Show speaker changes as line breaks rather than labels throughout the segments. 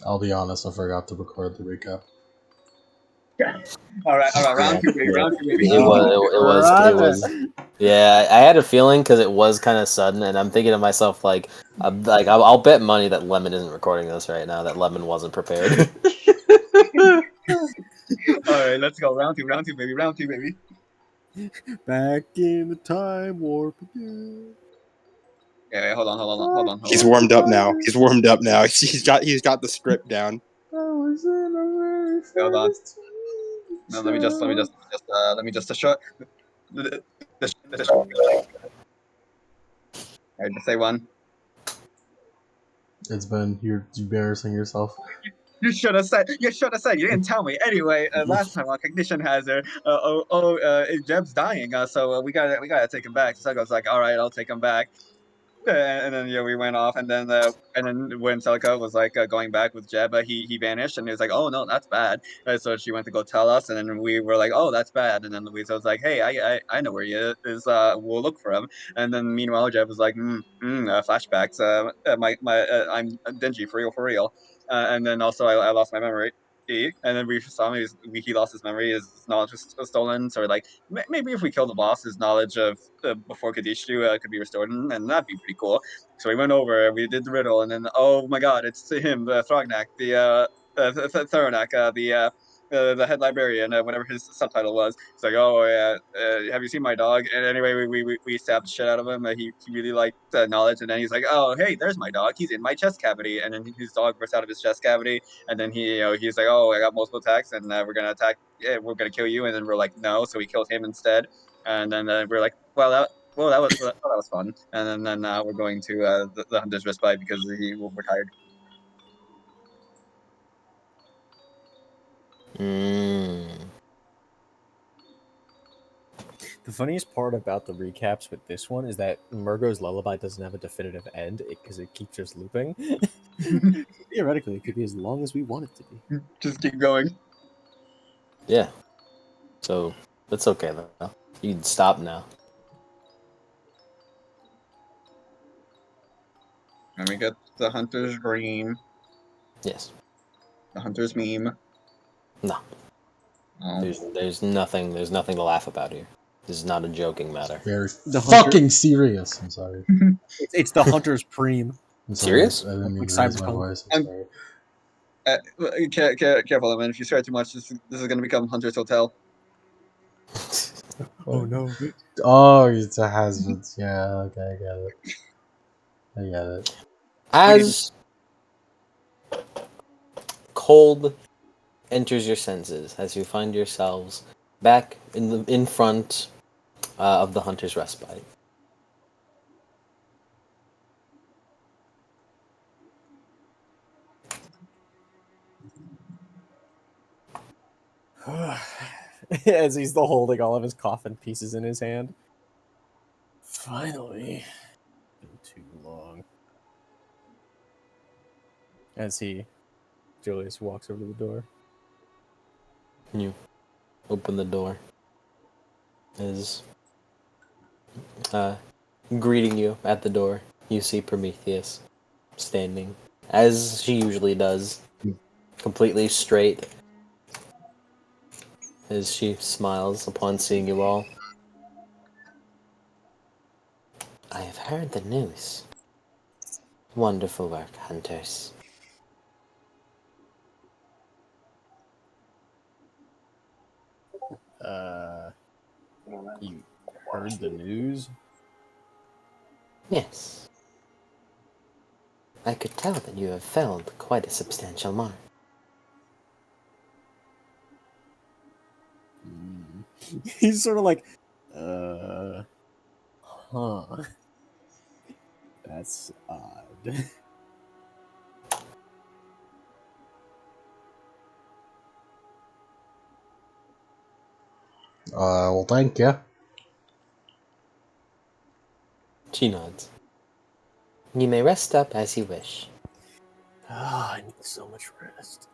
I'll be honest, I forgot to record the recap.
All right, round
Yeah,
two, baby, round two, baby.
it was. Yeah, I had a feeling because it was kind of sudden, and I'm thinking to myself I'll bet money that Lemon isn't recording this right now. That Lemon wasn't prepared.
All right, let's go. Round two, baby. Round two, baby.
Back in the time warp again.
Yeah, hold on.
He's warmed up now. He's warmed up now. He's got the script down.
Hold on. No, let me just show. All right, just say one.
It's been you're embarrassing yourself.
You should have said. You didn't tell me. Anyway, last time on Cognition Hazard, Jeb's dying. So we gotta take him back. So I was like, all right, I'll take him back. And then we went off, and then when Celica was like going back with Jeb, he vanished, and he was like, oh no, that's bad. So she went to go tell us, and then we were like, oh, that's bad. And then Louisa was like, hey, I know where he is. We'll look for him. And then meanwhile, Jeb was like, flashbacks. I'm dingy for real. And then also I lost my memory. And then we saw him. He lost his memory. His knowledge was stolen. So like maybe if we kill the boss, his knowledge of before Kadishu could be restored, and that'd be pretty cool. So we went over, we did the riddle, and then oh my god, it's him, Thrognak, Thoronak, the head librarian, whatever his subtitle was. It's like, oh yeah, have you seen my dog? And anyway, we stabbed the shit out of him. He really liked knowledge, and then he's like, oh hey, there's my dog. He's in my chest cavity, and then his dog burst out of his chest cavity, and then he's like, oh, I got multiple attacks, and we're gonna attack. Yeah, we're gonna kill you, and then we're like, no, so we killed him instead, and then we're like, that was fun. And then we're going to the Hunter's Respite because we're tired.
The funniest part about the recaps with this one is that Murgo's Lullaby doesn't have a definitive end because it keeps just looping. Theoretically, it could be as long as we want it to be.
Just keep going.
Yeah. So that's okay though. You can stop now.
And we get the Hunter's Dream,
Yes.
the Hunter's Meme.
No.
Oh.
There's nothing to laugh about here. This is not a joking matter.
Very
The
fucking serious. I'm sorry.
It's the Hunter's Preem.
I'm sorry.
Serious?
I didn't mean
Like
to raise my
Cyberpunk.
voice. I'm sorry.
Careful, man. If you swear too much, this is going to become Hunter's Hotel.
Oh no.
Oh, it's a hazard. Yeah, okay, I get it.
As cold enters your senses, as you find yourselves back in front of the Hunter's Respite.
As he's still holding all of his coffin pieces in his hand. Finally. Been too long. As Julius walks over to the door.
You open the door. As greeting you at the door, you see Prometheus standing, as she usually does, completely straight, as she smiles upon seeing you all. I have heard the news. Wonderful work, hunters.
You heard the news?
Yes. I could tell that you have felled quite a substantial mark.
He's sort of like, huh. That's odd.
Well, thank you.
She nods. You may rest up as you wish.
I need so much rest.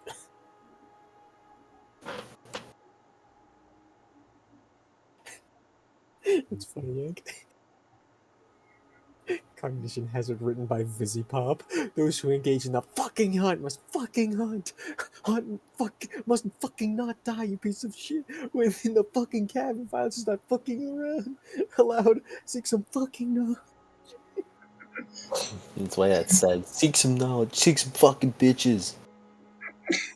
It's funny, Yank. Cognition Hazard written by Visipop. Those who engage in the fucking hunt must fucking hunt. Hunt must fucking not die, you piece of shit. Within the fucking cabin, violence is not fucking around. Allowed, seek some fucking knowledge.
That's why that said, seek some knowledge, seek some fucking bitches.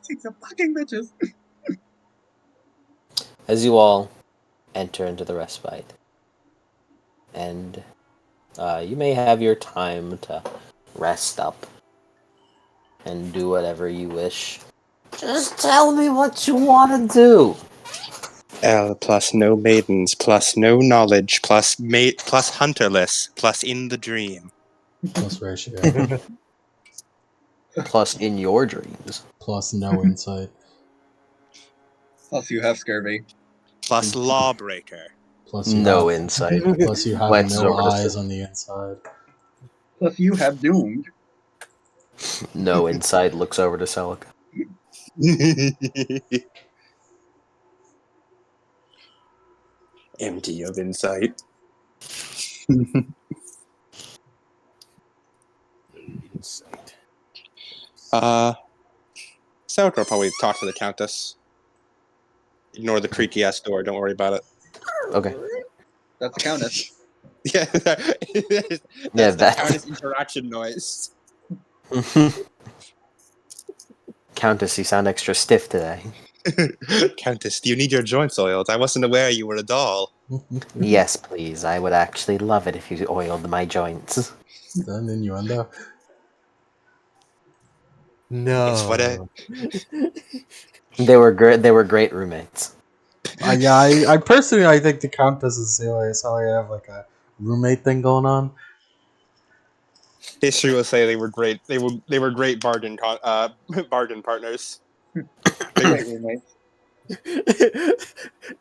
Seek some fucking bitches.
As you all enter into the respite, and you may have your time to rest up and do whatever you wish. Just tell me what you want to do.
L plus no maidens plus no knowledge plus hunterless plus in the dream.
Plus ratio.
Plus in your dreams.
Plus no insight.
Plus, you have scurvy.
Plus lawbreaker.
Plus you
No
have,
insight.
Plus you have
Glances
no
over to
eyes
Sil-
on the inside.
Plus, you have doomed.
No insight, looks over to Celica.
Empty of insight.
Insight.
Sauerkraut will probably talk to the Countess. Ignore the creaky ass door, don't worry about it.
Okay.
That's the Countess.
Yeah, that's the
that-
Countess interaction noise.
Countess, you sound extra stiff today.
Countess, do you need your joints oiled? I wasn't aware you were a doll.
Yes, please. I would actually love it if you oiled my joints.
Is that an innuendo?
No.
It's what
They were great. They were great roommates.
I personally, I think the Countess and Celia have like a roommate thing going on.
history will say they were great. They were great bargain bargain partners.
Great roommates.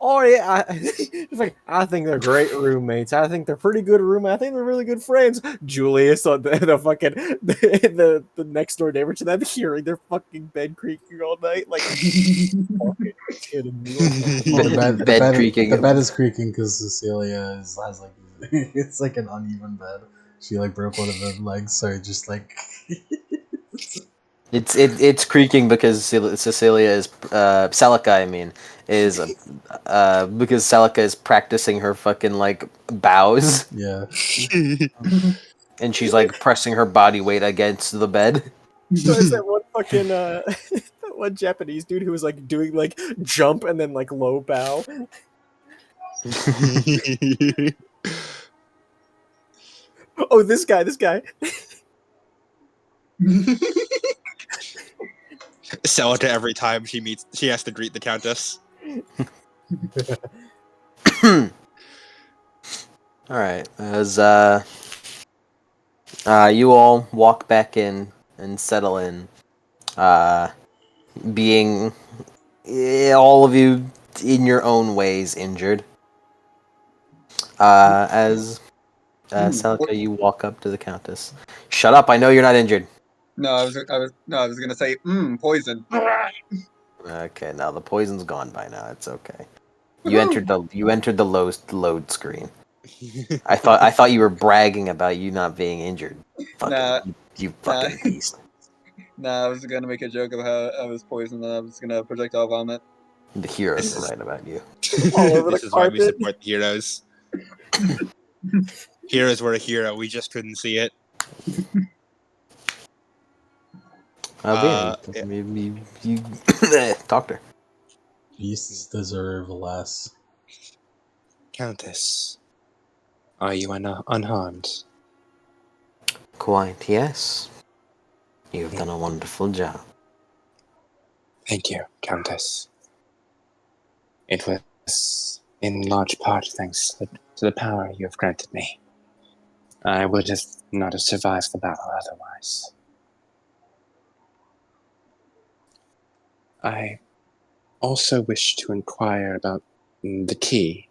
Oh yeah, it's like I think they're great roommates. I think they're pretty good roommates. I think they're really good friends. Julius on the fucking the next door neighbor to them, hearing their fucking bed creaking all night, like fucking kidding me.
Well, the
Bed creaking.
The bed is creaking because Cecilia has like it's like an uneven bed. She like broke one of the legs, so it just like
It's creaking because Cecilia is Celica. I mean, is because Celica is practicing her fucking like bows,
yeah.
and she's like pressing her body weight against the bed.
So it's that one fucking that one Japanese dude who was like doing like jump and then like low bow. Oh, this guy.
Sell it to every time she has to greet the Countess.
All right, as you all walk back in and settle in, being all of you in your own ways injured. As Celica, you walk up to the Countess. Shut up! I know you're not injured.
No, I was gonna say, poison.
Okay, now the poison's gone by now. It's okay. You entered the load screen. I thought you were bragging about you not being injured. Fucking, you fucking beast.
Nah, I was gonna make a joke of how I was poisoned and I was gonna projectile vomit.
The heroes are right about you.
All over
This
the
is why we
carpet.
support the heroes. Heroes were a hero, we just couldn't see it.
You talk to her.
Beasts deserve less.
Countess, are you unharmed?
Quite, yes. You've done a wonderful job.
Thank you, Countess. It was in large part thanks to the power you have granted me. I would not have survived the battle otherwise. I also wish to inquire about the key.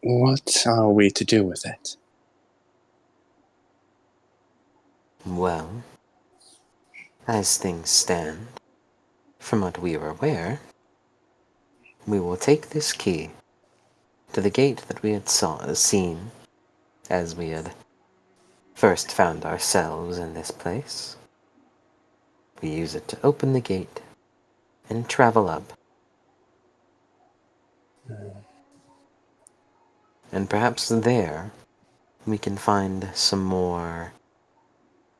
What are we to do with it?
Well, as things stand, from what we are aware, we will take this key to the gate that we had seen as we had first found ourselves in this place. We use it to open the gate and travel up. And perhaps there we can find some more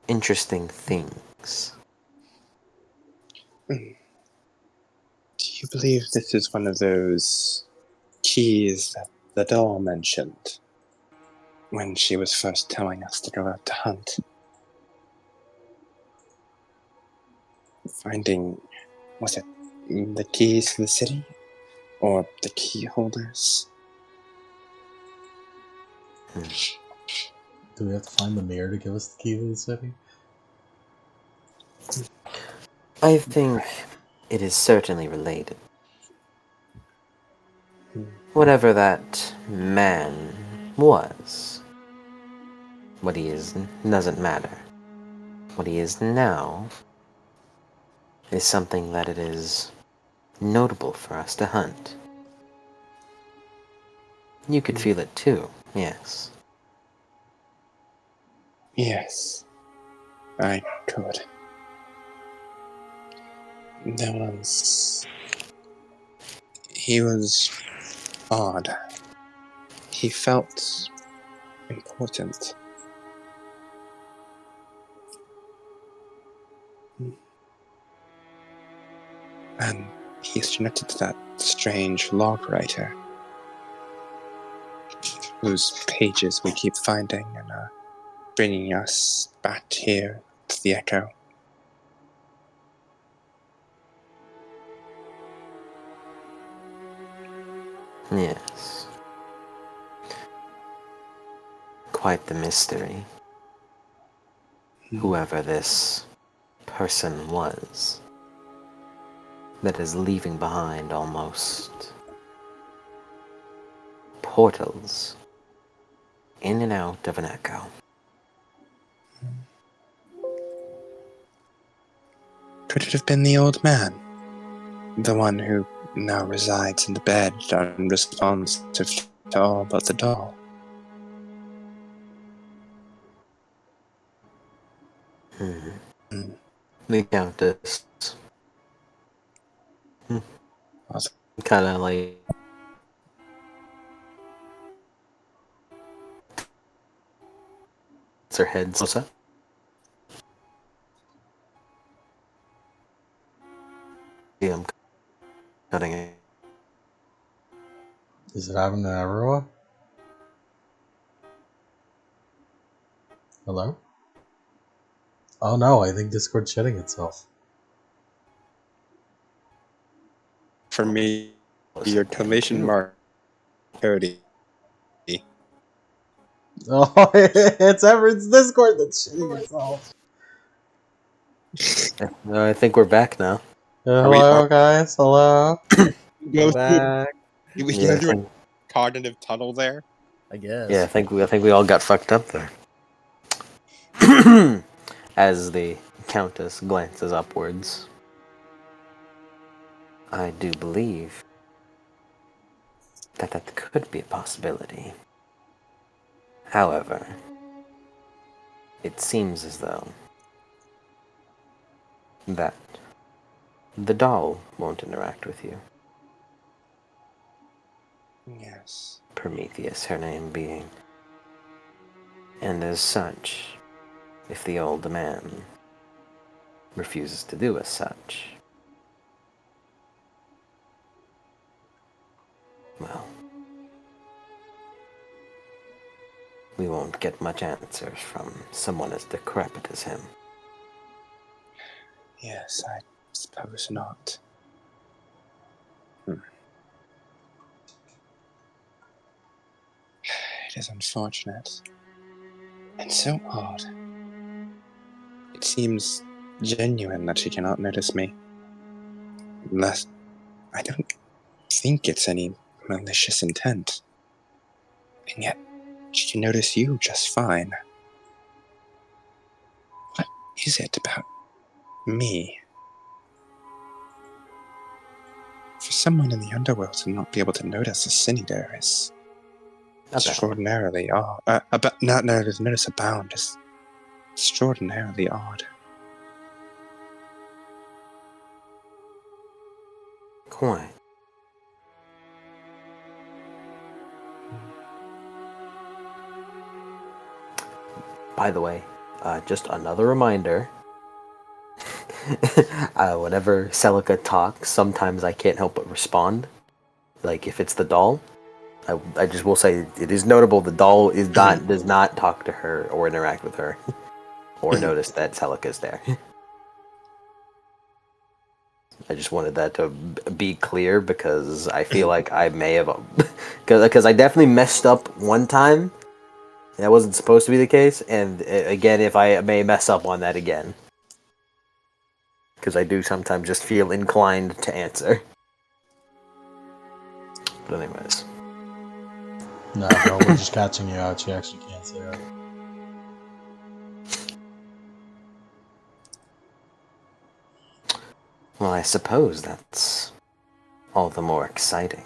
interesting things.
Do you believe this is one of those keys that the doll mentioned when she was first telling us to go out to hunt? Finding, was it the keys to the city? Or the key holders?
Do we have to find the mayor to give us the key to the city?
I think it is certainly related. Whatever that man was, what he is doesn't matter. What he is now is something that it is notable for us to hunt. You could feel it too, yes.
Yes, I could. He was odd. He felt important. And he's connected to that strange log writer, whose pages we keep finding and are bringing us back here to the Echo.
Yes. Quite the mystery. Whoever this person was that is leaving behind almost portals in and out of an echo.
Could it have been the old man? The one who now resides in the bed, unresponsive to all but the doll?
The Countess
Was
kind of like her head close up. See him cutting it.
Is it happening to everyone? Hello? Oh no, I think Discord's shitting itself.
for me, your exclamation mark, Cody.
Oh, it's Discord that's shitting itself.
I think we're back now.
Hello, guys. Hello.
Go through,
Back,
we
Yeah,
go
I
through a
think,
cognitive tunnel there.
I guess.
yeah, I think we all got fucked up there. As the Countess glances upwards, I do believe that could be a possibility. However, it seems as though that the doll won't interact with you.
Yes.
Prometheus, her name being. And as such, if the old man refuses to do as such, well, we won't get much answers from someone as decrepit as him.
Yes, I suppose not. It is unfortunate. And so odd. It seems genuine that she cannot notice me. Unless I don't think it's any malicious intent. And yet, she can notice you just fine. What is it about me? For someone in the underworld to not be able to notice a Cinder is Extraordinarily odd. Not notice abound. Just extraordinarily odd.
Quite. By the way, just another reminder. Whenever Celica talks, sometimes I can't help but respond. Like if it's the doll, I just will say it is notable the doll does not talk to her or interact with her, or notice that Celica is there. I just wanted that to be clear because I feel like I may have, because I definitely messed up one time. That wasn't supposed to be the case, and again, if I may mess up on that again, because I do sometimes just feel inclined to answer. But anyways,
Nah, bro, we're just catching you out. You actually can't say that.
well, I suppose that's all the more exciting.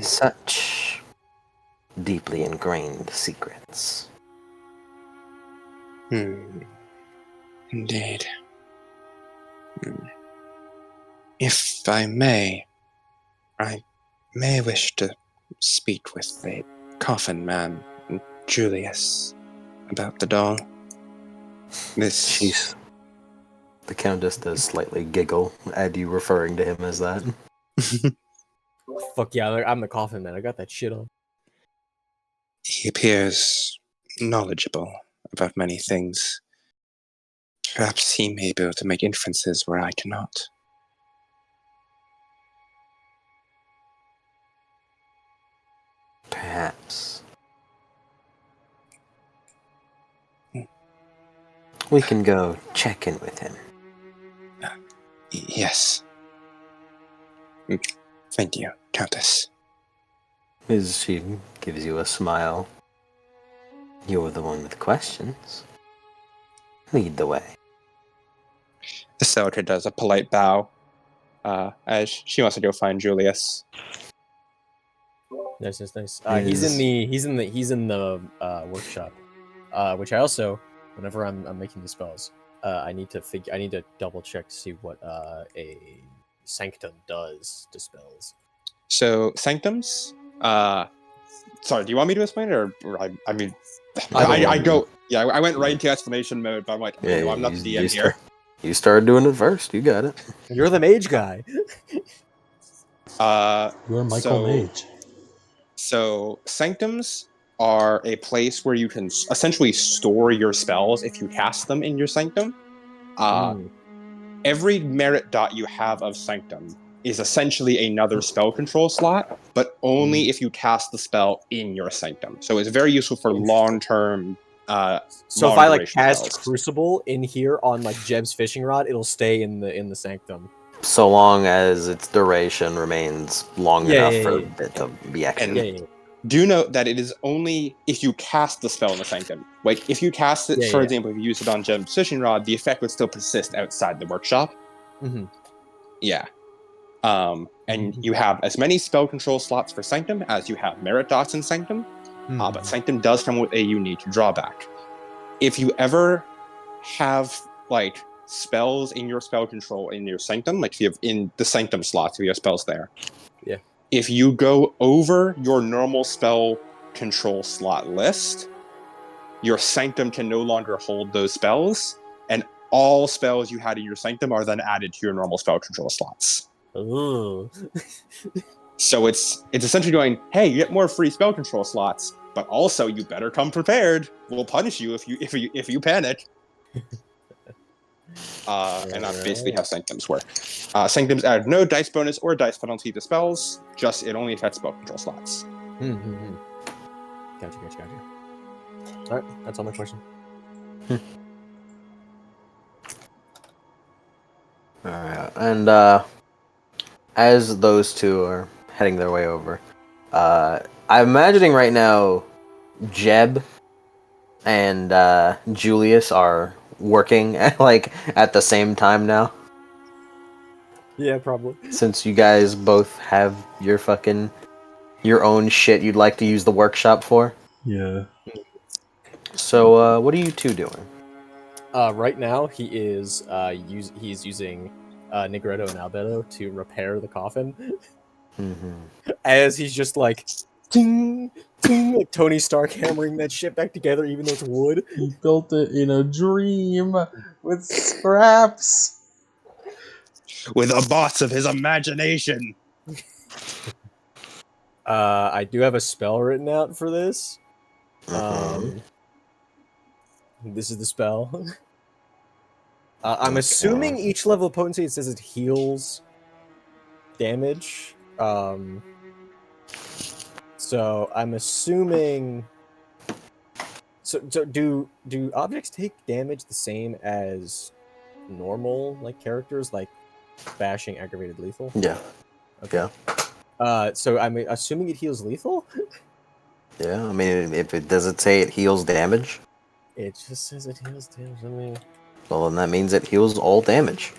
Such deeply ingrained secrets.
Indeed. If I may wish to speak with the coffin man, Julius, about the doll.
Jeez. The Countess does slightly giggle at you referring to him as that.
Fuck yeah, I'm the coffin man. I got that shit on.
He appears knowledgeable about many things. Perhaps he may be able to make inferences where I cannot.
Perhaps. We can go check in with him.
Yes. Thank you, Countess.
As she gives you a smile. You're the one with questions. Lead the way.
The soldier does a polite bow as she wants to go find Julius.
Nice. He's in the workshop, which I also, whenever I'm making the spells, I need to double check to see what a sanctum does to spells.
So sanctums. Sorry, do you want me to explain it, or I mean, I went right into explanation mode, but I'm like,
Yeah,
I'm not the DM here.
You started doing it first. You got it.
You're the mage guy.
You're Michael Mage.
So sanctums are a place where you can essentially store your spells if you cast them in your sanctum. Every merit dot you have of sanctum is essentially another spell control slot, but only if you cast the spell in your sanctum. So it's very useful for long-term.
So if I like
long-duration
cast
spells.
Crucible in here on like Jeb's fishing rod, it'll stay in the sanctum.
So long as its duration remains long enough for it to be active.
Do note that it is only if you cast the spell in the sanctum. Like, if you cast it, for example, if you use it on Jeb's fishing rod, the effect would still persist outside the workshop.
Mm-hmm.
Yeah. And you have as many spell control slots for Sanctum as you have merit dots in Sanctum. But Sanctum does come with a unique drawback. If you ever have, like, spells in your spell control in your Sanctum, like if you have in the Sanctum slots, if you have spells there.
Yeah.
If you go over your normal spell control slot list, your Sanctum can no longer hold those spells, and all spells you had in your Sanctum are then added to your normal spell control slots.
Ooh.
So it's essentially going, hey, you get more free spell control slots, but also you better come prepared. We'll punish you if you panic. And that's basically how Sanctums work. Sanctums add no dice bonus or dice penalty to spells, just it only affects spell control slots.
Gotcha. Alright, that's all my question.
Alright, and as those two are heading their way over, I'm imagining right now Jeb and Julius are working at the same time now.
Yeah, probably.
Since you guys both have your own shit you'd like to use the workshop for.
Yeah.
So, what are you two doing?
Right now he is he's using Negretto and Albedo to repair the coffin. As he's just like ting ting, like Tony Stark hammering that shit back together, even though it's wood.
He built it in a dream with scraps.
With a boss of his imagination.
I do have a spell written out for this. This is the spell. I'm assuming each level of potency, it says it heals damage. So I'm assuming. So do objects take damage the same as normal like characters, like bashing, aggravated, lethal?
Yeah.
Okay.
Yeah.
So I'm assuming it heals lethal.
Yeah. I mean, if it does it say it heals damage?
It just says it heals damage. Let me.
Well, then that means it heals all damage.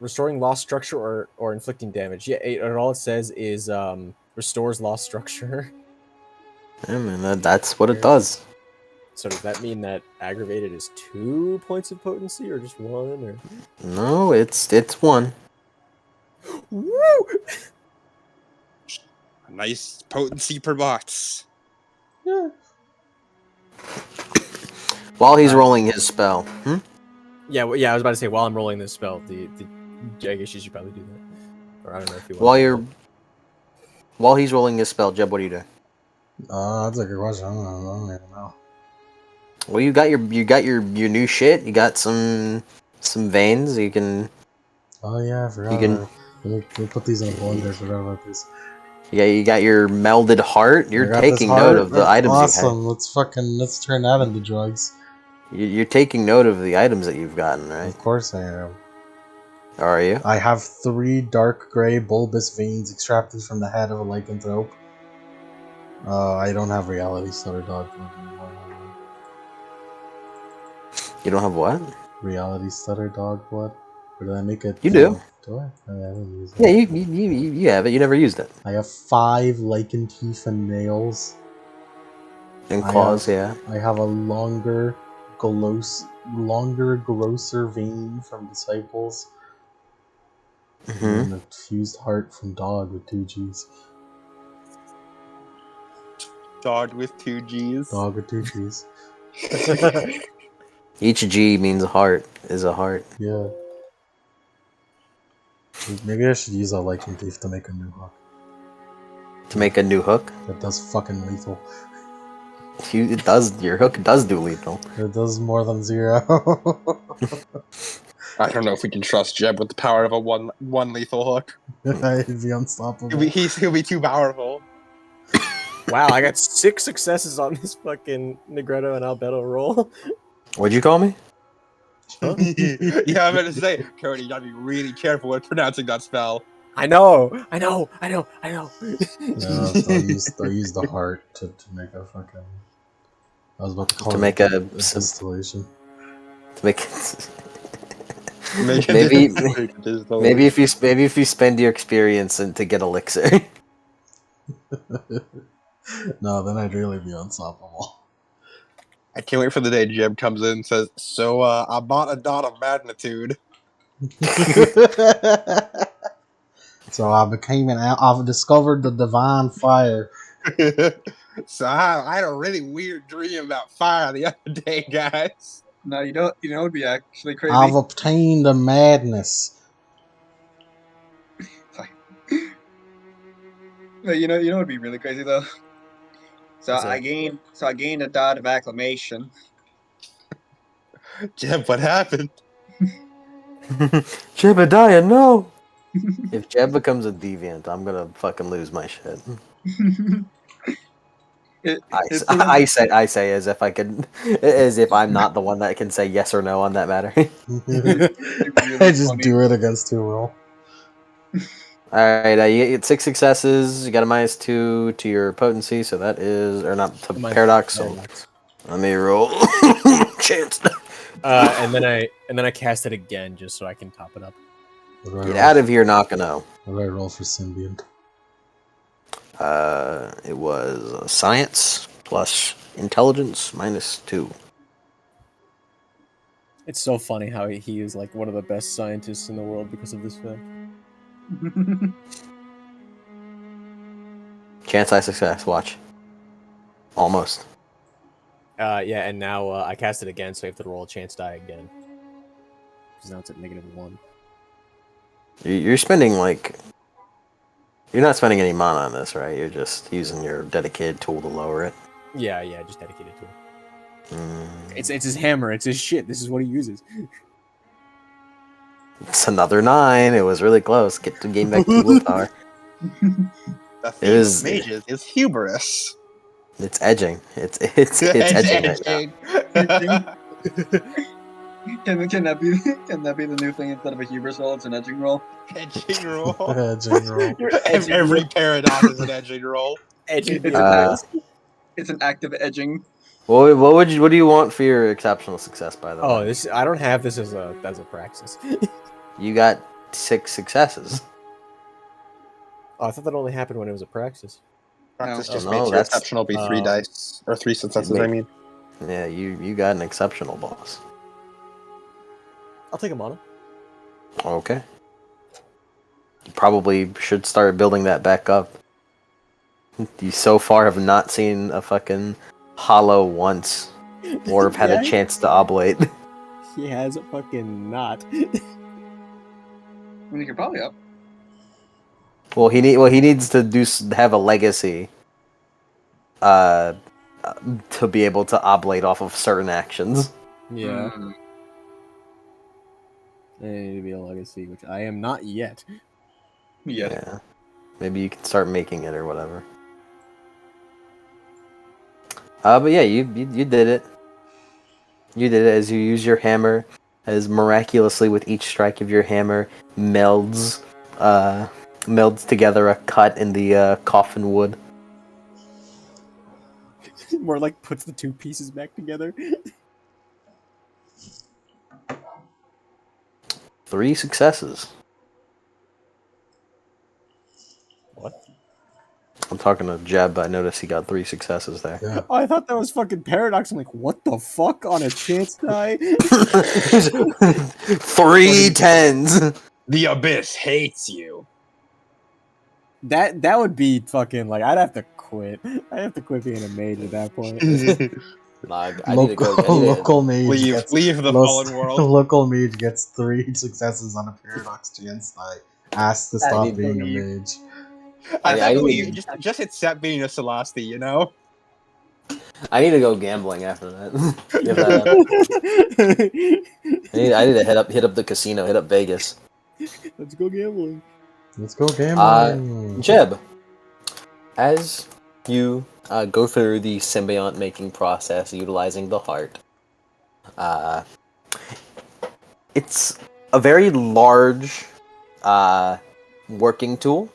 Restoring lost structure or inflicting damage. Yeah, all it says is restores lost structure.
I mean, that's what it does.
So does that mean that aggravated is 2 points of potency or just 1? Or
No, it's 1.
woo!
A nice potency per box.
Yeah.
While he's rolling his spell.
Yeah, well, I was about to say while I'm rolling this spell, I guess you should probably do that. Or I don't know if you want.
While he's rolling his spell, Jeb, what are you doing?
That's a good question. I don't even know.
Well, you got your new shit. You got some veins. You can.
Oh yeah, I forgot.
You can-
about it. Let me put these in a blender. I forgot about this.
Yeah, you got your melded heart.
I
You're
got this
taking
heart.
note of the
That's
items
awesome. Let's turn that into drugs.
you're taking note of the items that you've gotten, right?
Of course I am.
Are you?
I have 3 dark gray bulbous veins extracted from the head of a lycanthrope. I don't have reality stutter dog blood anymore.
You don't have what?
Reality stutter dog blood? Or did I make it?
You do.
Do I? I haven't used
Yeah,
it.
you have it. You never used it.
I have 5 lichen teeth and nails.
And claws, yeah.
I have a longer, grosser vein from disciples. And a fused heart from dog with 2 G's.
Dog with 2 G's.
Dog with 2 G's.
Each G means a heart. Is a heart.
Yeah. Maybe I should use a lichen teeth to make a new hook.
To make a new hook.
That does fucking lethal.
It does. Your hook does do lethal.
It does more than 0.
I don't know if we can trust Jeb with the power of a one lethal hook.
He'd be unstoppable.
He'll be too powerful.
Wow, I got 6 successes on this fucking Negretto and Albedo roll.
What'd you call me?
Yeah, I'm gonna say, Cody, you gotta be really careful with pronouncing that spell.
I know.
No, I used the heart to make a fucking. I was about to call
To
it
make a
distillation.
To make.
Make it-
Maybe-
make it digital.
Maybe if you spend your experience and to get elixir.
No, then I'd really be unstoppable.
I can't wait for the day Jeb comes in and says, "So, I bought a dot of magnitude."
So I've discovered the divine fire.
So I had a really weird dream about fire the other day, guys.
No, you know it'd be actually crazy.
I've obtained the madness.
No, you know it'd be really crazy though. So
What's
I gained a dot of acclamation.
Jeb, what happened?
Jebediah, no! If Jeb becomes a deviant, I'm gonna fucking lose my shit. I say as if I'm not the one that can say yes or no on that matter.
I just do it against 2 roll.
Alright, you get 6 successes, you got a -2 to your potency, so that is, or not, to paradox, so let me roll. Chance.
And then I cast it again just so I can top it up.
Get out of here, Nakano.
What do I roll for Symbiont?
It was science plus intelligence -2.
It's so funny how he is like one of the best scientists in the world because of this fact.
Chance I success. Watch. Almost.
Yeah, and now I cast it again, so you have to roll a chance die again. Because now it's at -1.
You're spending like. You're not spending any mana on this, right? You're just using your dedicated tool to lower it.
Yeah, just dedicated to it.
Mm.
It's his hammer. It's his shit. This is what he uses.
It's another 9. It was really close. Get the game back to willpower.
The theme
is-
of mages is hubris.
It's edging. It's edging right now.
Can that be the new thing instead of a hubris roll? It's an edging roll.
Edging roll.
Edging roll.
Every paradox is an edging roll.
Edging.
It's an active edging.
What do you want for your exceptional success? By the way,
I don't have this as a praxis.
you got 6 successes.
Oh, I thought that only happened when it was a praxis.
Practice
No.
just
No,
makes your
that's-
exceptional be 3 dice or 3 successes. I mean,
Yeah, you got an exceptional boss.
I'll take a mana.
Okay. You probably should start building that back up. You so far have not seen a fucking hollow once, or have had a chance to oblate.
He has a fucking not.
I mean, you could probably up.
Well, he needs to have a legacy. To be able to oblate off of certain actions.
Yeah.
Mm.
I need to be a legacy, which I am not yet.
Yeah.
Maybe you can start making it or whatever. But yeah, you did it. You did it as you use your hammer, as miraculously with each strike of your hammer melds together a cut in the coffin wood.
More like puts the two pieces back together.
3 successes.
What?
I'm talking to Jeb, but I noticed he got 3 successes there.
Yeah.
Oh, I thought that was fucking paradox. I'm like, what the fuck on a chance die?
3 10s.
the abyss hates you.
That would be fucking like I'd have to quit. I'd have to quit being a mage at that point.
I need to go.
Local mage
Leave the fallen world.
Local mage gets 3 successes on a paradox chance die. Asked to stop
need to
being a
leave.
mage.
I
I
believe
need-
just accept being a Celesti, you know?
I need to go gambling after that. Give that up. I need to hit up the casino, hit up Vegas.
Let's go gambling.
Let's go gambling.
Jeb, as you go through the symbiont making process utilizing the heart, it's a very large working tool,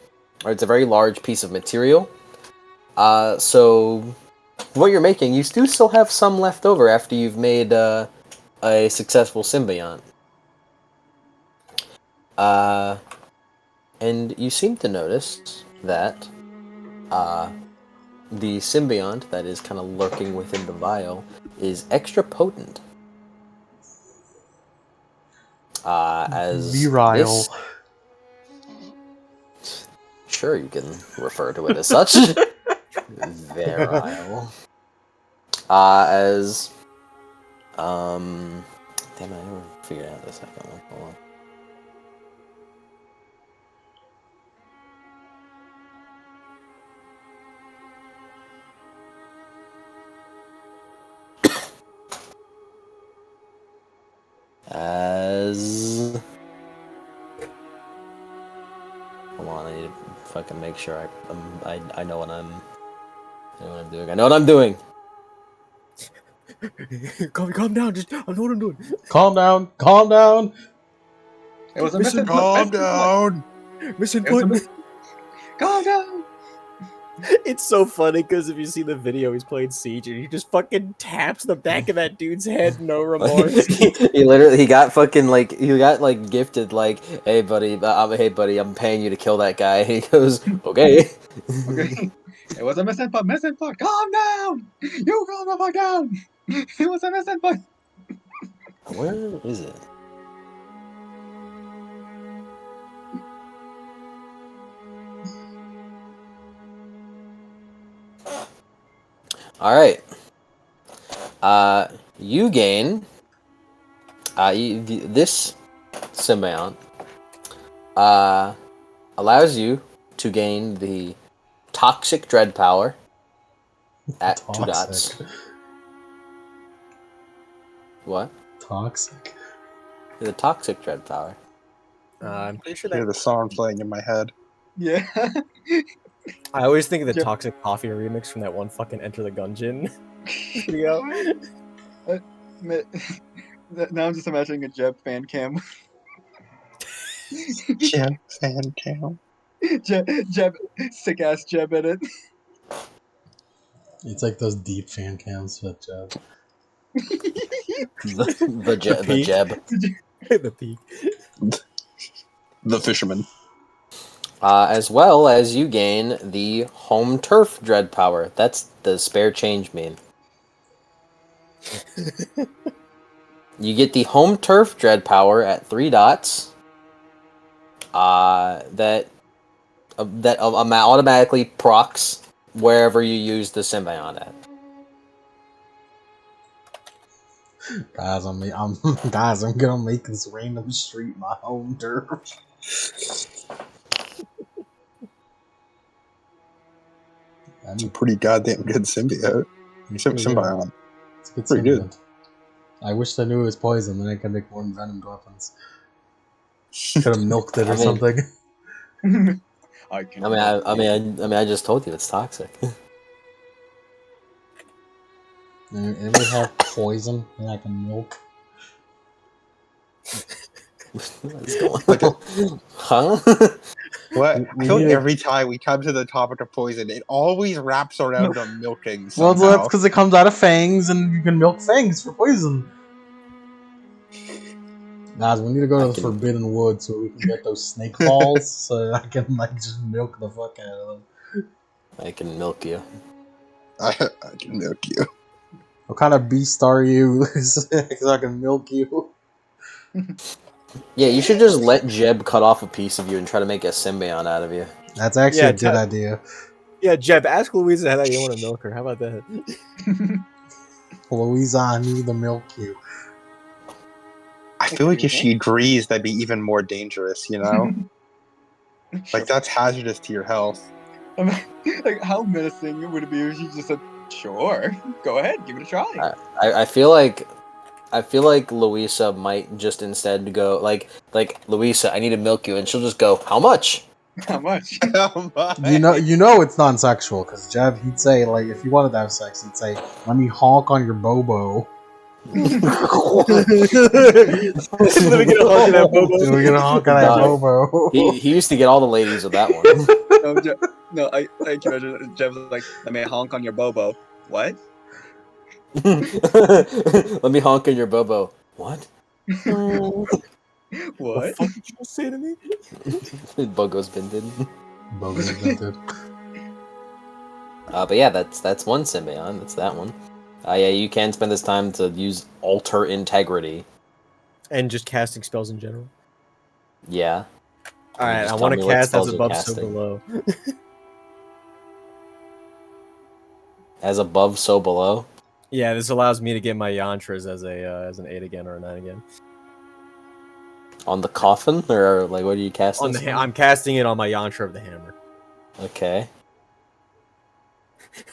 or it's a very large piece of material. So what you're making, you do still have some left over after you've made a successful symbiont. And you seem to notice that the symbiont that is kind of lurking within the vial is extra potent. As
Virile.
Sure, you can refer to it as such. Virile. As damn it, I never figured out the second one. Hold on. As hold on, I need to fucking make sure I know what I'm doing. I know what I'm doing.
calm down. Just I know what I'm doing.
Calm down. Calm down.
It was a
Listen,
misinput.
Calm down.
Mission
It was a
point.
mis- Calm down.
It's so funny because if you see the video, he's playing Siege and he just fucking taps the back of that dude's head, no remorse.
he literally got fucking like he got like gifted like, hey buddy, I'm paying you to kill that guy. And he goes, okay.
Okay. It was a misinput. Calm down. You calm the fuck down. It was a misinput.
Where is it? All right. You gain. This symbiont allows you to gain the toxic dread power at 2 dots.
Toxic.
What?
Toxic.
The toxic dread power.
I'm pretty sure
Hear
that
the song playing in my head.
Yeah.
I always think of the
Yep.
Toxic Coffee remix from that one fucking Enter the Gungeon video.
Now I'm just imagining a Jeb fan cam.
Jeb fan cam.
Jeb, sick ass Jeb in it.
It's like those deep fan cams with
The
peak.
Jeb.
The peak.
The fisherman.
As well as you gain the home turf dread power. That's the spare change meme. You get the home turf dread power at 3 dots. That automatically procs wherever you use the symbiont at.
guys. I'm gonna make this random street my home turf.
That's a pretty goddamn good symbiote.
It's pretty good.
Symbiont.
It's good.
Pretty good.
Symbiote. I wish I knew it was poison, then I could make more envenomed weapons. Could have milked it or something.
I can.
I just told you it's toxic.
Anybody have poison that I can milk?
What's going on? Huh?
What?
We
I feel like
need-
every time we come to the topic of poison, it always wraps around on milking
Well,
somehow.
that's because it comes out of fangs, and you can milk fangs for poison. Guys, we need to go to the Forbidden Wood so we can get those snake balls, so I can just milk the fuck out of them.
I can milk you.
I can milk you.
What kind of beast are you? So I can milk you.
Yeah, you should just let Jeb cut off a piece of you and try to make a symbiont out of you.
That's actually
Yeah,
a good idea.
Yeah, Jeb, ask Louisa how you want to milk her. How about that?
Louisa, I need to milk you.
I feel like if she agrees, that'd be even more dangerous, you know? Like, that's hazardous to your health.
Like, how menacing would it be if she just said, "Sure, go ahead, give it a try."
I feel like Louisa might just instead go like Louisa, I need to milk you, and she'll just go, how much?
How much?
Oh my.
You know it's non-sexual, because Jeb, he'd say, like, if you wanted to have sex, he'd say, let me honk on your bobo.
Let me get a hug of that bobo.
We're gonna honk on that
No.
bobo.
He used to get all the ladies with that one.
No, I can imagine Jeb's like, "Let me honk on your bobo." What?
Let me honk on your bobo. What?
What
What?
the fuck did you just say to me?
Bogo's been did.
Bogo's invented.
But yeah, that's one symbiont. That's that one. Yeah, you can spend this time to use Alter Integrity.
And just casting spells in general.
Yeah.
Alright,
just
I
tell
want
me
to
what
cast
spells
as
you're
above, so
casting.
below.
As above, so below.
Yeah, this allows me to get my yantras as an 8 again or a 9 again.
On the coffin, or like what are you casting?
On the I'm casting it on my yantra of the hammer.
Okay.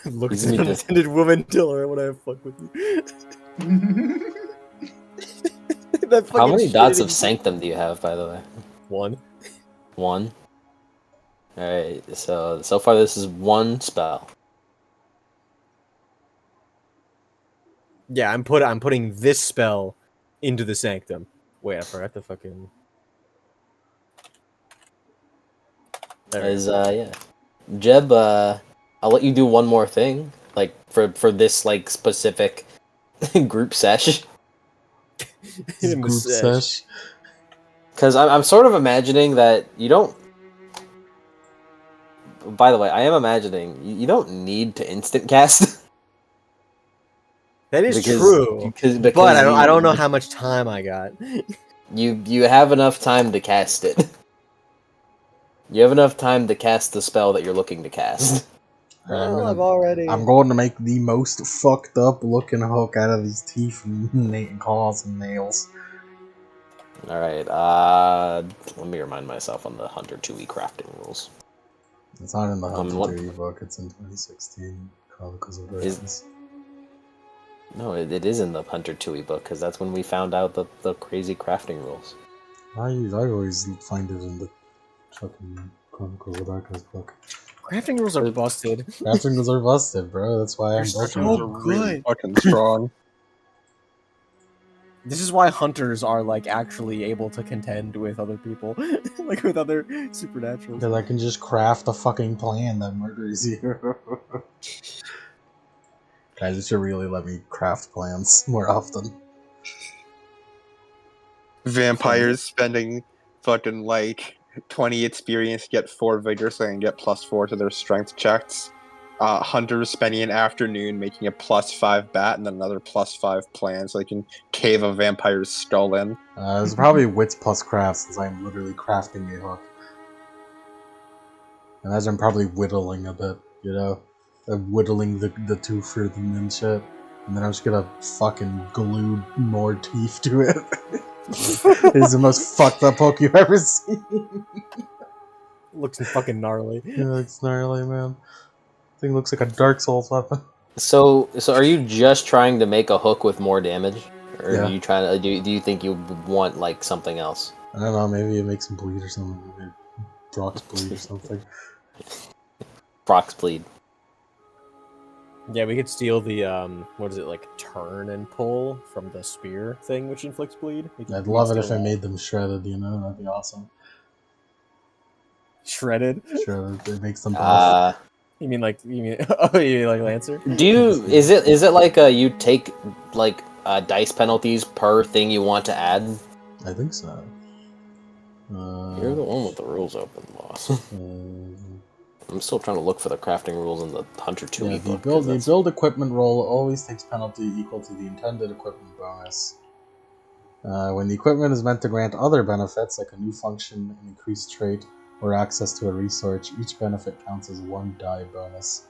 Look at
He's gonna
the
be the-
intended woman, tell her when I fuck with you. That
How
fucking
many
shit
dots
in-
of Sanctum do you have, by the way?
1.
1. Alright, so far this is 1 spell.
Yeah, I'm putting this spell into the sanctum. Wait, I forgot to fucking. There it is.
Yeah. Jeb I'll let you do one more thing, like for this like specific group sesh.
In the
Group
sesh.
sesh.
Because I'm sort of imagining that you don't. By the way, I am imagining you don't need to instant cast.
That is
Because-
true.
because
But I don't know
you-
how much time I got.
You have enough time to cast it. You have enough time to cast the spell that you're looking to cast.
Well, I've already.
I'm going to make the most fucked up looking hook out of these teeth and claws and nails.
All right. Let me remind myself on the Hunter 2e crafting rules.
It's not in the Hunter
what-
2 book, it's in 2016 Chronicles of
Is-
Darkness.
No, it is in the Hunter 2e book because that's when we found out the crazy crafting rules.
I always find it in the fucking Chronicles of Darkness book.
Crafting rules are busted.
Crafting rules are busted, bro. That's why I'm
They're
broken.
so
Are really
good.
fucking strong.
This is why hunters are like actually able to contend with other people, like with other supernaturals.
Because I can just craft a fucking plan that murders you. Guys, you should really let me craft plans more often.
Vampires spending fucking like 20 experience to get 4 vigor so they can get +4 to their strength checks. Hunters spending an afternoon making a +5 bat and then another +5 plan so they can cave a vampire's skull in.
It's probably wits plus craft since I'm literally crafting a hook. Imagine I'm probably whittling a bit, you know? Whittling the tooth for them and shit. And then I'm just gonna fucking glue more teeth to it. It's the most fucked up hook you've ever seen.
Looks fucking gnarly.
Yeah, it's gnarly, man. Thing looks like a Dark Souls weapon.
So are you just trying to make a hook with more damage, or
Yeah.
are you trying to do you think you want like something else?
I don't know, maybe it makes him bleed or something. Maybe Brock's bleed or something.
Prox bleed.
Yeah, we could steal the what is it, like turn and pull from the spear thing, which inflicts bleed. We
I'd
could
love it
steal
if I
that.
made them shredded, you know? That'd be awesome.
Shredded.
Shredded, it makes them buff.
You mean like oh, you mean like Lancer?
Do you is it like you take like dice penalties per thing you want to add?
I think so.
You're the one with the rules open, boss. I'm still trying to look for the crafting rules in the Hunter 2e
Yeah,
book.
the build equipment roll always takes penalty equal to the intended equipment bonus. When the equipment is meant to grant other benefits, like a new function, an increased trait, or access to a resource, each benefit counts as 1 die bonus.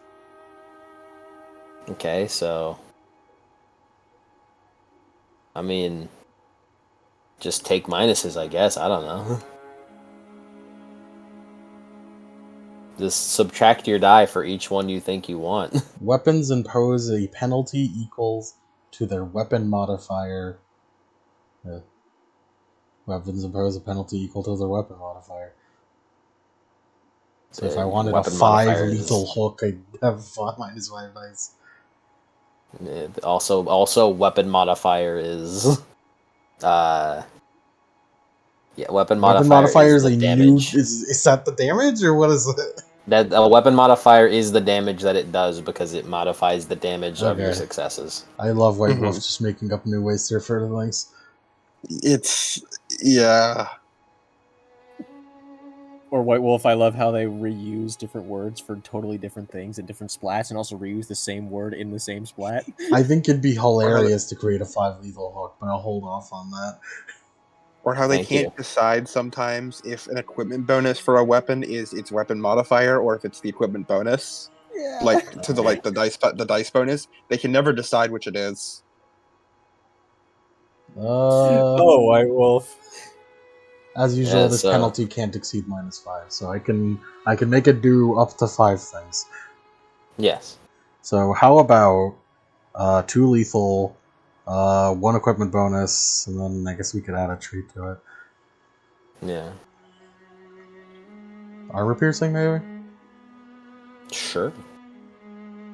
Okay, so I mean, just take minuses, I guess. I don't know. Just subtract your die for each one you think you want.
Weapons impose a penalty equals to their weapon modifier. Weapons impose a penalty equal to their weapon modifier. So if I wanted a
Weapon
5
modifier is-
lethal hook, I'd have -5 dice.
Also, weapon modifier is, yeah, weapon modifier is
a
the
new.
damage.
Is that the damage or what is it?
That a weapon modifier is the damage that it does because it modifies the damage of your
Okay.
successes.
I love White Wolf
Mhm.
just making up new ways to refer to things.
It's yeah.
Or White Wolf, I love how they reuse different words for totally different things and different splats, and also reuse the same word in the same splat.
I think it'd be hilarious to create a 5 lethal hook, but I'll hold off on that.
Or how they
Thank
can't decide sometimes if an equipment bonus for a weapon is its weapon modifier or if it's the equipment bonus. Like to the dice bonus, they can never decide which it is.
Oh, White Wolf.
As usual,
Yeah,
this
so-
penalty can't exceed -5, so I can make it do up to 5 things.
Yes.
So how about 2 lethal, 1 equipment bonus, and then I guess we could add a trait to it.
Yeah.
Armor piercing, maybe?
Sure.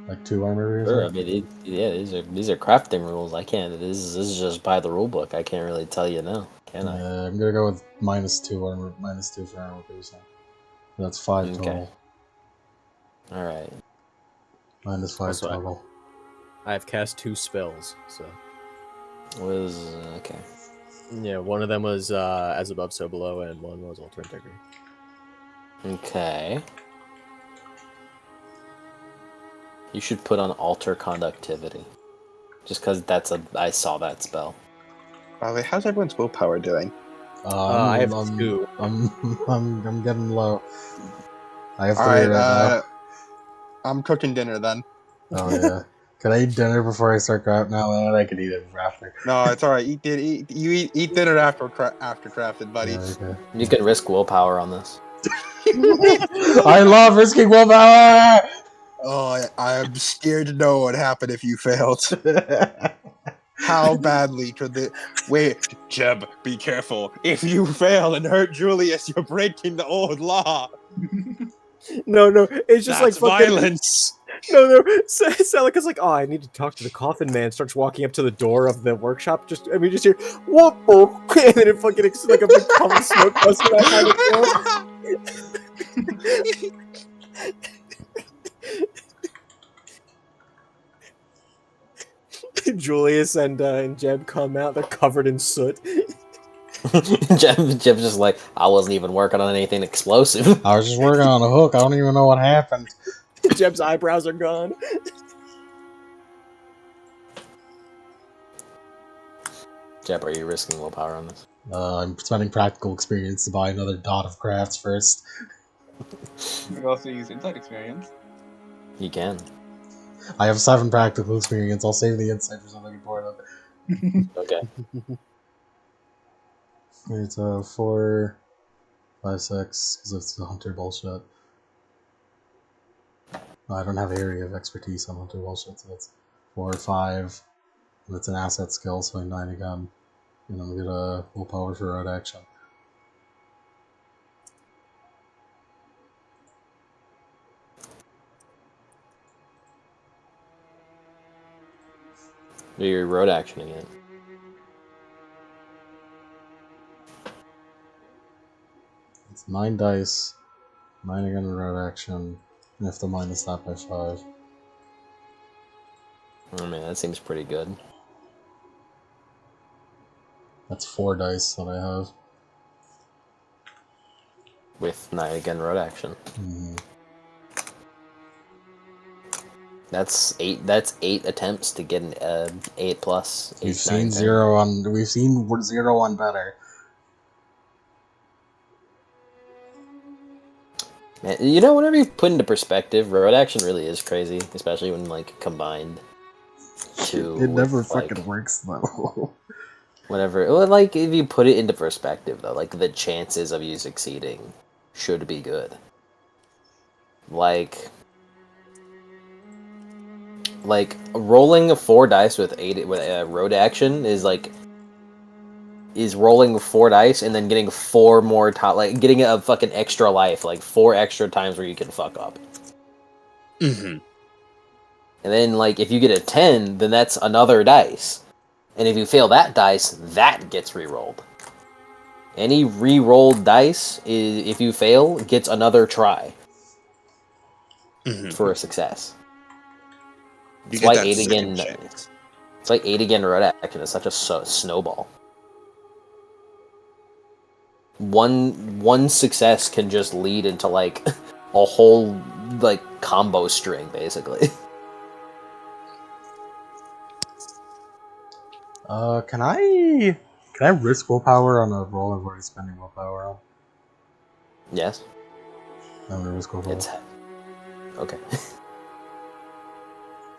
Like 2 armor piercing?
Sure. I mean, these are crafting rules. I can't. This is just by the rule book. I can't really tell you no, can I?
I'm gonna go with -2 armor, -2 for armor piercing. That's 5
Okay.
total.
All right.
-5
Also,
total.
I've cast 2 spells, so
Was okay.
yeah, one of them was as above, so below, and one was alter integrity.
Okay. You should put on alter conductivity. Just because I saw that spell.
By the way, how's everyone's willpower doing?
I have 2.
I'm getting low. I have 3
Alright,
right now.
I'm cooking dinner then.
Oh yeah. Can I eat dinner before I start craft? No, man, I can eat it after.
No, it's alright. Eat dinner after crafted, buddy.
Yeah, okay.
You can risk willpower on this.
I love risking willpower.
Oh, I am scared to know what happened if you failed. How badly could the wait, Jeb? Be careful. If you fail and hurt Julius, you're breaking the old law.
No, it's just
That's
like fucking
violence.
No, Celica's like, oh, I need to talk to the coffin man. Starts walking up to the door of the workshop. Just hear, whoop, whoop, and then it fucking like a big puff of smoke busting out by the door. Julius and Jeb come out. They're covered in soot.
Jeb's just like, I wasn't even working on anything explosive.
I was just working on a hook. I don't even know what happened.
Jeb's eyebrows are gone.
Jeb, are you risking willpower on this?
I'm spending practical experience to buy another dot of crafts first.
You can also use insight experience.
You can.
I have 7 practical experience. I'll save the insight for something important.
Okay.
It's 4, 5, 6, because it's the hunter bullshit. No, I don't have area of expertise on hunter bullshit, so that's 4, 5. And it's an asset skill, so 9 again. And I'm gonna willpower for road action.
Do your road action again.
It's 9 dice, 9 again in road action, and I have to minus that by 5.
I mean, that seems pretty good.
That's 4 dice that I have.
With 9 again road action.
Mm-hmm.
That's 8. That's 8 attempts to get an 8 plus. 8,
We've
9,
seen
10.
0 on. We've seen 0 on better.
Man, you know, whenever you put into perspective, road action really is crazy, especially when like combined to.
It never
with,
fucking
like,
works though.
whenever, well, like if you put it into perspective, though, like the chances of you succeeding should be good. Like rolling 4 dice with 8 with road action is rolling 4 dice and then getting 4 more like getting a fucking extra life, like 4 extra times where you can fuck up.
Mm-hmm.
And then like if you get a 10, then that's another dice. And if you fail that dice, that gets re-rolled. Any re-rolled dice, if you fail, gets another try for a success. It's why 8 again. It's like 8 again road action is such a snowball. One success can just lead into like a whole like combo string, basically.
Can I risk willpower on a roll I've already spending willpower on?
Yes.
I'm gonna risk willpower.
It's okay.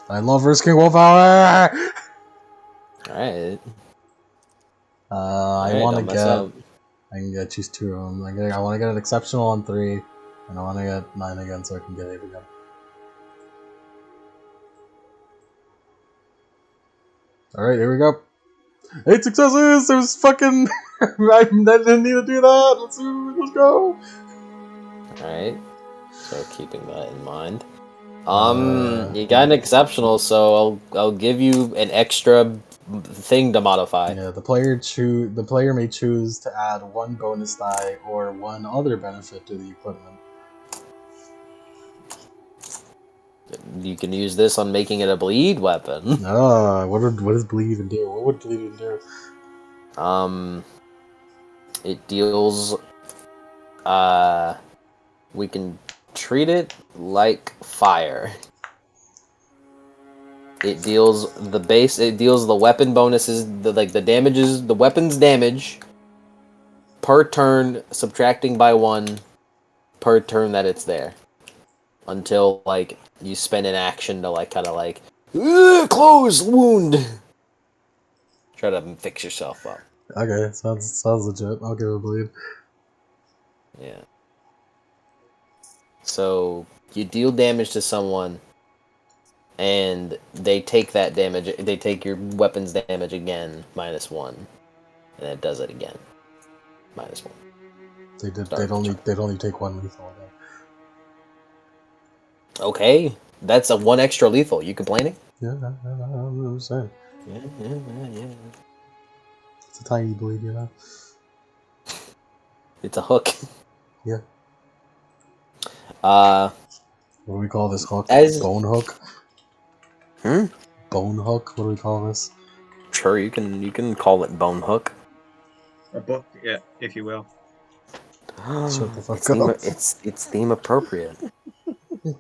I love risking willpower.
All right.
I want to get. I can choose 2 of them. I want to get an exceptional on 3, and I want to get 9 again so I can get 8 again. Alright, here we go. 8 successes! There's fucking... I didn't need to do that! Let's go!
Alright. So keeping that in mind. You got an exceptional, so I'll give you an extra thing to modify.
Yeah, the player may choose to add 1 bonus die or 1 other benefit to the equipment.
You can use this on making it a bleed weapon.
What does bleed even do? What would bleed even do?
It deals. We can treat it like fire. It deals the base. It deals the weapon bonuses, the damages, the weapon's damage per turn, subtracting by 1 per turn that it's there, until like you spend an action to like kind of like close wound. Try to fix yourself up.
Okay, sounds legit. I'll give it a bleed.
Yeah. So you deal damage to someone, and they take that damage. They take your weapon's damage again, -1, and it does it again, -1.
They'd only take 1 lethal again.
Okay, that's a 1 extra lethal. You complaining?
Yeah, I'm saying.
Yeah.
It's a tiny bleed, you know.
It's a hook.
Yeah.
Uh,
What do we call this hook?
As-
Bone hook?
Hmm?
Bone hook? What do we call this?
Sure, you can call it bone hook.
A book, yeah, if you will.
Shut the fuck
it's
up.
it's theme appropriate.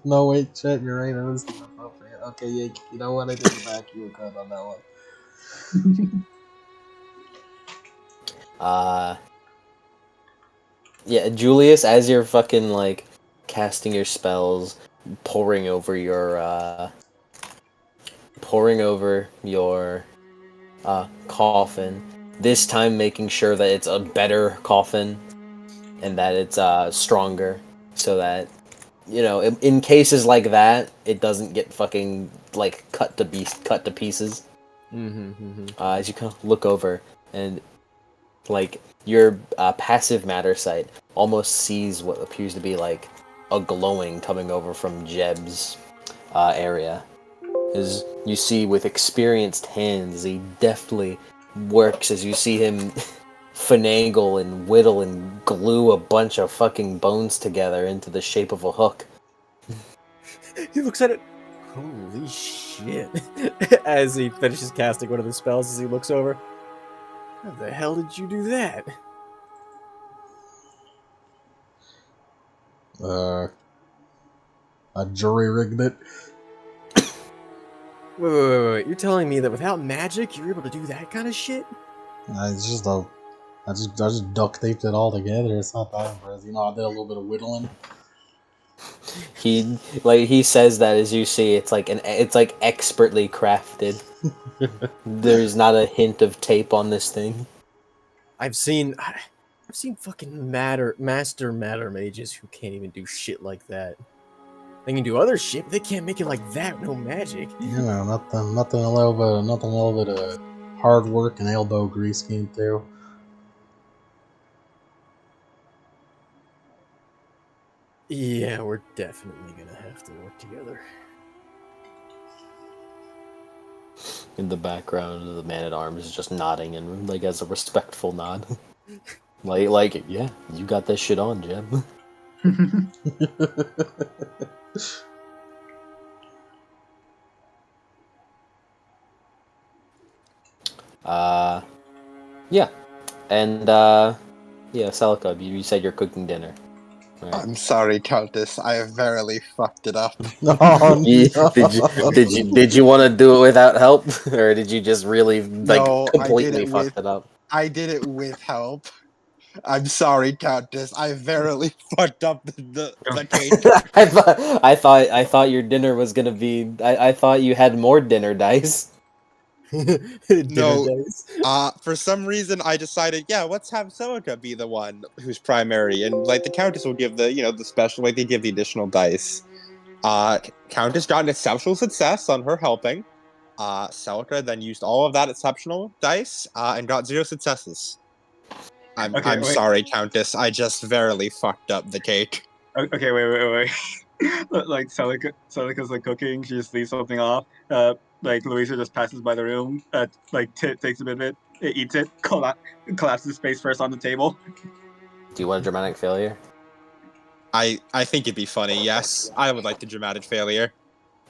No, wait, shit, you're right. It was appropriate. Okay, yeah, you know what? I take it back. You were good on that one.
Yeah, Julius, as you're fucking like casting your spells, pouring over your coffin. This time, making sure that it's a better coffin and that it's stronger, so that in cases like that, it doesn't get fucking like cut to pieces. As you kind of look over and like your passive matter sight almost sees what appears to be like a glowing coming over from Jeb's area. As you see with experienced hands, he deftly works as you see him finagle and whittle and glue a bunch of fucking bones together into the shape of a hook.
He looks at it. Holy shit. As he finishes casting one of the spells, as he looks over. How the hell did you do that?
I jury rigged it.
Wait. You're telling me that without magic, you're able to do that kind of shit?
I just duct taped it all together. It's not that impressive. You know, I did a little bit of whittling.
He says that as you see, it's like expertly crafted. There's not a hint of tape on this thing.
I've seen fucking master matter mages who can't even do shit like that. They can do other shit, but they can't make it like that. No magic.
You know, nothing a little bit of hard work and elbow grease came through.
Yeah, we're definitely gonna have to work together.
In the background, the man-at-arms is just nodding and like as a respectful nod. like yeah, you got that shit on, Jeb. Yeah. And yeah, Celica, you said you're cooking dinner. Right?
I'm sorry, Countess. I have verily fucked it up.
Oh,
Did you want to do it without help, or did you just really like
No,
completely fucked it up?
I did it with help. I'm sorry, Countess. I verily fucked up the cake.
I thought your dinner was gonna be. I thought you had more dinner dice.
No.
Days.
For some reason, I decided, yeah, let's have Celica be the one who's primary, and like the Countess will give the special, like they give the additional dice. Countess got an exceptional success on her helping. Celica then used all of that exceptional dice and got 0 successes. I'm
wait.
sorry, Countess. I just verily fucked up the cake.
Okay, wait. Like Celica's like cooking. She just leaves something off. Like Louisa just passes by the room. Takes a bit of it, eats it, collapses face first on the table.
Do you want a dramatic failure?
I think it'd be funny. Yes, I would like the dramatic failure.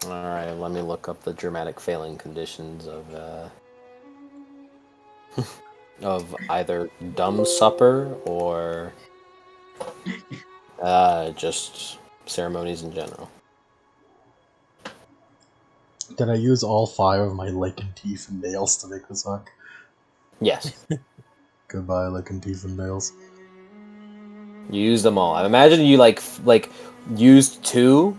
Alright, let me look up the dramatic failing conditions of either dumb supper or just ceremonies in general.
Did I use all 5 of my licking teeth and nails to make this hook?
Yes.
Goodbye, licking teeth and nails.
You used them all. I imagine you like used 2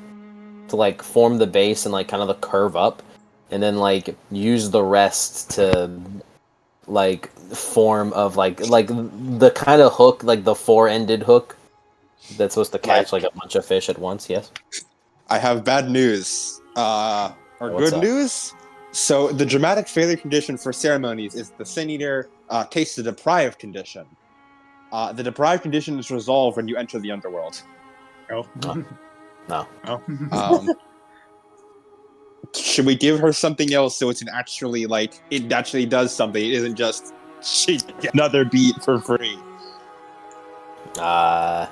to like form the base and like kind of the curve up, and then like use the rest to like form of like the kind of hook, like the 4-ended hook that's supposed to catch like a bunch of fish at once. Yes.
I have bad news. Or
What's
good
up?
news. So the dramatic failure condition for ceremonies is the Sin Eater tastes the deprived condition. The deprived condition is resolved when you enter the underworld.
Oh.
No.
Oh.
Should we give her something else so it's an actually like it actually does something? It isn't just she get another beat for free.
Yeah.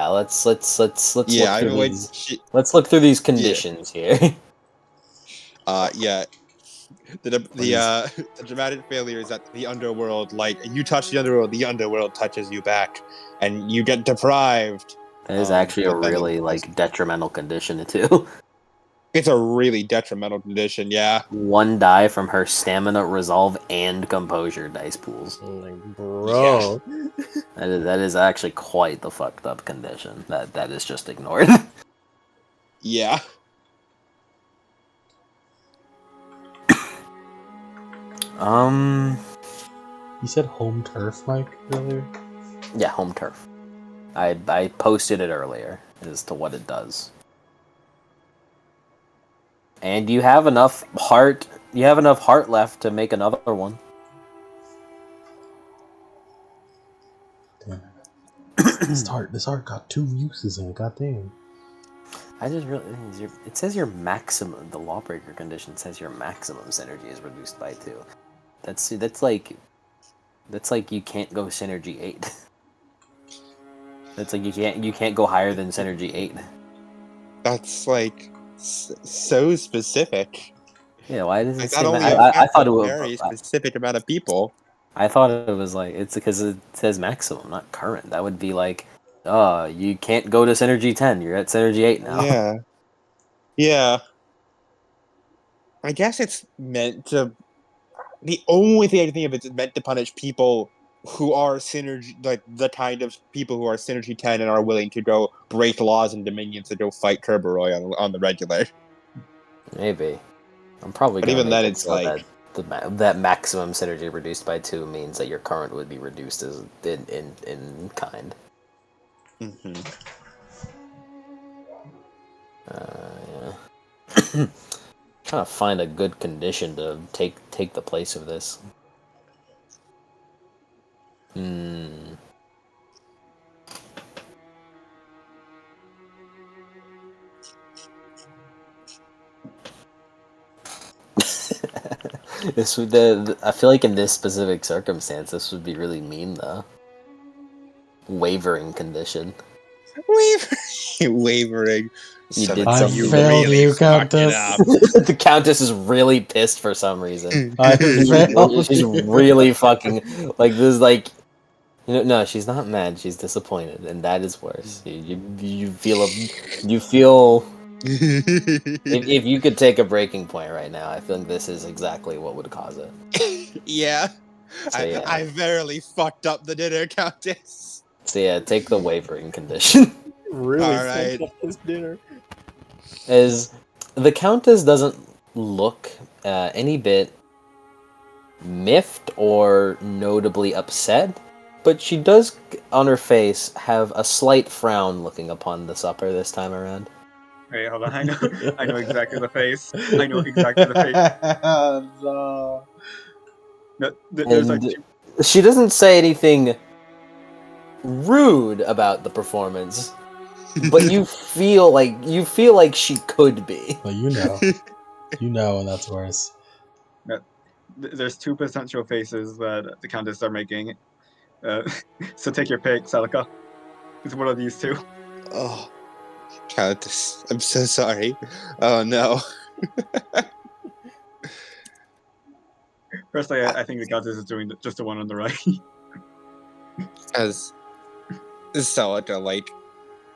Let's
Yeah,
look
I
through
mean,
these. Let's look through these conditions here.
yeah. The the dramatic failure is that the underworld, like you touch the underworld touches you back, and you get deprived.
That is actually a
but then
really like detrimental condition too.
it's a really detrimental condition. Yeah.
1 die from her stamina, resolve, and composure dice pools.
Like, bro.
That is actually quite the fucked up condition. That is just ignored.
Yeah.
You said home turf, Mike, earlier?
Yeah, home turf. I posted it earlier as to what it does. And you have enough heart. You have enough heart left to make another one.
Damn it. This heart got 2 uses in it, goddamn.
I just really it says your maximum. The lawbreaker condition says your maximum synergy is reduced by 2. That's like you can't go synergy 8. That's like you can't go higher than synergy 8.
That's like so specific.
Yeah, why does it
Like
say
that only
I
affects
thought it
a
would.
very specific amount of people.
I thought it was like it's because it says maximum, not current. That would be like, you can't go to synergy 10. You're at synergy 8 now.
Yeah. Yeah. I guess it's meant to. The only thing I can think of is it's meant to punish people who are synergy, like the kind of people who are synergy 10 and are willing to go break laws and dominions to go fight Kerberoy on the regular.
Maybe. I'm probably
But
gonna
even
make
then,
it
it's
so
like
that maximum synergy reduced by 2 means that your current would be reduced as in kind.
mhm.
Yeah. Trying to find a good condition to take the place of this. This would I feel like in this specific circumstance, this would be really mean though. Wavering condition.
Wavering.
You did
I
something.
failed you, Countess.
The Countess is really pissed for some reason.
I failed
She's
you.
really fucking like this. Like, no, she's not mad. She's disappointed, and that is worse. You feel if you could take a breaking point right now, I feel like this is exactly what would cause it.
Yeah.
So, yeah.
I verily fucked up the dinner, Countess.
So yeah, take the wavering condition.
Really
All right.
fucked up this dinner.
As the Countess doesn't look any bit miffed or notably upset, but she does, on her face, have a slight frown looking upon the supper this time around.
Wait, hold on. I know exactly the face. I know exactly the face.
No.
No, there's like
And she doesn't say anything rude about the performance, but you feel like she could be.
Well, you know, and that's worse.
there's 2 potential faces that the Countess are making. So take your pick, Celica. It's one of these 2.
Oh. Countess, I'm so sorry. Oh no.
Firstly, I think the Countess is doing just the one on the right.
As Celica, like,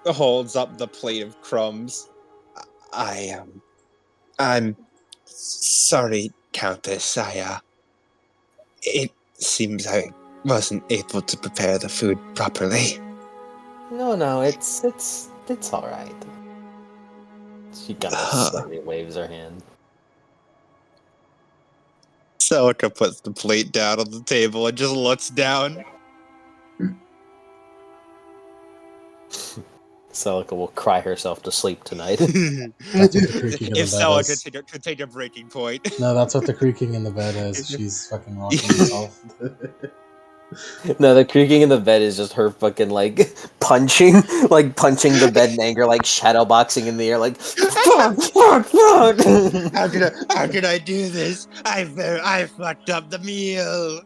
holds up the plate of crumbs. I'm sorry, Countess. It seems I wasn't able to prepare the food properly.
No, it's all right. She kind of slightly waves her hand.
Celica puts the plate down on the table and just looks down.
Celica will cry herself to sleep tonight.
That's what the creaking in
If
the bed
Celica
is.
could take a breaking point.
No, that's what the creaking in the bed is. She's fucking rocking herself.
No, the creaking in the bed is just her fucking like punching the bed in anger, like shadow boxing in the air, like fuck.
How could I do this? I fucked up the meal.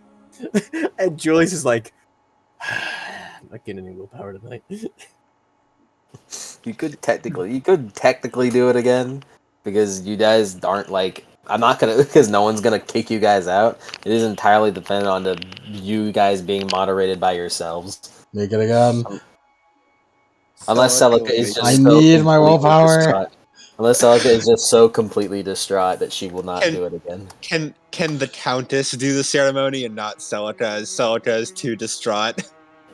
And Julius is like, I'm not getting any willpower tonight.
You could technically do it again because you guys aren't like. I'm not gonna because no one's gonna kick you guys out. It is entirely dependent on you guys being moderated by yourselves.
Make it again.
Unless Celica is just
I
so
need my
completely
willpower.
distraught. Unless Celica is just so completely distraught that she will not
Can-
do it again.
Can the Countess do the ceremony and not Celica, as Celica is too distraught?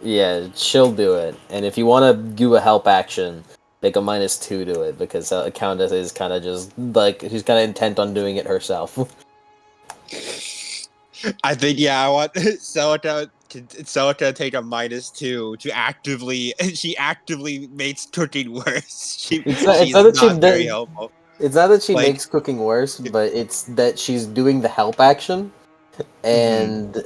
Yeah, she'll do it. And if you want to do a help action, make a -2 to it because Countess is kind of just like she's kind of intent on doing it herself.
I think I want Celica to take a -2 to actively. She actively makes cooking worse.
It's
She's
not that she
not very
does.
helpful.
It's not that she
Like-
makes cooking worse, but it's that she's doing the help action, and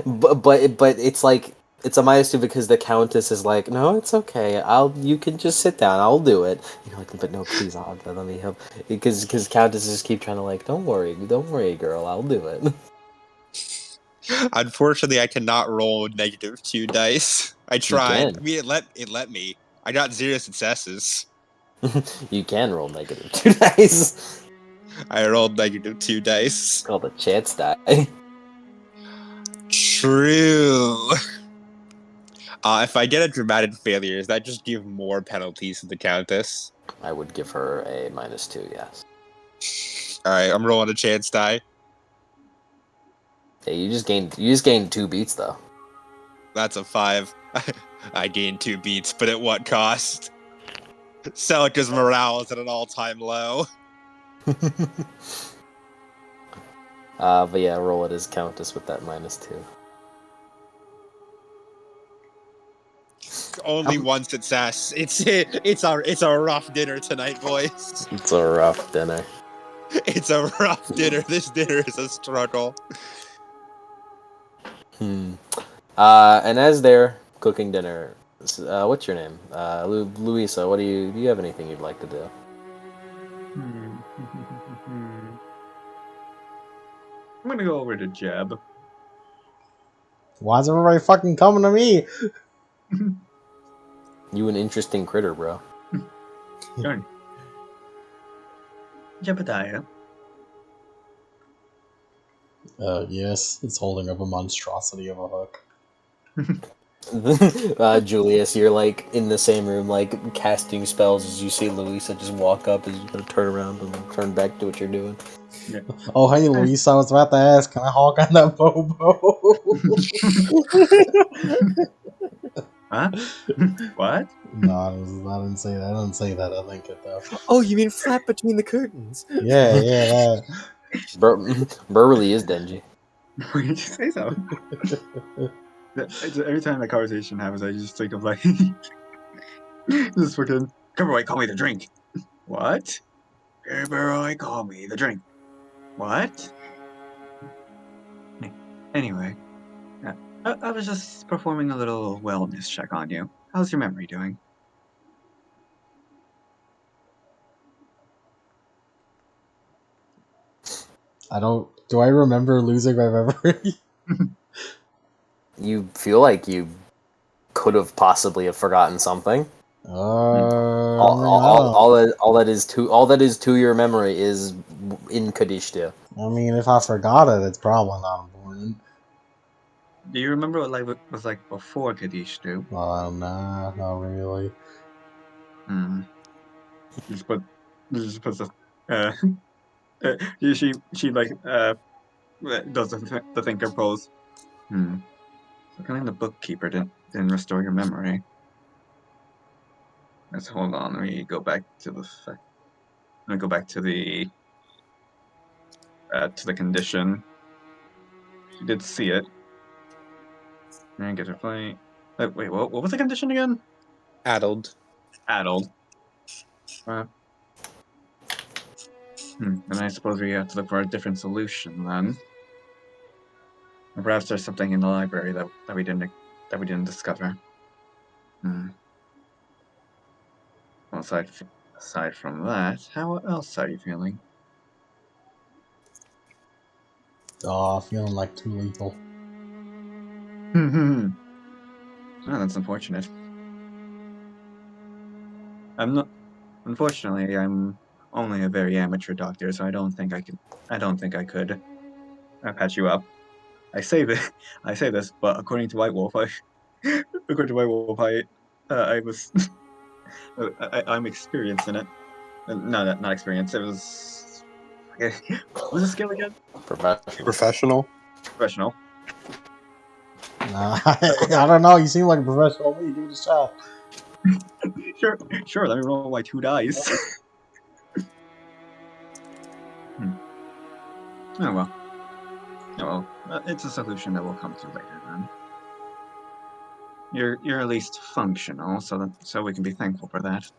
but it's like it's a -2 because the Countess is like, no, it's okay. You can just sit down. I'll do it. And you're like, but no, please, let me help. Because Countesses just keep trying to like, don't worry, girl, I'll do it.
Unfortunately, I cannot roll -2 dice. I tried.
can.
I mean, it let me. I got 0 successes.
You can roll -2 dice.
I rolled -2 dice.
Called a chance die.
True. If I get a dramatic failure, does that just give more penalties to the Countess?
I would give her a -2. Yes.
All right, I'm rolling a chance die.
Yeah, you just gained 2 beats though.
That's a 5. I gained 2 beats, but at what cost? Celica's morale is at an all-time low.
But yeah, roll it as Countess with that -2.
Only one success. It's a rough dinner tonight, boys.
It's a rough dinner.
It's a rough dinner. This dinner is a struggle.
And as they're cooking dinner, what's your name? Luisa, do you have anything you'd like to do?
I'm gonna go over to Jeb.
Why is everybody fucking coming to me?
You an interesting critter, bro.
Darn. Jebediah.
Yes, it's holding up a monstrosity of a hook.
Julius, you're like in the same room, like casting spells as you see Luisa just walk up as you gotta turn around and turn back to what you're doing.
Yeah.
Oh, hey, Luisa, I was about to ask, can I hog on that Bobo?
Huh? What?
No, I didn't say that. I didn't say that. I think it though.
Oh, you mean flat between the curtains?
Yeah, that.
Burley is dingy.
Why did you say so? Every time that conversation happens, I just think of like, this fucking, Cumberboy, call me the drink. What? Cumberboy, call me the drink. What? Anyway, I was just performing a little wellness check on you. How's your memory doing?
Do I remember losing my memory?
You feel like you could have possibly have forgotten something. All that is to your memory is in Kadishtia.
I mean, if I forgot it, it's probably not important.
Do you remember what life was like before Kadishtu?
Nah, not really.
Hmm. Just put, just puts the, uh, she like does the thinker pose. Hmm. So killing the bookkeeper didn't restore your memory. Let's hold on. Let me go back to the fact. Let me go back to the condition. She did see it. And get her play. Wait, what was the condition again?
Addled.
Addled. Uh, then I suppose we have to look for a different solution then. Or perhaps there's something in the library that we didn't discover. Hmm. Well, aside from that, how else are you feeling?
Oh, feeling like too lethal.
Oh, that's unfortunate. I'm not. Unfortunately, I'm only a very amateur doctor, so I don't think I can. I don't think I could patch you up. I say this. I say this, but according to White Wolf, according to White Wolf, I was. I'm experienced in it. No, not experienced. It was. What was the skill again?
Professional.
Professional.
Professional.
Nah, I don't know. You seem like a professional to me. Give it a shot.
Sure. Let me roll my 2 dice. Oh well. It's a solution that we'll come to later then. You're at least functional, so we can be thankful for that.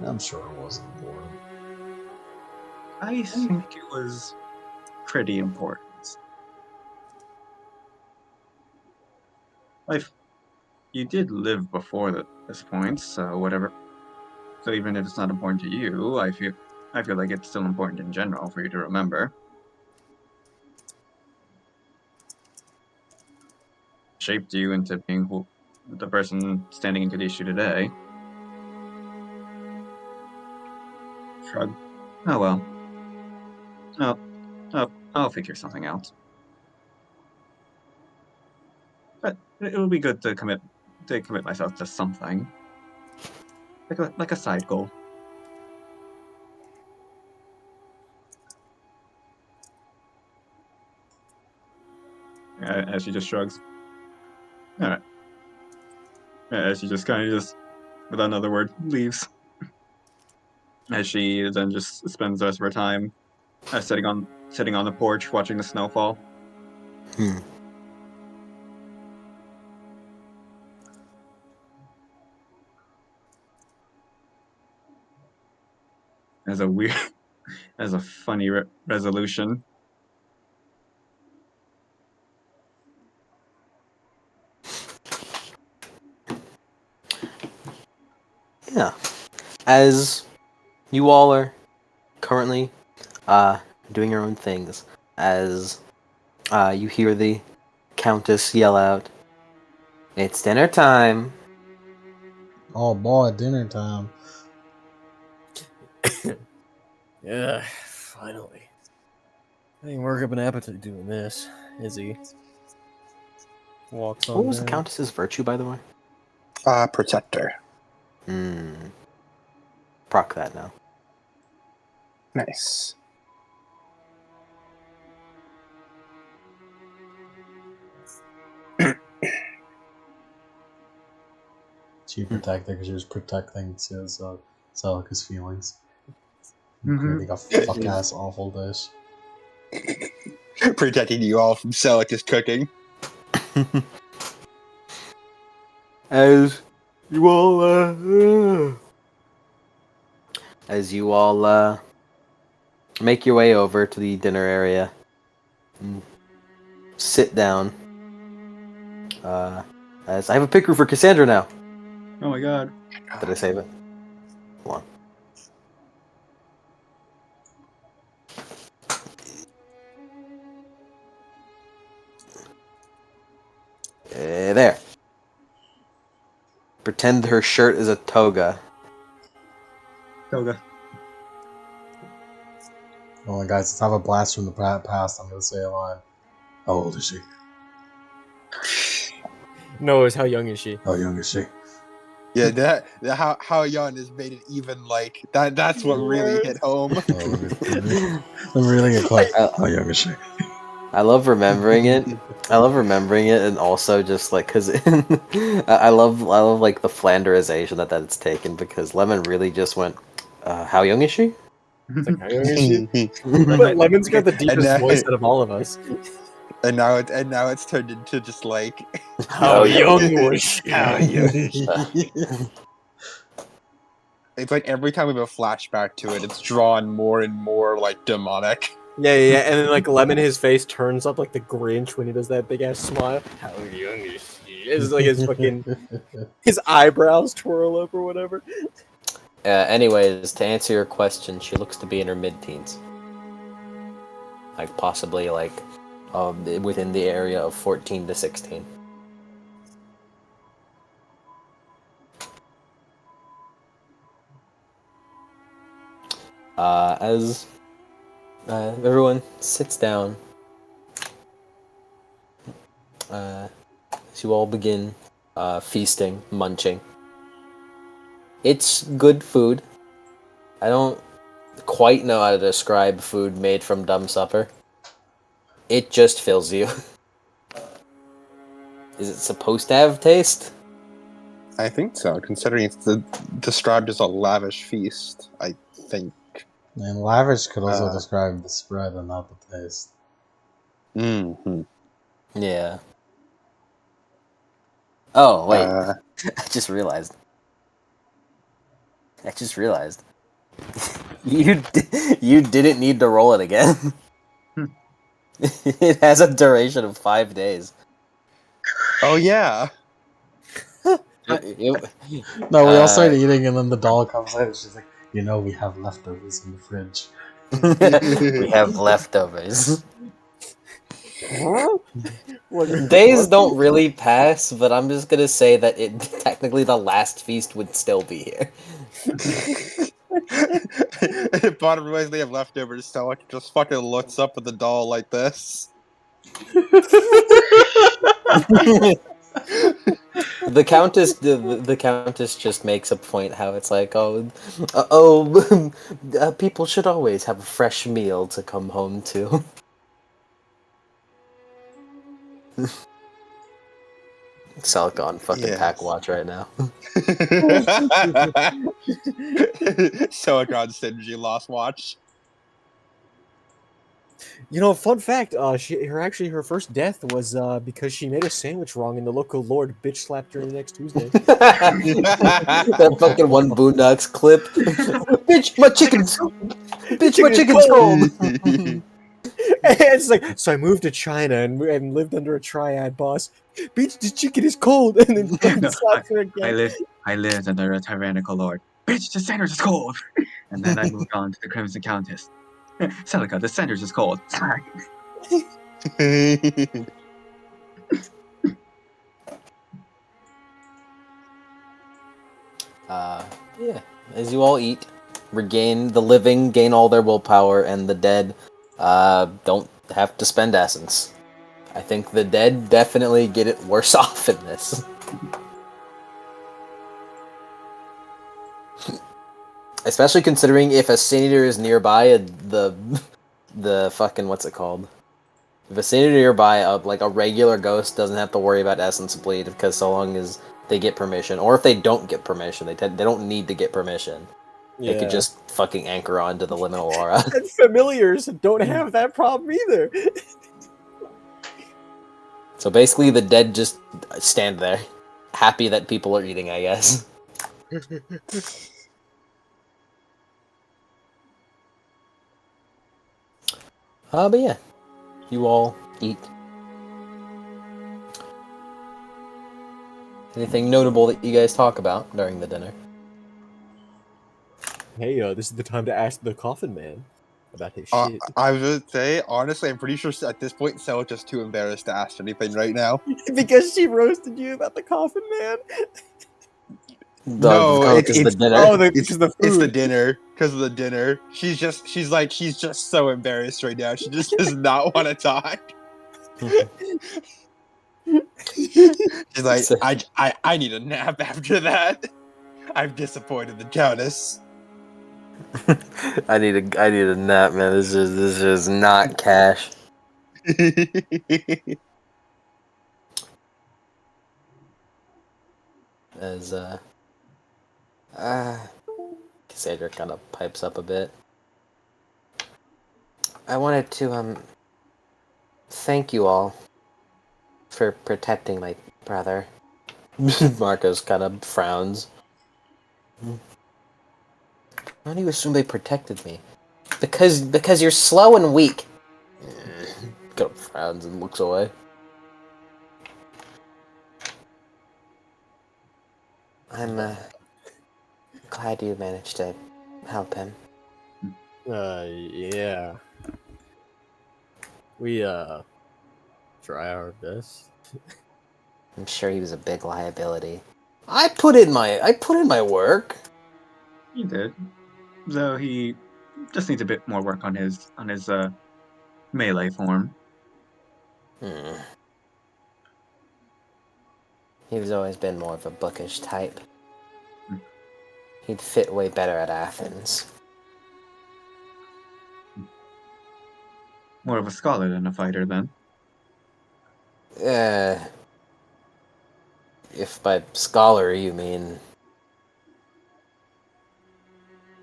I'm sure it wasn't important.
I think it was pretty important. Life, you did live before this point, so whatever. So even if it's not important to you, I feel like it's still important in general for you to remember. Shaped you into being the person standing in Kadishu today. Shrug. Oh well. I'll figure something out. But it would be good to commit myself to something, like a side goal. As she just shrugs. All right. As she just kind of without another word, leaves. As she then just spends the rest of her time sitting on the porch watching the snowfall.
Hmm.
As a weird, as a funny resolution.
Yeah. As you all are currently doing your own things, as you hear the Countess yell out, "It's dinner time!"
Oh boy, dinner time.
Yeah, finally. I didn't work up an appetite doing this. Izzy walks on
What was the
down.
Countess's virtue, by the way?
Protector.
Proc that now.
Nice.
She protected because she was protecting his Celica's feelings.
Mhm.
Creating a fuck ass awful dish.
Protecting you all from Celica's cooking.
As you all make your way over to the dinner area and sit down. As I have a pick room for Cassandra now.
Oh my god.
Did I save it? Hold on. There. Pretend her shirt is a toga.
Toga.
Oh my guys, let's have a blast from the past. I'm gonna say a line. How old is she?
No, it's how young is she?
How young is she?
Yeah, that how young is made it even like that. That's what really hit home.
Oh, I'm reeling it quick. How young is she?
I love remembering it. And also just like because I love like the Flanderization that it's taken because Lemon really just went, how young is she?
It's like, how young is she?
Like,
But Lemon's got the
And
deepest
now-
voice out of all of us.
And now it's turned into just like
How young was she?
how young is she? It's like every time we have a flashback to it, it's drawn more and more like demonic.
Yeah. And then like Lemon, his face turns up like the Grinch when he does that big ass smile. How young is she? It's like his fucking his eyebrows twirl up or whatever.
Anyways, to answer your question, she looks to be in her mid-teens. Like possibly like within the area of 14 to 16. As everyone sits down, as you all begin feasting, munching. It's good food. I don't quite know how to describe food made from dumb supper. It just fills you. Is it supposed to have taste?
I think so, considering it's described as a lavish feast. I think.
And lavish could also describe the spread and not the taste.
Mm-hmm.
Yeah. Oh, wait.
Uh,
I just realized. You didn't need to roll it again. It has a duration of 5 days.
oh yeah.
No, we all start eating, and then the doll comes out, and she's like, "You know, we have leftovers in the fridge."
We have leftovers.
What-
Days don't really pass, but I'm just gonna say that it technically the last feast would still be here.
Bottom realizes they have leftovers, so it just fucking looks up at the doll like this.
The countess just makes a point how it's like people should always have a fresh meal to come home to. Salcon fucking
Yes.
pack watch right now.
Silicon Synergy Lost Watch.
You know, fun fact, her first death was because she made a sandwich wrong and the local lord bitch slapped her next Tuesday.
That fucking one Boondocks clip. Bitch, my chicken's cold.
And it's like, so I moved to China and lived under a triad boss. Bitch, the chicken is cold, and then fucking
No,
slapped her again.
I lived under a tyrannical lord. Bitch, the sandwich is cold. And then I moved on to the Crimson Countess. Celica, the sandwich is cold.
Yeah. As you all eat, the living gain all their willpower, and the dead don't have to spend essence. I think the dead definitely get it worse off in this. Especially considering if a Sin Eater is nearby, the fucking what's it called? If a Sin Eater nearby, like a regular ghost doesn't have to worry about essence bleed because so long as they get permission, or if they don't get permission, they don't need to get permission. They could just fucking anchor onto the liminal aura.
And familiars don't have that problem either.
So basically, the dead just stand there, happy that people are eating, I guess. But yeah, you all eat. Anything notable that you guys talk about during the dinner?
Hey, this is the time to ask the coffin man. about his shit.
I would say, honestly, I'm pretty sure at this point, Sel's just too embarrassed to ask anything right now.
Because she roasted you about the coffin man.
No,
Because the dinner.
Oh,
it's
because the
it's the
food.
dinner. Because of the dinner. She's just so embarrassed right now. She just does not want to talk. She's like,
So-
I need a nap after that. I've disappointed the Countess.
I need a nap, man. This is not cash. As Cassandra kind of pipes up a bit. I wanted to thank you all for protecting my brother. Marcos kind of frowns. Why do you assume they protected me? Because you're slow and weak. Kind of frowns and looks away. I'm glad you managed to help him.
Yeah. We try our best.
I'm sure he was a big liability. I put in my work.
He did. Though he just needs a bit more work on his melee form.
He's always been more of a bookish type.
Hmm.
He'd fit way better at Athens.
More of a scholar than a fighter, then.
If by scholar you mean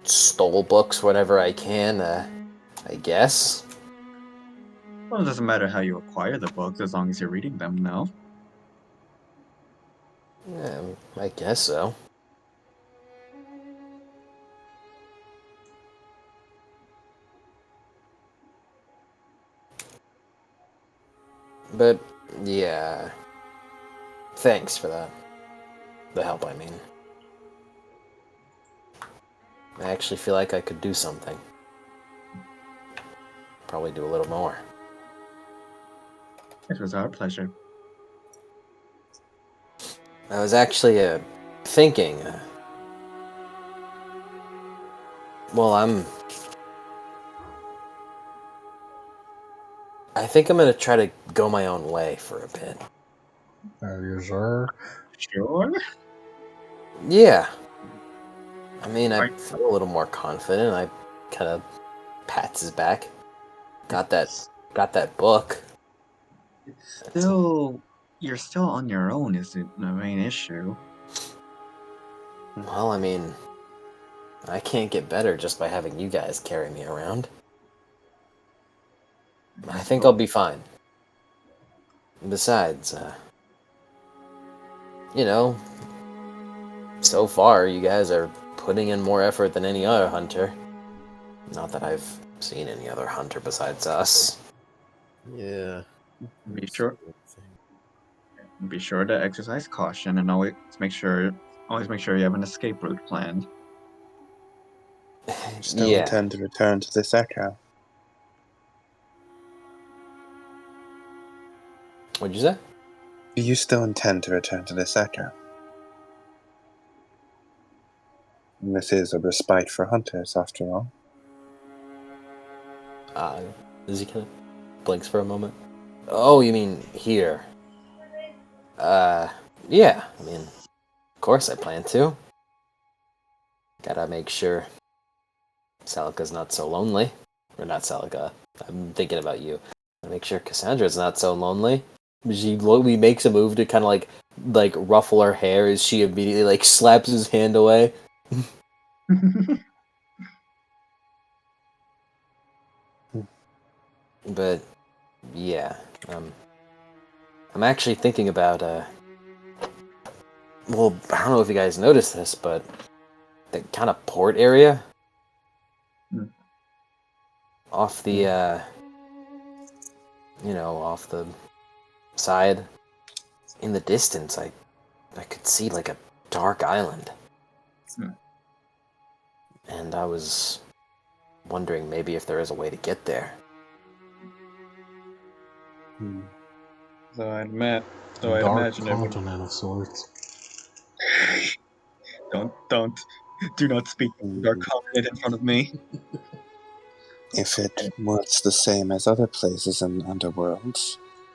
stole books whenever I can, I guess.
Well, it doesn't matter how you acquire the books as long as you're reading them, no?
I guess so. But, yeah. Thanks for that. The help, I mean. I actually feel like I could do something. Probably do a little more.
It was our pleasure.
I was actually thinking. I think I'm gonna try to go my own way for a bit.
Are you sure?
Sure.
Yeah. I mean, I
Right.
feel a little more confident. I kind of pats his back. Got that book.
You're still on your own, is the main issue.
Well, I mean, I can't get better just by having you guys carry me around. I think I'll be fine. Besides, you know, so far you guys are putting in more effort than any other hunter. Not that I've seen any other hunter besides us.
Yeah.
Be sure. Be sure to exercise caution and always make sure you have an escape route planned.
Still
Yeah.
intend to return to this echo.
What'd you say?
Do you still intend to return to this echo? And this is a respite for hunters, after all.
Does he kind of blinks for a moment? Oh, you mean here? Yeah. I mean, of course I plan to. Gotta make sure Celica's not so lonely. Or not Celica. I'm thinking about you. Gotta make sure Cassandra's not so lonely. She makes a move to kind of like ruffle her hair as she immediately like slaps his hand away. But yeah, I'm actually thinking about well, I don't know if you guys noticed this, but the kind of port area off the off the side in the distance, I could see like a dark island.
Hmm.
And I was wondering maybe if there is a way to get there.
So I'd
A dark
imagine it would.
continent of sorts.
Do not speak of our continent in front of me.
If it works the same as other places in Underworld,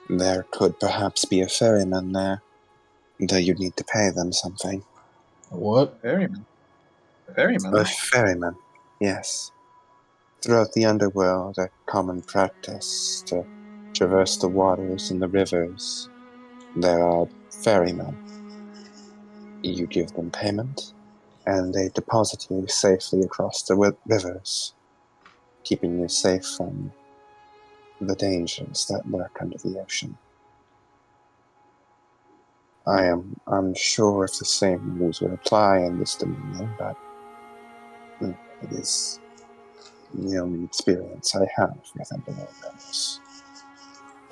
there could perhaps be a ferryman there, though you'd need to pay them something.
What?
Ferryman. Ferryman.
A ferryman, yes. Throughout the Underworld, a common practice to traverse the waters and the rivers. There are ferrymen. You give them payment, and they deposit you safely across the rivers, keeping you safe from the dangers that lurk under the ocean. I am unsure if the same rules would apply in this dominion, but it is the only experience I have with Underworld realms.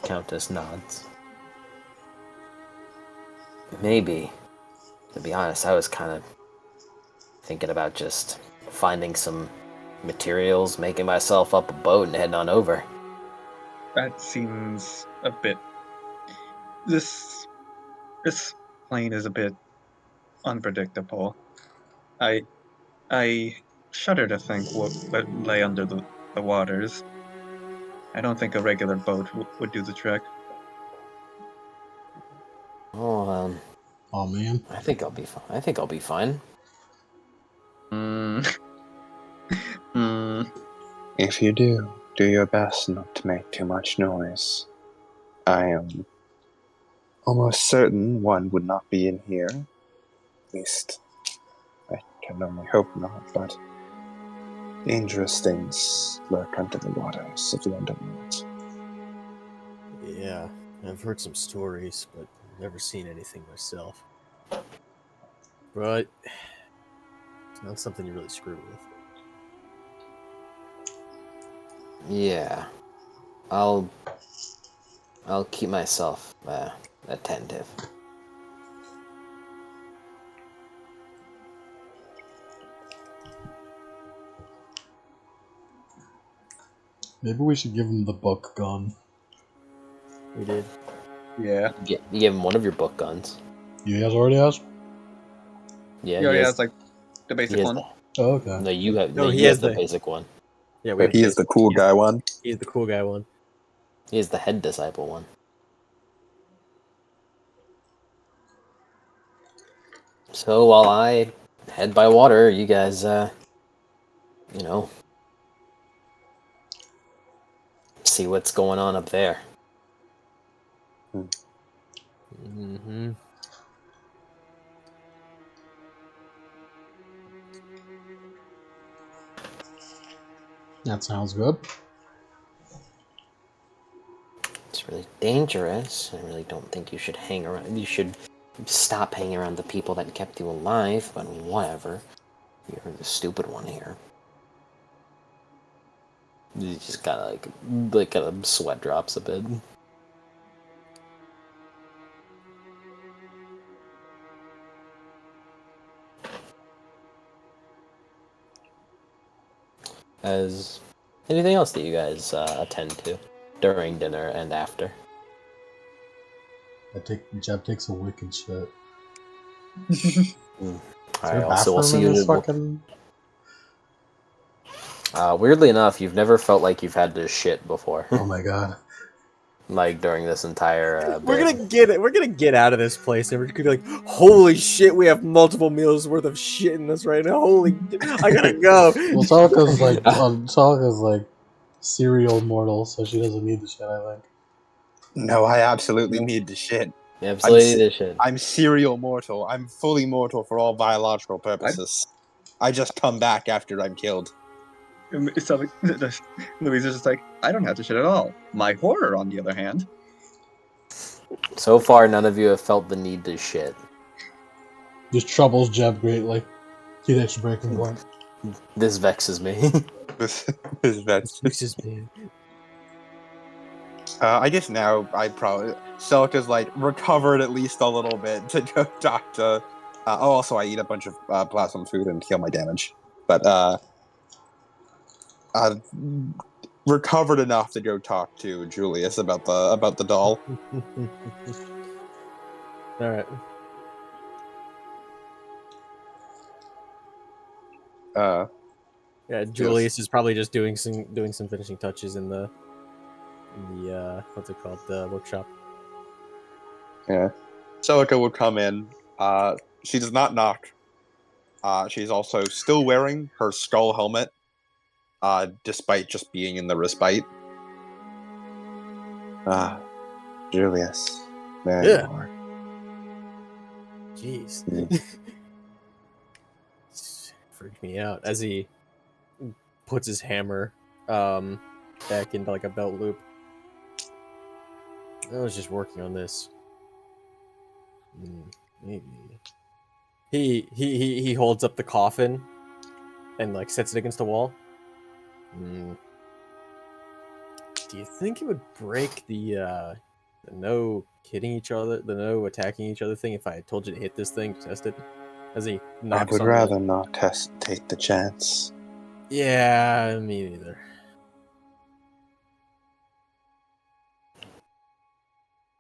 Countess nods. Maybe. To be honest, I was kind of thinking about just finding some materials, making myself up a boat, and heading on over.
That seems a bit. This plane is a bit unpredictable. I shudder to think what lay under the waters. I don't think a regular boat would do the trick.
Oh,
Oh man.
I think I'll be fine. I think I'll be fine.
If you do your best not to make too much noise. I am almost certain one would not be in here. At least, I can only hope not, but dangerous things lurk under the waters of the Underworld.
Yeah, I've heard some stories, but never seen anything myself. But it's not something you really screw with.
Yeah. I'll keep myself attentive.
Maybe we should give him the book gun.
We did.
Yeah.
You give him one of your book guns.
You guys already asked?
Yeah,
He already has like the basic one.
Oh, okay.
No, you have.
No,
No,
he
you
has
have the
the-
basic one.
Yeah, we
But
have
he is the cool guy one.
He's the cool guy one.
He has the head disciple one. So while I head by water, you guys, see what's going on up there.
Mm-hmm.
That sounds good.
It's really dangerous. I really don't think you should hang around. You should stop hanging around the people that kept you alive, but whatever. You're the stupid one here. You just gotta kind of sweat drops a bit. As anything else that you guys attend to during dinner and after?
Jeb takes a wicked shit.
Alright,
Is
also we'll see
in
you.
this fucking...
Weirdly enough, you've never felt like you've had to shit before.
Oh my god.
Like during this entire
We're
bit.
gonna get it. We're gonna get out of this place, and we're gonna be like, "Holy shit, we have multiple meals worth of shit in us right now. Holy, I gotta go."
Well, Salka's like serial mortal, so she doesn't need the shit, I think.
No, I absolutely need the shit.
You absolutely need to shit.
I'm serial mortal. I'm fully mortal for all biological purposes. I just come back after I'm killed.
So Louise is just like, I don't have to shit at all. My horror, on the other hand.
So far, none of you have felt the need to shit.
This troubles Jeb greatly. He hits breaking point.
This vexes me.
This that's.
This is me.
I guess now I probably Celica's like recovered at least a little bit to go talk to. Also, I eat a bunch of plasma food and heal my damage. But recovered enough to go talk to Julius about the doll.
All right. Yeah, Julius is probably just doing some finishing touches in the what's it called, the workshop.
Yeah. Celica would come in. She does not knock. She's also still wearing her skull helmet, despite just being in the respite.
Julius, there
Yeah.
you are.
Jeez.
Mm.
Freaked me out as he puts his hammer back into like a belt loop. I was just working on this. Maybe. He holds up the coffin and like sets it against the wall. Do you think it would break the no hitting each other, the no attacking each other thing if I had told you to hit this thing to test it? As he
I
knocks
would
on
rather not take the chance.
Yeah, me neither.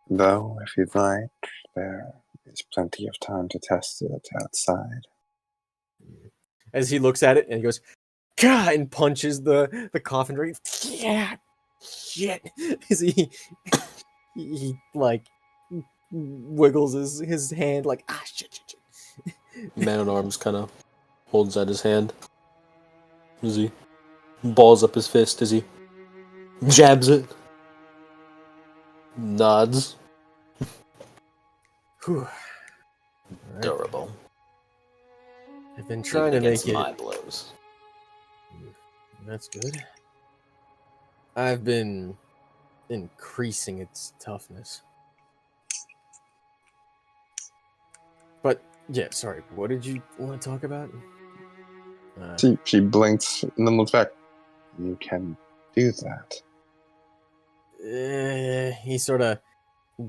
Though, if you'd like, there is plenty of time to test it outside.
As he looks at it and he goes, "Gah!" and punches the coffin ring. Yeah, shit. As he like wiggles his hand like shit.
Man at Arms kind of holds out his hand as he balls up his fist as he jabs it, nods.
Whew. Right.
Durable.
I've been trying
Even
to make
against
it.
my blows.
That's good. I've been increasing its toughness. But yeah, sorry. What did you want to talk about?
She blinks and then looks back.
You can do that.
He sort of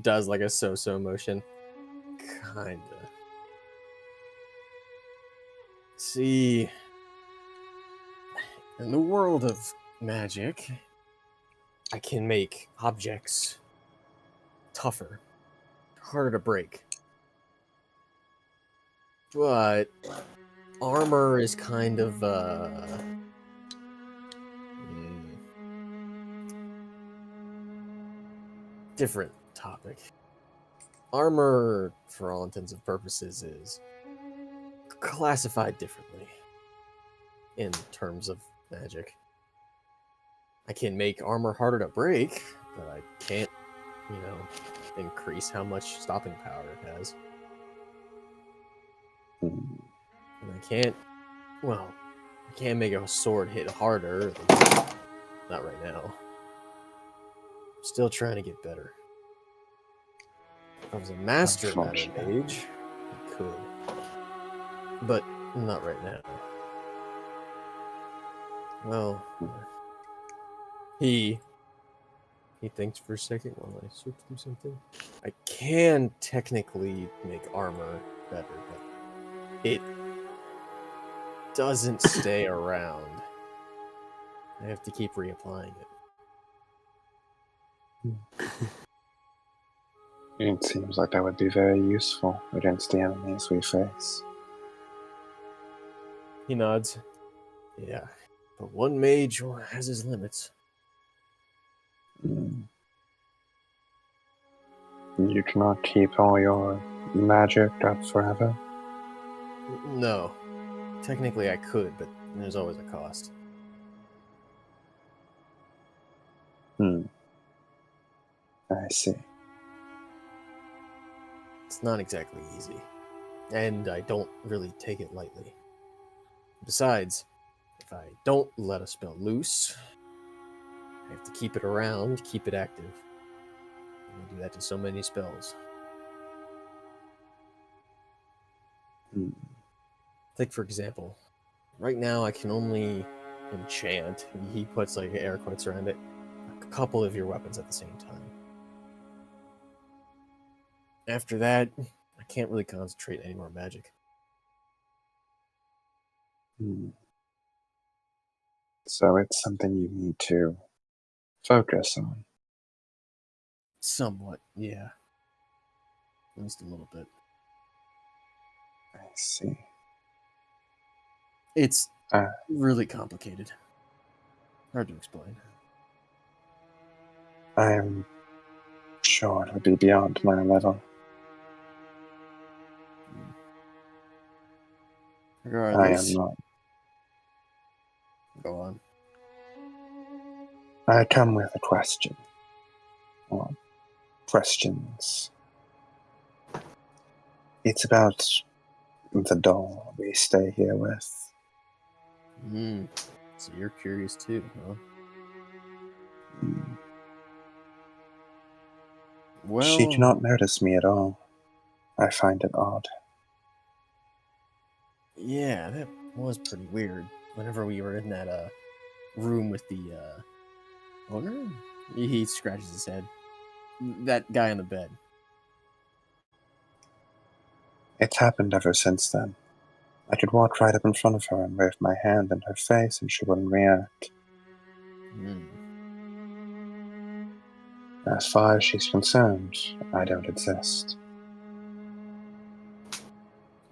does like a so-so motion. Kinda. See, in the world of magic, I can make objects tougher, harder to break. But armor is kind of different topic. Armor, for all intents and purposes, is classified differently in terms of magic. I can make armor harder to break, but I can't, increase how much stopping power it has. And I can't make a sword hit harder. Not right now. I'm still trying to get better. If I was a master matter mage, I could. But not right now. Well, he thinks for a second while I search through something. I can technically make armor better, but it doesn't stay around. I have to keep reapplying it.
It seems like that would be very useful against the enemies we face.
He nods. Yeah, but one mage has his limits.
You cannot keep all your magic up forever?
No. Technically I could, but there's always a cost.
I see.
It's not exactly easy. And I don't really take it lightly. Besides, if I don't let a spell loose, I have to keep it around, keep it active. And I do that to so many spells. Take, for example, right now I can only enchant, he puts like air quotes around it, a couple of your weapons at the same time. After that, I can't really concentrate any more magic.
So it's something you need to focus on.
Somewhat, yeah. At least a little bit.
I see.
It's
Uh,
really complicated. Hard to explain.
I'm sure it would be beyond my level. I am
Regardless,
not.
go on.
I come with a question. Or questions. It's about the doll we stay here with.
So you're curious too, huh? Well,
She did not notice me at all. I find it odd.
yeah, that was pretty weird. Whenever we were in that room with the owner, he scratches his head. That guy on the bed.
It's happened ever since then. I could walk right up in front of her and wave my hand in her face and she wouldn't react. As far as she's concerned, I don't exist.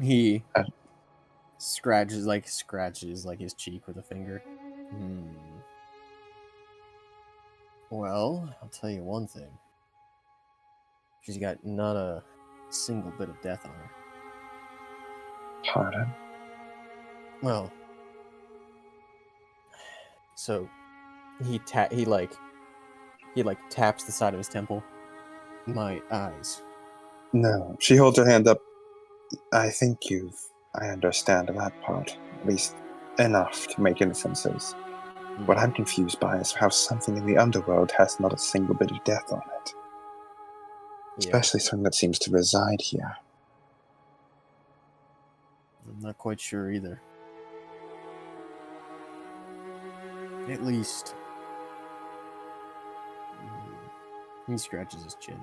He
Uh,
scratches his cheek with a finger. Well, I'll tell you one thing. She's got not a single bit of death on her.
Pardon?
Well, so he taps the side of his temple. My eyes.
No, she holds her hand up. I understand that part, at least enough to make inferences. What I'm confused by is how something in the underworld has not a single bit of death on it. Especially something that seems to reside here.
I'm not quite sure either. At least. He scratches his chin.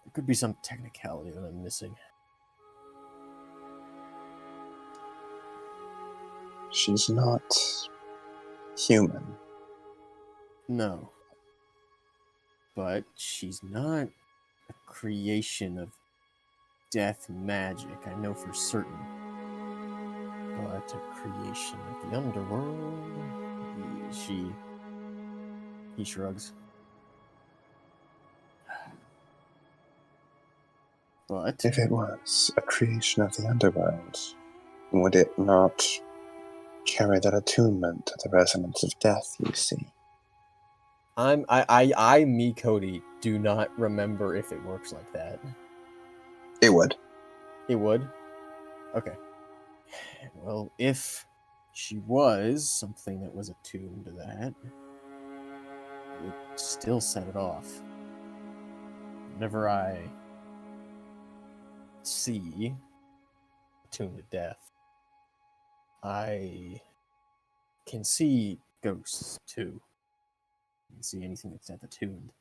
There could be some technicality that I'm missing.
She's not human.
No. But she's not a creation of death magic, I know for certain. But a creation of the underworld. He shrugs. But
If it was a creation of the underworld, would it not carry that attunement to the resonance of death you see?
me, Cody, do not remember if it works like that.
It would.
It would? Okay. Well, if she was something that was attuned to that, it would still set it off. Whenever I see attuned to death, I can see ghosts too. I can see anything that's attuned.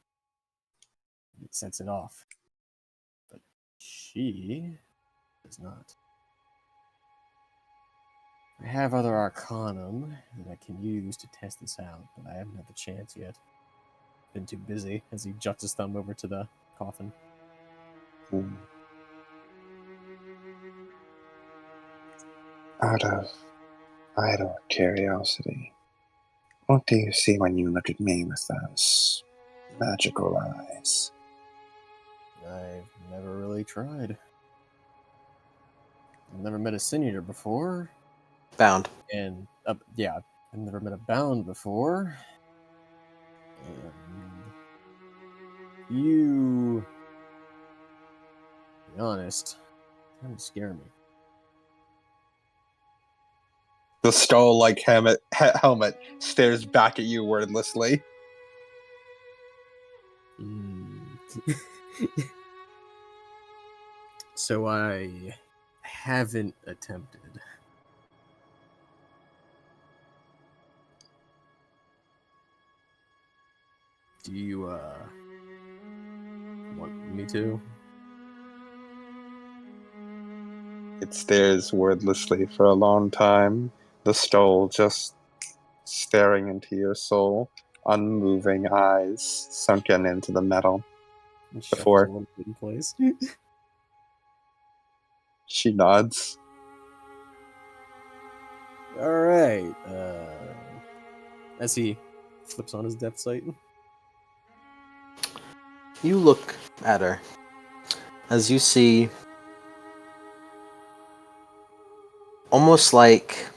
It sets it off. But she does not. I have other arcanum that I can use to test this out, but I haven't had the chance yet. Been too busy, as he juts his thumb over to the coffin.
Out of idle curiosity, what do you see when you look at me with those magical eyes?
I've never really tried. I've never met a sin eater before.
Bound.
And, I've never met a bound before. And you, to be honest, kind of scare me.
The skull-like helmet stares back at you wordlessly.
So I haven't attempted. Do you want me to?
It stares wordlessly for a long time, The stole just staring into your soul, unmoving eyes sunken into the metal.
And
Before-
shuffles a little bit in place.
She nods.
All right. As he flips on his death sight.
You look at her as you see almost like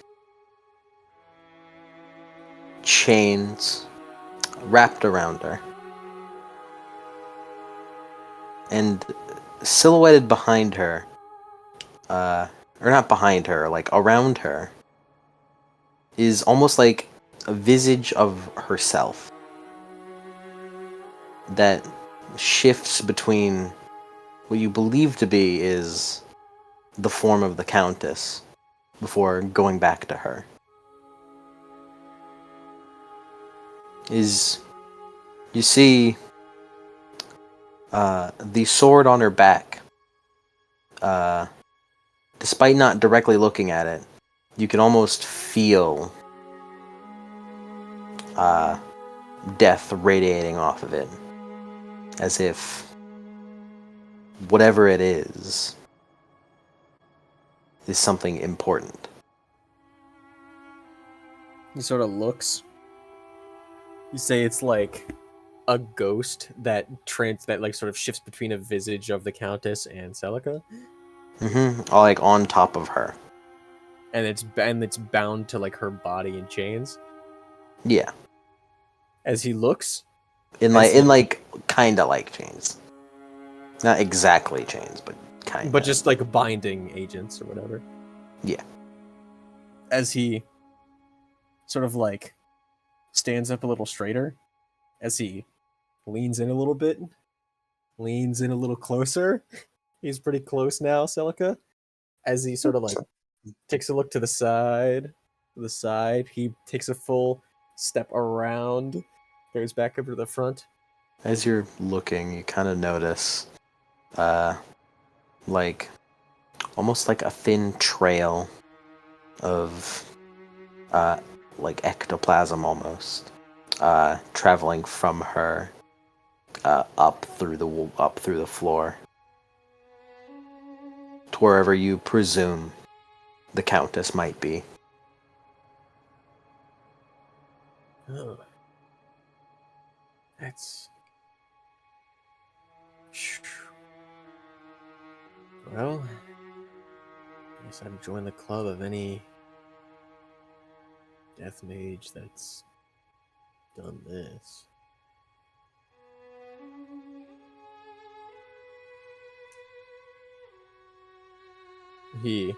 chains wrapped around her. And silhouetted behind her, or not behind her, like around her, is almost like a visage of herself that shifts between what you believe to be is the form of the Countess before going back to her. You see the sword on her back. Despite not directly looking at it, you can almost feel death radiating off of it, as if whatever it is something important.
He sort of looks. You say it's like a ghost that like sort of shifts between a visage of the Countess and Celica,
Like on top of her.
and it's bound to like her body in chains.
Yeah,
As he looks,
in like kind of like chains, not exactly chains, but kind of.
but just like binding agents or whatever.
Yeah.
As he sort of like stands up a little straighter, as he leans in a little bit, leans in a little closer. He's pretty close now, Celica. As he sort of like takes a look to the side, he takes a full step around, goes back over to the front.
As you're looking, you kind of notice, like almost like a thin trail of, like ectoplasm almost, traveling from her, up through the floor, to wherever you presume the Countess might be.
Oh. That's... Well, I guess I'd join the club of any death mage that's done this. He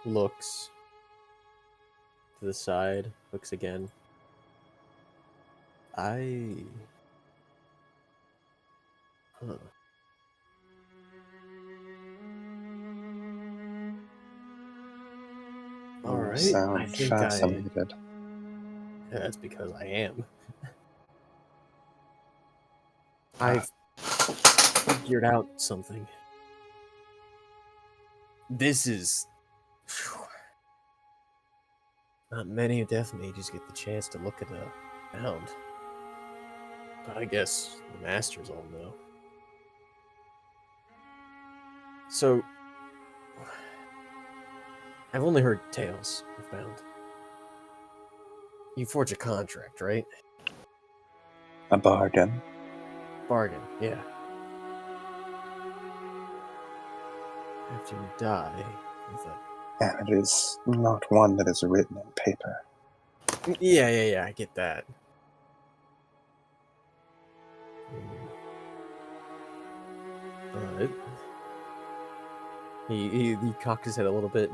looks to the side, looks again. Huh. All
You
right, I
sound
think
fascinated.
Yeah, that's because I am. I've figured out something. This is... Not many death mages get the chance to look at a mound. But I guess the masters all know. So, I've only heard tales of bound. You forge a contract, right?
A bargain.
Bargain, yeah. After you die, with a...
And it is not one that is written in paper.
Yeah, I get that. But he cocked his head a little bit.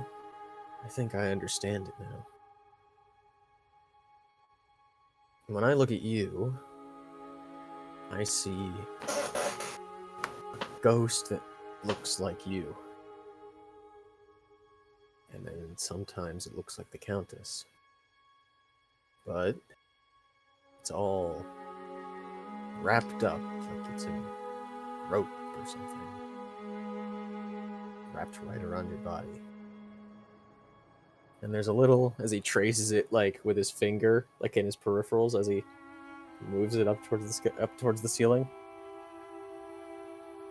I think I understand it now. When I look at you, I see a ghost that looks like you. And then sometimes it looks like the Countess. But it's all wrapped up like it's in rope or something. Wrapped right around your body. And there's a little, as he traces it like with his finger, like in his peripherals, as he moves it up towards the ceiling.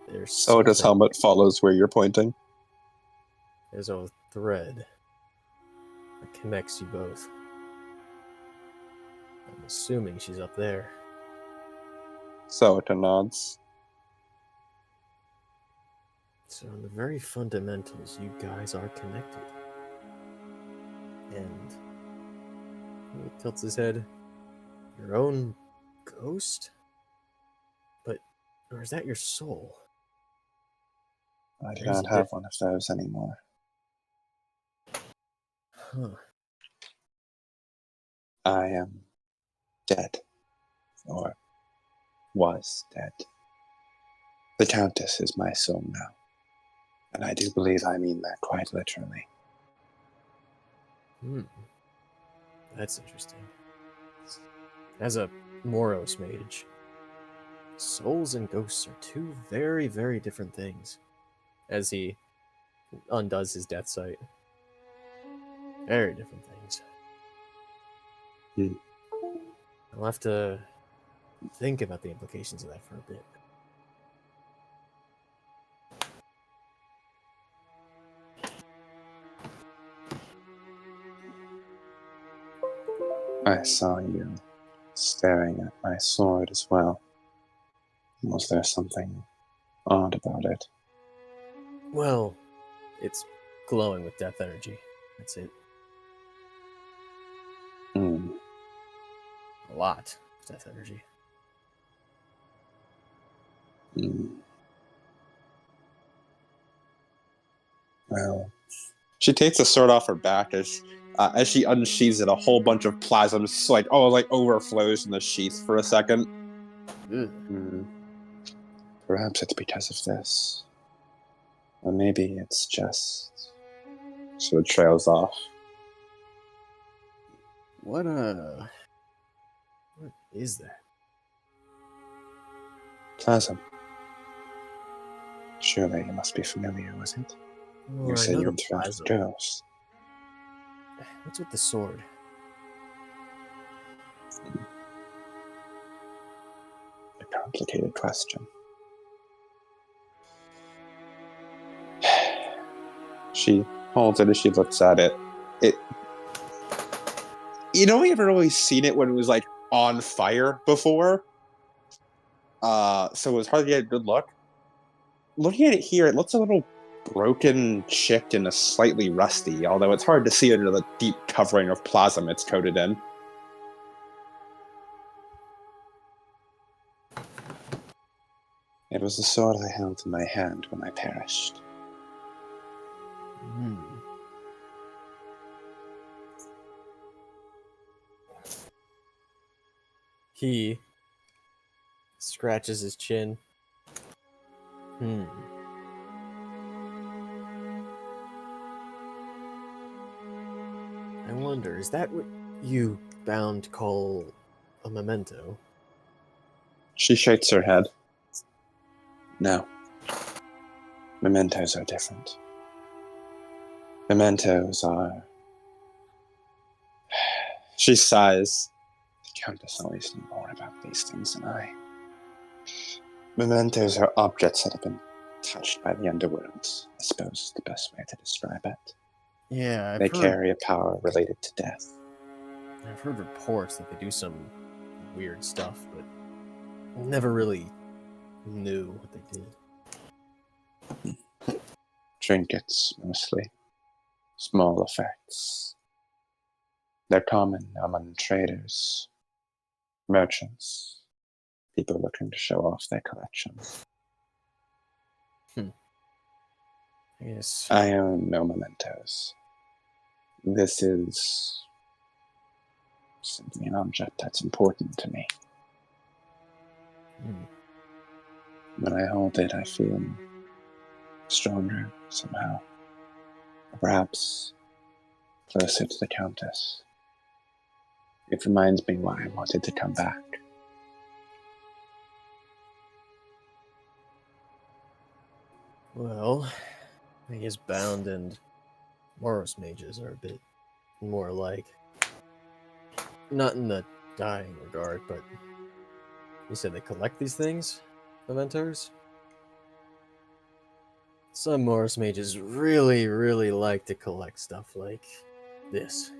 There's
So does
something.
helmet follows where you're pointing.
There's a thread that connects you both. I'm assuming she's up there.
Sawata nods.
So on the very fundamentals, you guys are connected. And he tilts his head. Your own ghost? But, or is that your soul?
I do
There's
not
a
have one of those anymore.
Huh.
I am dead. Or was dead. The Countess is my soul now. And I do believe I mean that quite literally.
That's interesting. As a Moros mage, souls and ghosts are two very, very different things. As he undoes his death sight. Very different things. I'll have to think about the implications of that for a bit.
I saw you staring at my sword as well. Was there something odd about it?
Well, it's glowing with death energy. That's it.
Hmm.
A lot of death energy.
Well,
She takes the sword off her back as she unsheathes it. A whole bunch of plasma just overflows in the sheath for a second.
perhaps it's because of this. Or maybe it's just...
So it trails off.
What is that?
Plasm. Surely you must be familiar with it.
Well,
You
I
say
know
you
the
interact with
plasma.
ghosts.
What's with the sword?
A complicated question.
She holds it as she looks at it. You know, we haven't really seen it when it was like on fire before. So it was hard to get a good look. Looking at it here, it looks a little broken, chipped, and slightly rusty, although it's hard to see under the deep covering of plasm it's coated in.
It was the sword I held in my hand when I perished.
He scratches his chin. I wonder, is that what you bound call a memento?
She shakes her head.
No. Mementos are different. Mementos are...
She sighs.
The Countess always knew more about these things than I. Mementos are objects that have been touched by the underworld, I suppose is the best way to describe it.
Yeah,
They carry a power related to death.
I've heard reports that they do some weird stuff, but never really knew what they did.
Trinkets, mostly. Small effects. They're common among traders, merchants, people looking to show off their collections.
Yes.
I own no mementos. This is simply an object that's important to me. When I hold it, I feel stronger somehow. Or perhaps closer to the Countess. It reminds me why I wanted to come back.
Well, I guess bound and Moros mages are a bit more like, not in the dying regard, but you said they collect these things, mementos. Some Morris mages really, really like to collect stuff like this.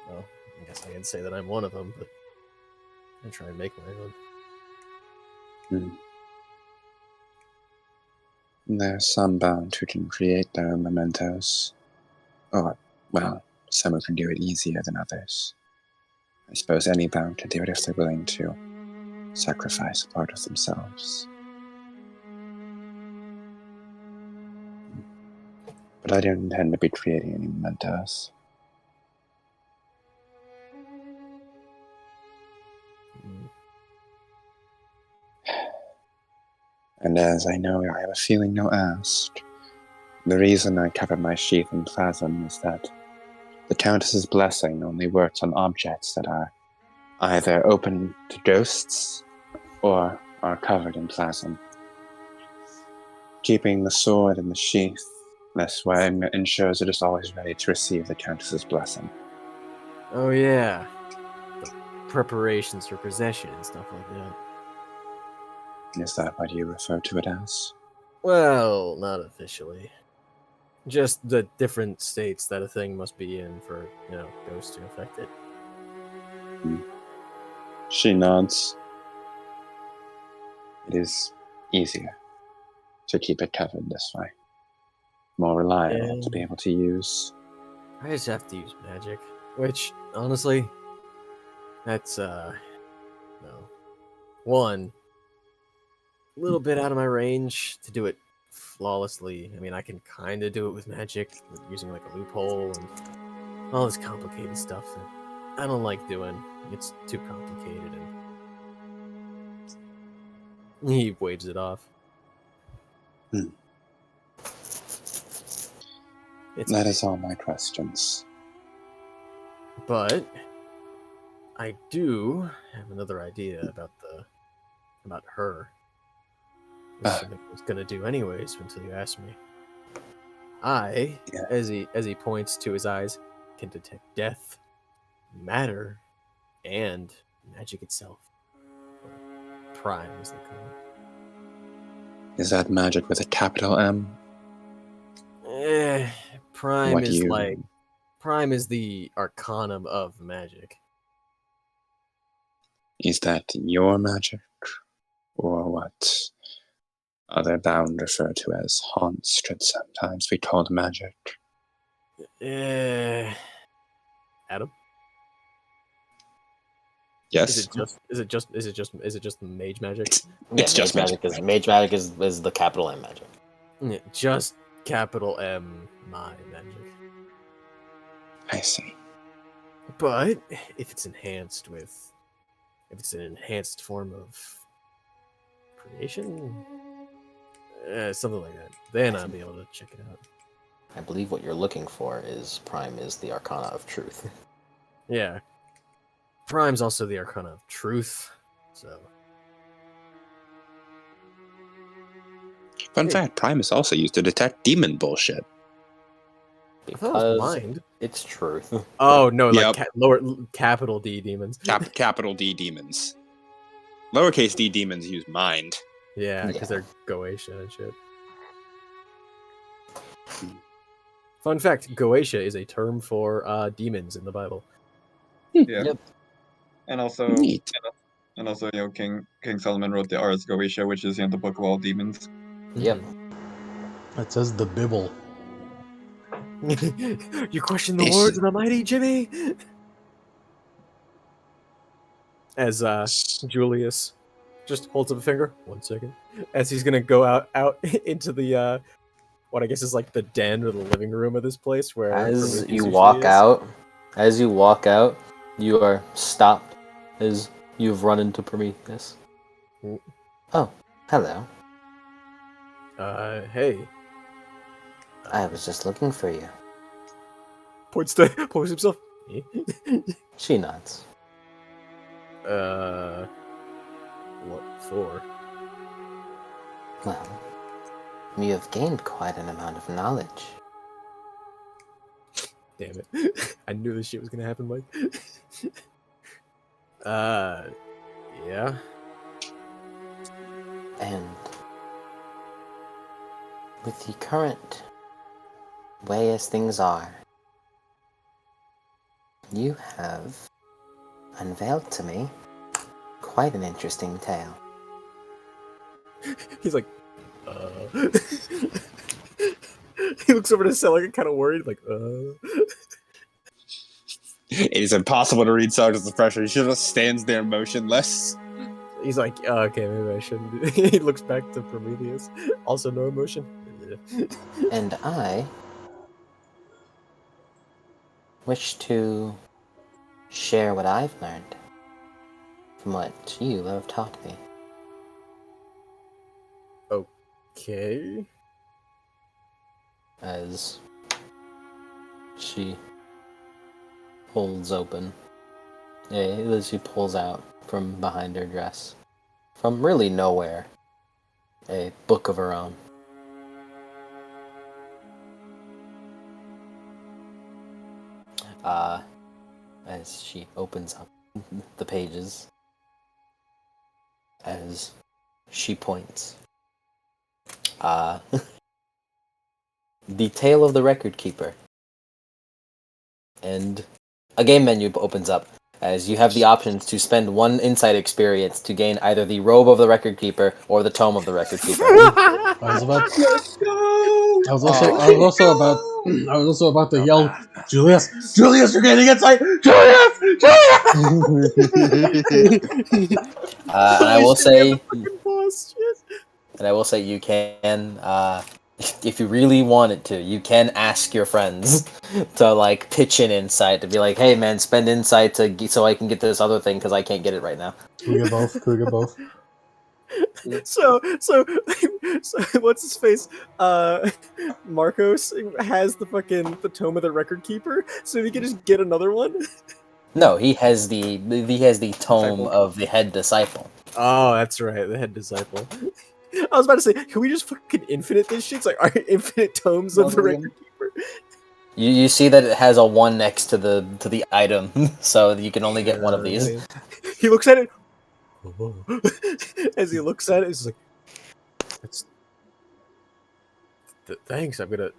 Well, I guess I can say that I'm one of them, but I try and make my own.
There's some bound who can create their own mementos. Or, well, some who can do it easier than others. I suppose any bound can do it if they're willing to sacrifice a part of themselves. But I don't intend to be creating any mementos. And as I know I have a feeling you'll ask, the reason I cover my sheath in plasm is that the Countess's blessing only works on objects that are either open to ghosts or are covered in plasm. Keeping the sword in the sheath this way ensures it is always ready to receive the Countess's blessing.
Oh yeah, the preparations for possession and stuff like that.
Is that what you refer to it as?
Well, not officially. Just the different states that a thing must be in for, ghosts to affect it.
She nods. It is easier to keep it covered this way. More reliable to be able to use.
I just have to use magic, which, honestly, that's, no. One, a little bit out of my range to do it flawlessly. I mean, I can kind of do it with magic, with using like a loophole and all this complicated stuff that I don't like doing. It's too complicated, and he waves it off.
That is all my questions.
But I do have another idea about her. It's something I was gonna do anyways until you asked me. As he points to his eyes, can detect death, matter, and magic itself. Or prime, as they call it.
Is that magic with a capital M?
Prime
What
is
you...
like prime is the arcanum of magic.
Is that your magic? Or what other bound referred to as haunts could sometimes be called magic?
Adam?
Yes.
Is it just mage magic?
It's just magic.
Mage magic is the capital M magic.
Yeah, just capital M my magic.
I see.
But if it's an enhanced form of creation, something like that, then I'll be able to check it out.
I believe what you're looking for is Prime is the Arcana of Truth.
Yeah. Prime's also the Arcana of Truth, so...
Fun fact, Prime is also used to detect demon bullshit.
Because
mind.
It's truth.
Oh, no, like
Yep.
lower capital D demons.
Capital D demons. Lowercase d demons use mind.
Yeah, because they're Goetia and shit. Fun fact, Goetia is a term for demons in the Bible.
Yeah.
Yep.
And also,
Neat.
King Solomon wrote the Ars Goetia, which is the book of all demons.
Yep.
It says the Bible.
You question the words of the mighty, Jimmy? As Julius just holds up a finger. 1 second. As he's gonna go out into the what I guess is like the den or the living room of this place where
As you
usually
walk
is.
out, you are stopped as you've run into Prometheus. Oh, hello.
Hey.
I was just looking for you.
Points himself.
She nods.
What for?
Well, you have gained quite an amount of knowledge.
Damn it. I knew this shit was gonna happen, Mike. Yeah.
And with the current way as things are, you have unveiled to me quite an interesting tale.
He's like, He looks over to Selic kind of worried, like,
It is impossible to read Sarge's expression. He just stands there motionless.
He's like, okay, maybe I shouldn't. He looks back to Prometheus. Also, no emotion.
And I wish to share what I've learned from what you have taught me.
Okay.
As she holds open, as she pulls out from behind her dress, from really nowhere, a book of her own. As she opens up the pages, as she points. The Tale of the Record Keeper. And a game menu opens up, as you have the options to spend one insight experience to gain either the Robe of the Record Keeper or the Tome of the Record Keeper.
I was also about to yell, Julius, you're getting insight! Julius!
And I will say,
Boss shit.
you can, if you really wanted to, you can ask your friends to like pitch in insight to be like, hey man, spend insight so I can get this other thing because I can't get it right now.
Can we get both?
So what's his face? Marcos has the Tome of the Record Keeper, so he can just get another one.
No, he has the Tome
Disciple.
of the Head Disciple.
Oh, that's right, the Head Disciple. I was about to say, can we just fucking infinite this shit? It's like, infinite tomes of the Record Keeper.
You see that it has a 1 next to the item, so you can only get one of these.
He looks at it. As he looks at it, he's like, "That's thanks. I'm gonna."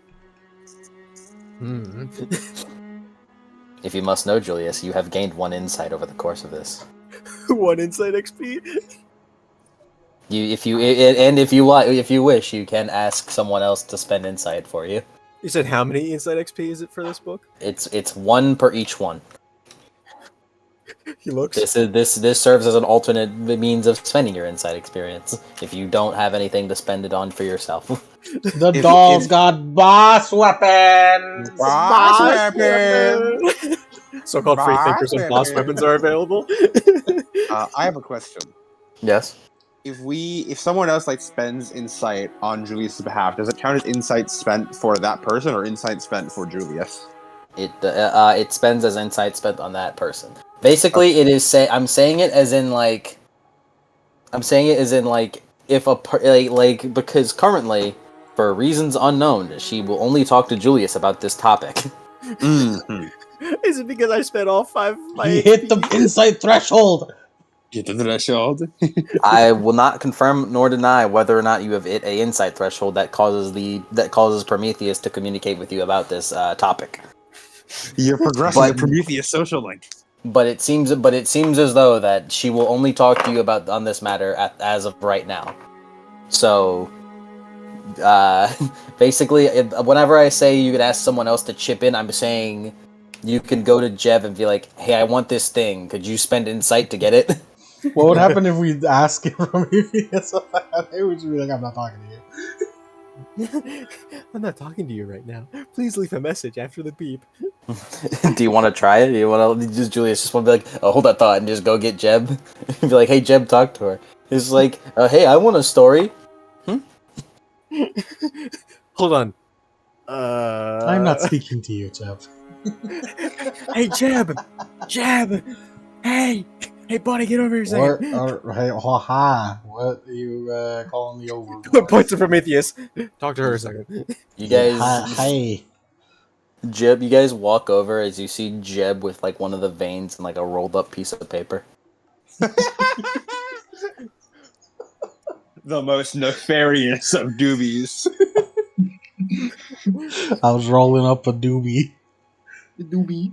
If you must know, Julius, you have gained 1 insight over the course of this.
1 insight XP.
If you wish, you can ask someone else to spend insight for you.
You said how many insight XP is it for this book?
It's 1 per each one.
He looks.
This serves as an alternate means of spending your insight experience if you don't have anything to spend it on for yourself.
The doll's got boss weapons!
Boss weapon!
So-called free thinkers and boss weapons are available.
I have a question.
Yes.
If someone else like spends insight on Julius's behalf, does it count as insight spent for that person or insight spent for Julius?
It spends as insight spent on that person. Basically, it is I'm saying it as in like if because currently, for reasons unknown, she will only talk to Julius about this topic.
Mm-hmm.
Is it because I spent all 5 of my
He hit the insight threshold!
Get the threshold.
I will not confirm nor deny whether or not you have hit a insight threshold that causes Prometheus to communicate with you about this topic.
You're progressing the Prometheus social link.
But it seems as though that she will only talk to you on this matter as of right now. So, basically, whenever I say you could ask someone else to chip in, I'm saying you can go to Jeb and be like, "Hey, I want this thing. Could you spend insight to get it?"
What would happen if we ask him from EVS about it? Would you be like, I'm not talking to you?
I'm not talking to you right now. Please leave a message after the beep.
Do you want to try it? Do you want to Julius just want to be like, "Oh, hold that thought," and just go get Jeb and be like, "Hey, Jeb, talk to her." It's like, "Hey, I want a story."
Hold on.
I'm not speaking to you, Jeff.
Hey, Jeb! Hey, buddy, get over here a second.
Hey, haha. What are you calling me over?
Points to Prometheus. Talk to her a second.
You guys,
Hi.
Jeb, you guys walk over as you see Jeb with like one of the veins and like a rolled up piece of paper.
The most nefarious of doobies.
I was rolling up a doobie.
The doobie.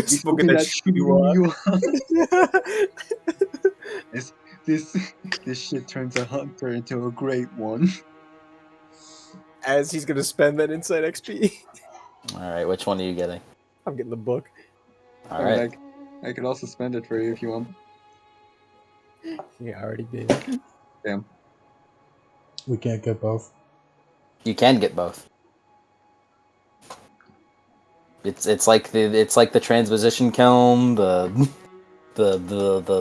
Smoking that shit you want.
This shit turns a hunter into a great one.
As he's gonna spend that inside XP.
Alright, which one are you getting?
I'm getting the book.
I mean,
Alright.
I could also spend it for you if you want.
Yeah, I already did.
Damn.
We can't get both.
You can get both. It's like the transposition kiln, the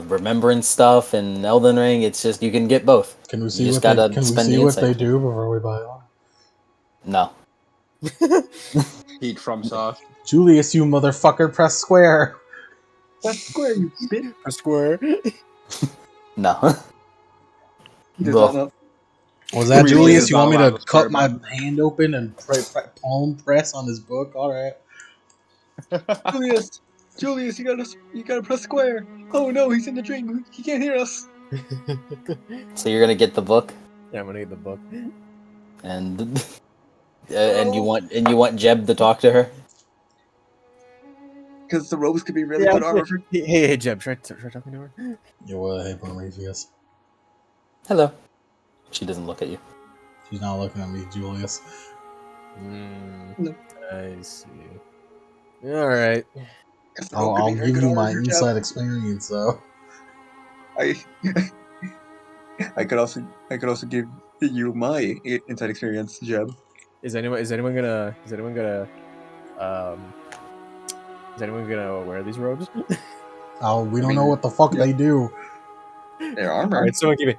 remembrance stuff and Elden Ring. It's just you can get both.
Can we
You
see
just
what they
gotta
can we
spend
see
the
what they
insight.
do before we buy one?
No.
Heat from soft.
Julius, you motherfucker, press square.
That's square, you bitch.
A square.
No.
He does
Ugh.
not know.
Was that
Really
Julius?
is
You
not
want me
allowed
to
to swear
cut my
about
hand open and palm press on his book? All right.
Julius, you gotta press square. Oh no, he's in the dream. He can't hear us.
So you're gonna get the book,
Yeah, I'm gonna get the book.
and and you want Jeb to talk to her.
Because the robes could be really
Yeah,
good armor for.
hey, Jeb, try talking to her.
You what? Hey, Prometheus.
Hello. She doesn't look at you.
She's not looking at me, Julius.
No.
I see. All right.
Because the robe could
I'll
be very
give
good
you
armor
my
for
inside experience, though.
I I could also give you my inside experience, Jeb.
Is anyone gonna wear these robes?
Oh, we don't
mean,
know what the fuck
yeah.
they do.
Their
All
armor.
right, someone give me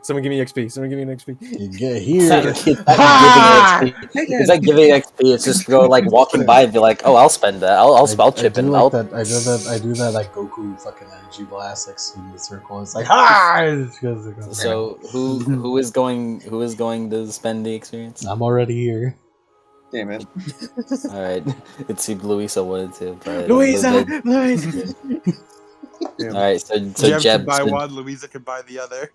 XP. Someone give me an XP.
You get
It's not,
here.
it's not
Ha!
giving XP. It's not giving XP. It's just go like walking by and be like, oh, I'll spend that. I'll chip
I do
in.
like that. I do that like Goku fucking energy blast like in the circle. It's like ha! It goes
So who is going to spend the experience?
I'm already here.
Damn it.
All right, it seemed Luisa wanted to, but
Louisa.
Damn.
All right, so
Jeb
Jeb,
can buy one, Louisa can buy the other.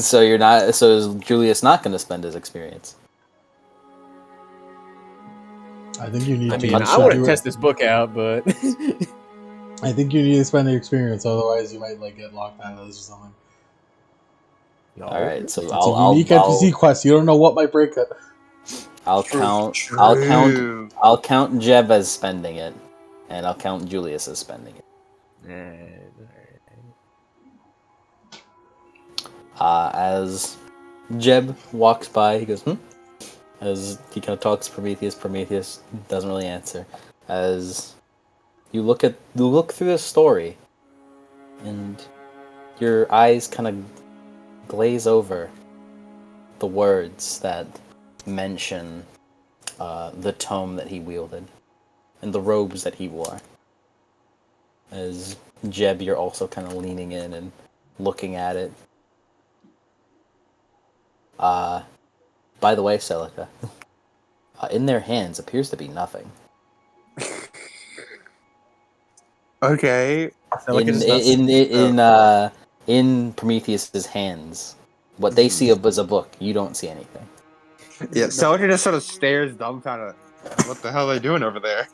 so you're not. So is Julius not going to spend his experience?
I think you need
I
to.
mean,
punch
I
you.
want to test this book out, but
I think you need to spend the experience, otherwise you might like get locked out of this or something.
no.
All right, so
It's a unique NPC quest. You don't know what might break it.
I'll count Jeb as spending it, and I'll count Julius as spending it. As Jeb walks by, he goes, As he kind of talks to Prometheus, Prometheus doesn't really answer. As you look through the story, and your eyes kind of glaze over the words that mention the tome that he wielded and the robes that he wore. As Jeb, you're also kind of leaning in and looking at it. By the way, Celica, in their hands appears to be nothing.
Okay.
In Prometheus's hands, what they see is a book. You don't see anything.
Yeah, Celica just sort of stares dumbfounded. What the hell are they doing over there?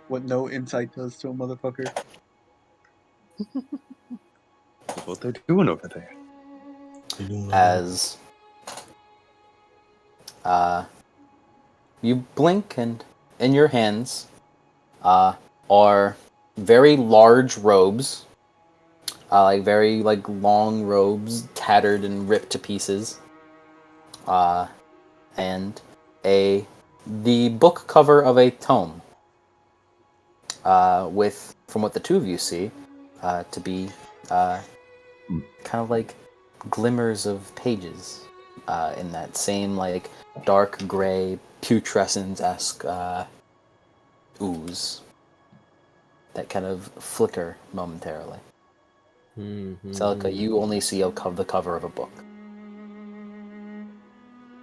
What no insight does to a motherfucker.
What they're doing over there?
As you blink, and in your hands are very large robes, like very long robes, tattered and ripped to pieces, and the book cover of a tome, with, from what the two of you see, to be kind of like glimmers of pages, in that same dark gray putrescence-esque ooze that kind of flicker momentarily. Celica, you only see the cover of a book.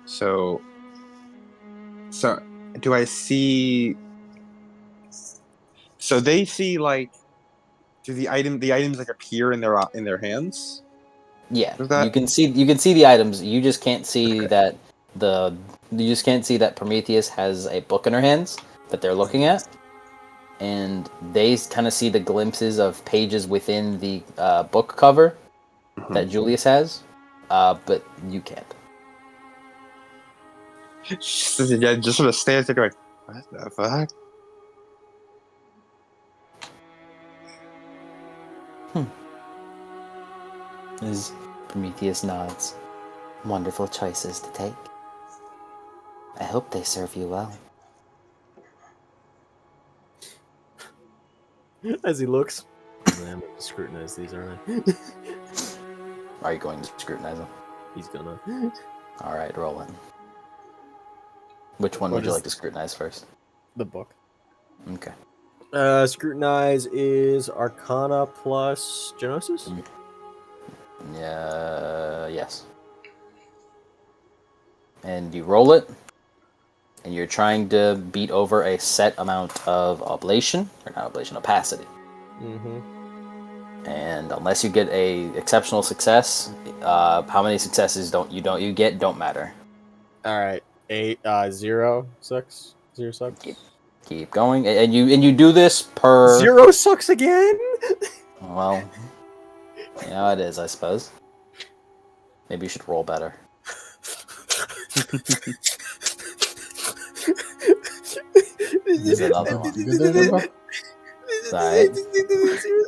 So do I see So they see like, do the items like appear in their hands?
Yeah,
Is that-
you can see the items. You just can't see
Okay.
that Prometheus has a book in her hands that they're looking at, and they kind of see the glimpses of pages within the book cover that Julius has, but you can't.
Yeah, just sort of stands there going, what the fuck?
As Prometheus nods. Wonderful choices to take. I hope they serve you well.
As he looks. I'm going to scrutinize these, aren't I?
Are you going to scrutinize them?
He's gonna.
All right, roll in. Which one
What
would you
is-
like to scrutinize first?
The book.
Okay.
Scrutinize is Arcana plus Genosis?
Yeah. Yes. And you roll it, and you're trying to beat over a set amount of oblation, or not oblation, opacity.
Mm-hmm.
And unless you get a exceptional success, how many successes don't matter.
All right. 8, 0 sucks. 0 sucks.
Keep going, and you do this per
0 sucks again?
Well, yeah, it is, I suppose. Maybe you should roll better. Is it other one?
You good there, Limbo?
Alright.
0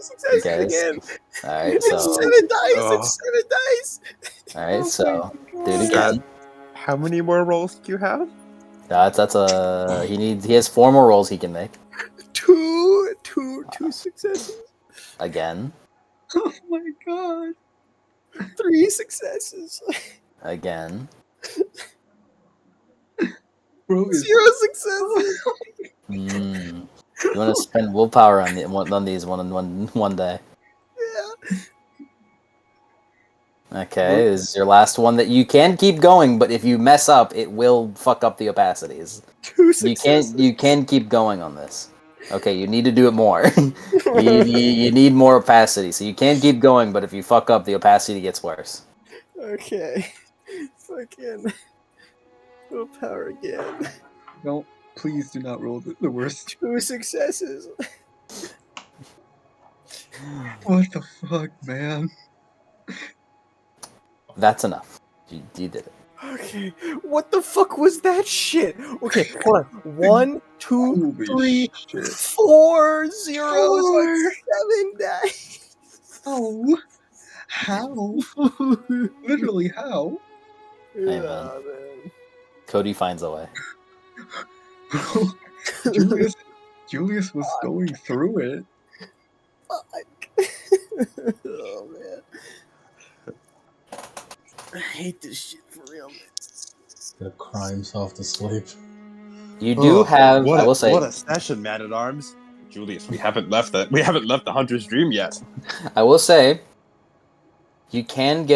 successes
Okay.
again.
Alright, so
It's 7 dice.
Oh.
It's 7 dice.
alright, so do it
God.
again.
How many more rolls do you have?
He has 4 more rolls he can make.
Two successes.
Again.
Oh my god.
3 successes.
Again.
Bro is
0 successes.
You want to spend willpower on these one day.
Yeah.
Okay, this is your last one that you can keep going, but if you mess up, it will fuck up the opacities.
2 successes.
You can keep going on this. Okay, you need to do it more. you need more opacity, so you can keep going, but if you fuck up, the opacity gets worse.
Okay. Fucking. Willpower again.
don't please do not roll the worst.
2 successes.
What the fuck, man?
That's enough. You did it.
Okay, what the fuck was that shit? Okay, hold on. 1, 2,
Holy
3,
shit.
4 zeros on
4.
7 dice.
Oh. How? Literally how?
Hey, man.
man.
Cody finds a way.
Bro, Julius was going through it.
Fuck. Oh man. I hate this shit for real, man.
Gonna cry himself to sleep.
You do have. I will say.
What a session, man at arms. Julius, we haven't left the hunter's dream yet.
I will say. You can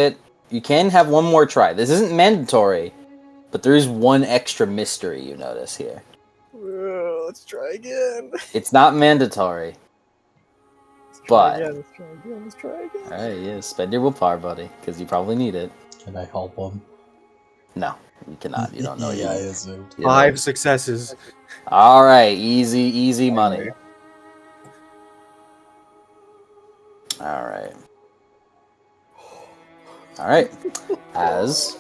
have one more try. This isn't mandatory, but there is one extra mystery you notice here.
Let's try again.
It's not mandatory. But
Let's try again.
all right, yeah, spend your willpower, buddy, because you probably need it.
Can I help him?
No, you cannot. You don't know
Yeah, I
yet.
assumed.
You know.
5 successes.
All right, easy money. All right. All right. As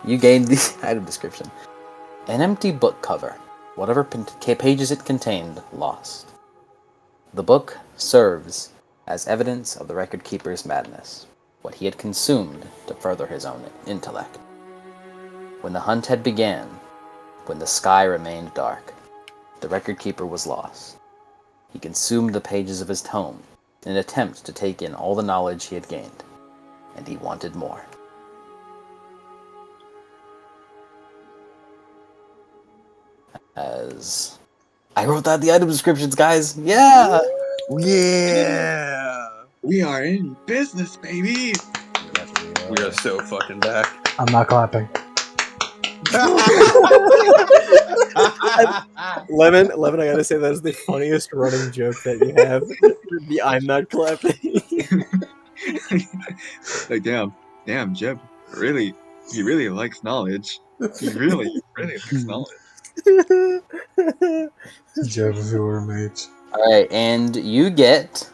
you gain the item description, an empty book cover, whatever pages it contained, lost. The book serves as evidence of the record keeper's madness, what he had consumed to further his own intellect. When the hunt had began, when the sky remained dark, the record keeper was lost. He consumed the pages of his tome in an attempt to take in all the knowledge he had gained, and he wanted more. As I wrote down the item descriptions, guys. Yeah.
Yeah.
We are in business, baby.
We are so fucking back.
I'm not clapping.
Lemon, I gotta say that is the funniest running joke that you have. The I'm not clapping.
Like, damn, Jeb, he really likes knowledge. He really likes knowledge.
Jeb, if you were a mage.
Alright, and you get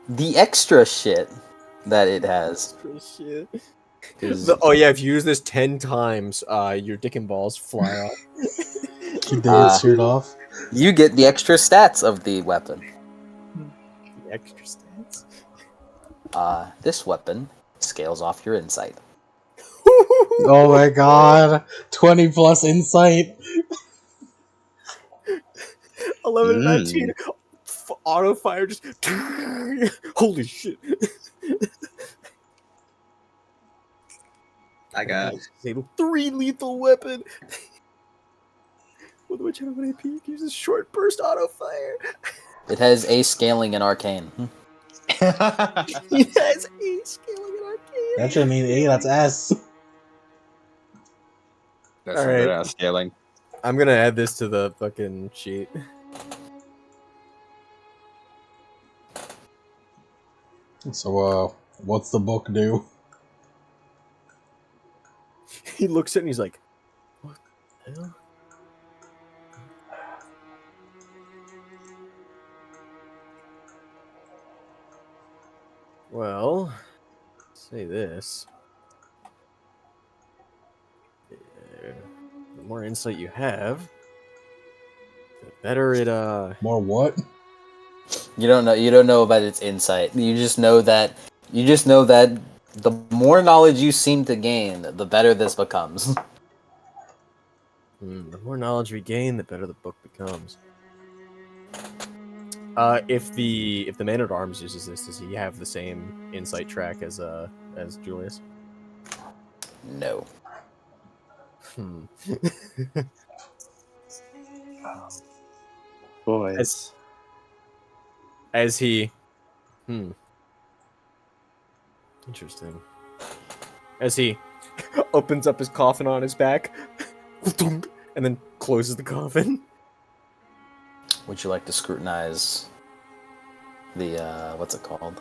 the extra shit that it has.
Shit.
'Cause,
Oh yeah, if you use this 10 times, your dick and balls fly off.
Keep David's shirt off.
you get the extra stats of the weapon.
The extra stats.
This weapon scales off your insight.
Oh my god. 20 plus insight.
11 and 19. Auto fire just. Holy shit.
I got.
It's a 3 lethal weapon. With which everybody peak uses short burst auto fire.
It has a scaling in arcane.
It has a scaling in arcane.
That shouldn't mean A, that's S.
That's
All
some good
right.
ass scaling.
I'm gonna add this to the fucking sheet.
So, what's the book do?
He looks at it and he's like, what the hell? Well, say this. The more insight you have, the better it
More what?
You don't know about its insight. You just know that the more knowledge you seem to gain, the better this becomes.
the more knowledge we gain, the better the book becomes. If the man at arms uses this, does he have the same insight track as Julius?
No.
Boys.
As he, interesting. As he opens up his coffin on his back, and then closes the coffin.
Would you like to scrutinize the what's it called?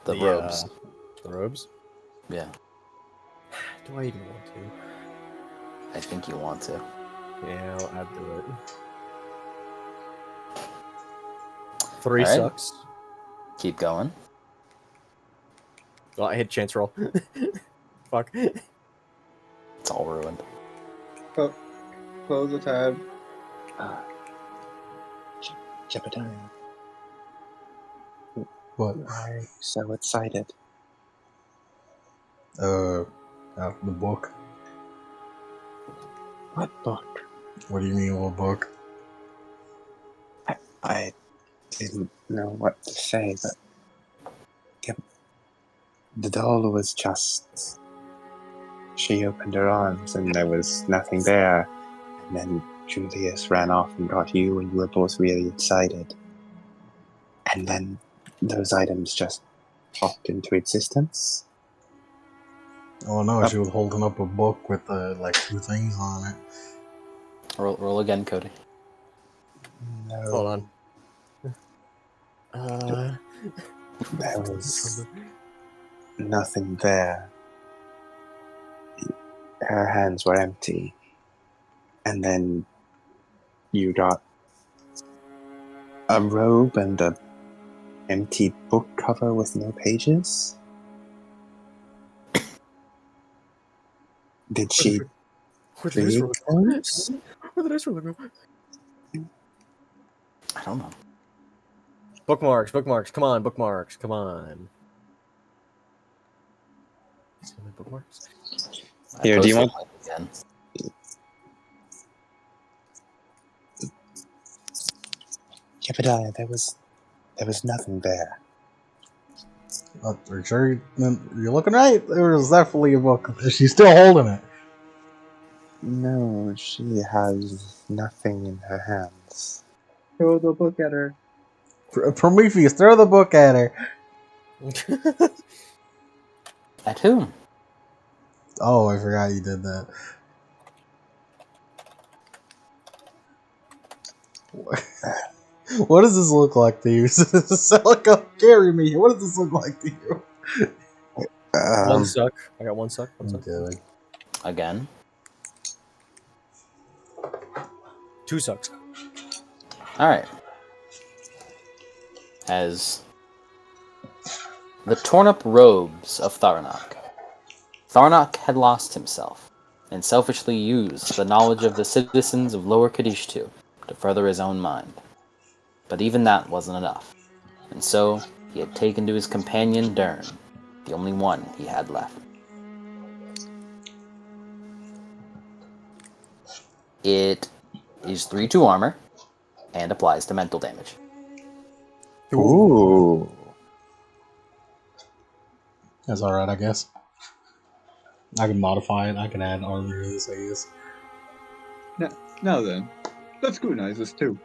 The robes.
The robes?
Yeah.
Do I even want to?
I think you want to.
Yeah, I'll add to it. 3
All right.
sucks.
Keep going.
Oh, I hit chance roll. Fuck.
It's all ruined.
Close the tab.
Jebediah,
What?
why are you so excited?
The book.
What book?
What do you mean, what book?
I didn't know what to say, but the doll was just... She opened her arms and there was nothing there. And then Julius ran off and got you and you were both really excited. And then those items just popped into existence.
Oh no, she was holding up a book with like 2 things on it.
Roll again, Cody.
No.
Hold on.
There was nothing there. Her hands were empty. And then you got a robe and a empty book cover with no pages? Did she
Where did I
create
roll?
those?
Where did I roll?
I don't know.
Bookmarks. Come on, bookmarks. Come on. See my bookmarks?
Here, do you want...
Again.
Jebediah, there was nothing there.
Are you sure you're looking right? There was definitely a book. She's still holding it.
No, she has nothing in her hands.
Throw the book at her.
Prometheus, throw the book at her.
At whom?
Oh, I forgot you did that. What does this look like to you? Celica, carry me. What does this look like to you?
One suck. I got one suck. One suck.
Okay.
Again.
2 sucks.
Alright. As the torn up robes of Tharnak. Tharnak had lost himself, and selfishly used the knowledge of the citizens of Lower Kadishtu to further his own mind. But even that wasn't enough, and so he had taken to his companion Dern, the only one he had left. It is 3/2 armor, and applies to mental damage.
Ooh.
That's alright, I guess. I can modify it. I can add armor to this, I guess.
Now then, let's scrutinize this too.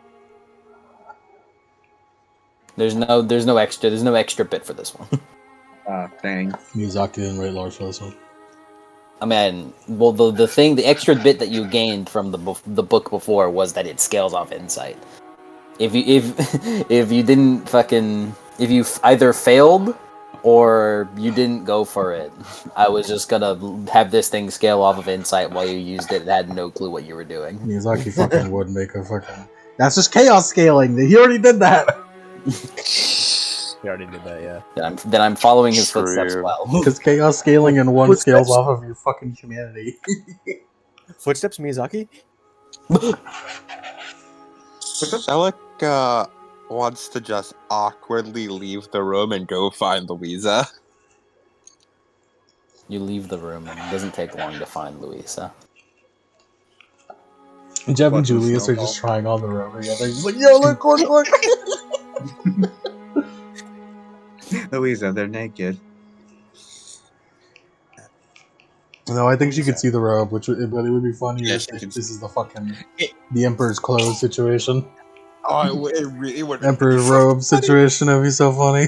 There's no extra bit for this one.
Ah, dang.
Miyazaki didn't write large for this one.
I mean, well, the extra bit that you gained from the book before was that it scales off insight. If you didn't if you either failed or you didn't go for it, I was just gonna have this thing scale off of insight while you used it and had no clue what you were doing.
Miyazaki fucking would make a fucking... That's just chaos scaling! He already did that!
He already did that, yeah.
Then I'm following his footsteps
True.
well.
Because chaos scaling in one
Footsteps.
scales off of your fucking humanity.
Footsteps, Miyazaki?
Celica wants to just awkwardly leave the room and go find Louisa.
You leave the room, and it doesn't take long to find Louisa.
Jeb and
Watching
Julius are
Snowfall.
just trying on the room together. He's like, yo, look, look!
Louisa, they're naked.
No, I think she could see the robe, but it would be funnier
Yeah,
if
she can
this
see.
is the fucking... the Emperor's clothes situation.
Oh, it really would.
Emperor's robe situation, that'd be so funny.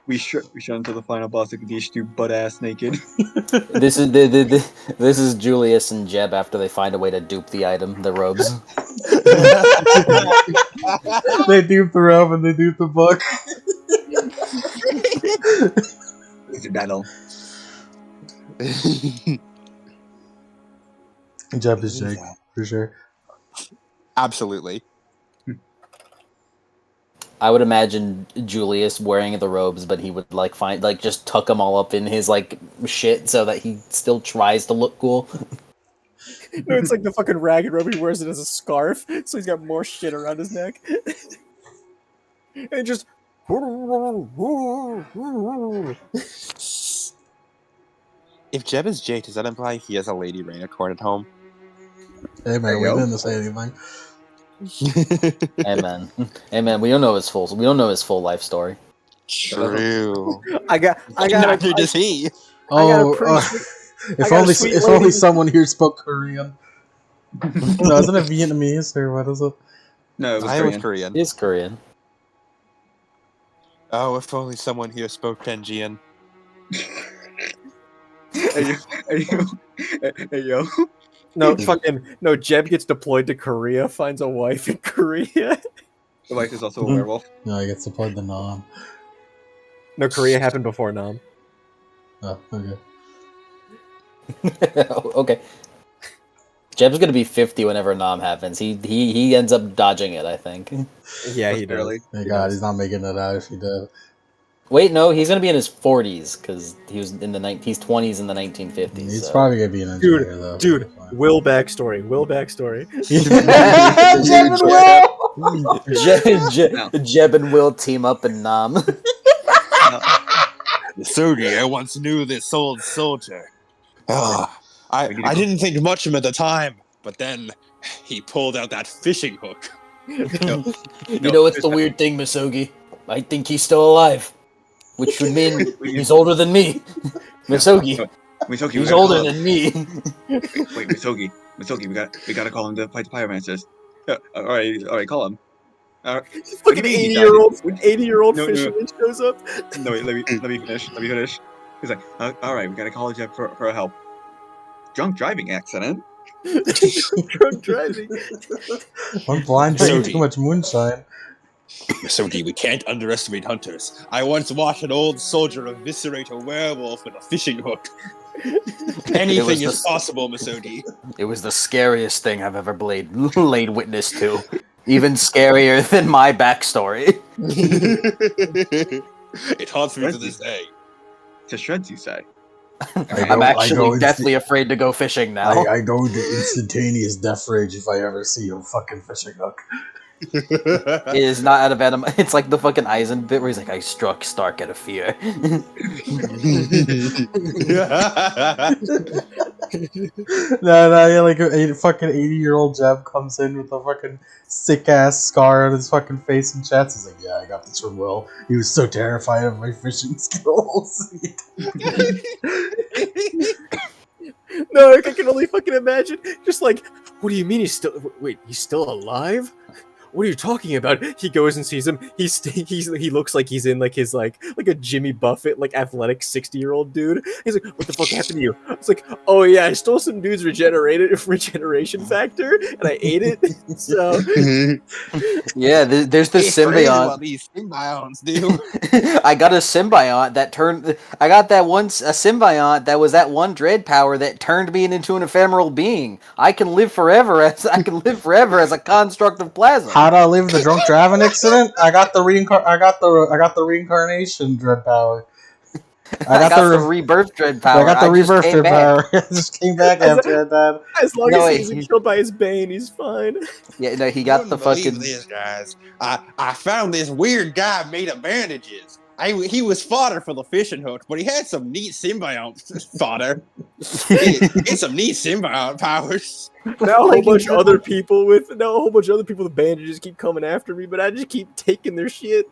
We shut into the final boss of Kadishtu butt ass naked.
This is this is Julius and Jeb after they find a way to dupe the item, the robes.
They dupe the robe and they dupe the book.
It's a battle.
Jeb is Jake, for sure.
Absolutely.
I would imagine Julius wearing the robes, but he would just tuck them all up in his shit so that he still tries to look cool.
No, it's like the fucking ragged robe. He wears it as a scarf, so he's got more shit around his neck. And just...
If Jeb is Jake, does that imply he has a Lady Rainicorn at home?
Hey man, we
There you go.
didn't say anything.
Amen. We don't know his full life story.
True.
I got
Neither does he.
Oh,
pretty
if
got a
only
sweet
if
lady.
only someone here spoke Korean. No, isn't it Vietnamese or what is it?
No, it was
I was
Korean.
Korean.
He is Korean.
Oh, if only someone here spoke Kenjian.
Hey yo.
no fucking no. Jeb gets deployed to Korea, finds a wife in Korea.
The wife is also a werewolf.
No, he gets to play the nom.
No, Korea happened before Nam.
Oh, okay.
Okay. Jeb's gonna be 50 whenever Nam happens. He ends up dodging it, I think.
Yeah, he
Barely.
does.
Thank
He
God
does.
he's not making it out if he did.
Wait, no, he's gonna be in his 40s because he was in he's 20s in the 1950s.
He's
so.
probably gonna be an engineer though.
Dude, Will backstory.
Jeb and Will!
Jeb and Will team up in Nam.
Sogi, I once knew this old soldier. I didn't think much of him at the time, but then he pulled out that fishing hook.
You know what's the weird thing, Misogi? I think he's still alive, which would mean he's older than me. Misogi,
Misogi,
he's older than me.
Wait, Misogi, we gotta call him to fight the pyromancers. All right, call him.
Fucking
What do you mean he
80-year-old
died?
80-year-old
No, no.
fisherman shows up.
No, wait, let me finish. He's like, all right, we gotta call Jeb for help. Drunk driving accident.
Drunk driving.
One blind
So
drinking
deep.
too much moonshine.
Masodi, we can't underestimate hunters. I once watched an old soldier eviscerate a werewolf with a fishing hook. Anything is possible, Masodi.
It was the scariest thing I've ever laid witness to. Even scarier than my backstory.
It haunts me to this day.
To shreds, you say?
I'm actually deathly afraid to go fishing now.
I go into instantaneous death rage if I ever see a fucking fishing hook.
It is not out of venom. It's like the fucking Eisen bit where he's like, I struck Stark out of fear.
No, yeah, like a fucking 80-year-old Jeb comes in with a fucking sick ass scar on his fucking face and chest. He's like, yeah, I got this from Will. He was so terrified of my fishing skills.
No, I can only fucking imagine. Just like, what do you mean he's still? Wait, he's still alive? What are you talking about? He goes and sees him. He looks like he's in like his like a Jimmy Buffett like athletic 60-year-old dude. He's like, what the fuck happened to you? It's like, oh yeah, I stole some dude's regeneration factor and I ate it. So
Yeah, there's the
It's crazy
symbiont.
what these symbionts do.
I got a symbiont that turned. I got a symbiont that was that one dread power that turned me into an ephemeral being. I can live forever as a construct of plasma.
How'd I live the drunk driving accident? I got the reincarnation dread power.
I got the rebirth dread power.
I got the rebirth
just came
dread power. I just came back after I died.
as long as he isn't killed by his bane, he's fine.
Yeah, no, he
You
got the
wouldn't believe
fucking.
this, guys. I found this weird guy made of bandages. He was fodder for the fishing hook, but he had some neat symbiont fodder. It's some neat symbiont powers.
Now a whole bunch of other people with bandages keep coming after me, but I just keep taking their shit.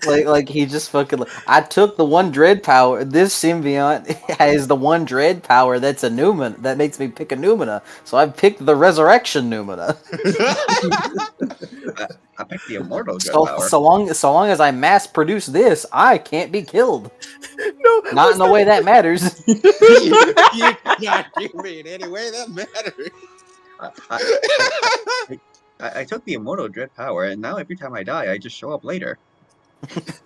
like he just fucking. I took the one dread power. This symbiont has the one dread power that's a Numina that makes me pick a Numina. So I picked the resurrection Numina.
I picked the immortal dread
So,
power.
so long as I mass produce this, I can't be killed.
No,
Not in the way that matters.
You not give me in any way that matters.
I took the immortal dread power, and now every time I die, I just show up later.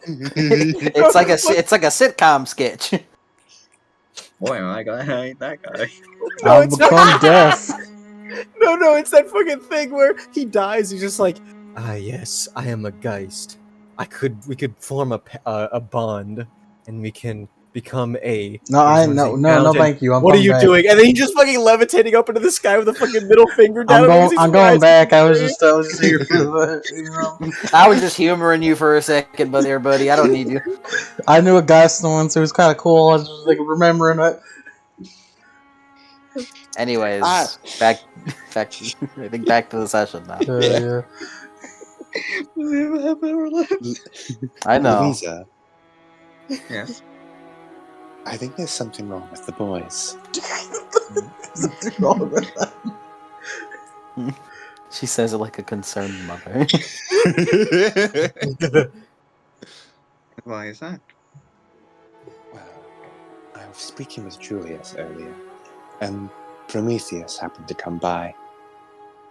It's like a sitcom sketch.
Boy, am I that guy.
No,
I've
it's
become deaf.
No, it's that fucking thing where he dies. He's just like, yes, I am a Geist. We could form a bond, and we can become a.
No, thank you.
What are you doing? And then he's just fucking levitating up into the sky with a fucking middle finger down.
I'm going back. I was just here for
I was just humoring you for a second, buddy. I don't need you.
I knew a guy once. It was kind of cool. I was just like remembering it.
Anyways, back. I think back to the session now.
Yeah.
We have a half hour left.
I know.
Louisa,
Yes.
I think there's something wrong with the boys.
She says it like a concerned mother.
Why is that?
Well, I was speaking with Julius earlier, and Prometheus happened to come by.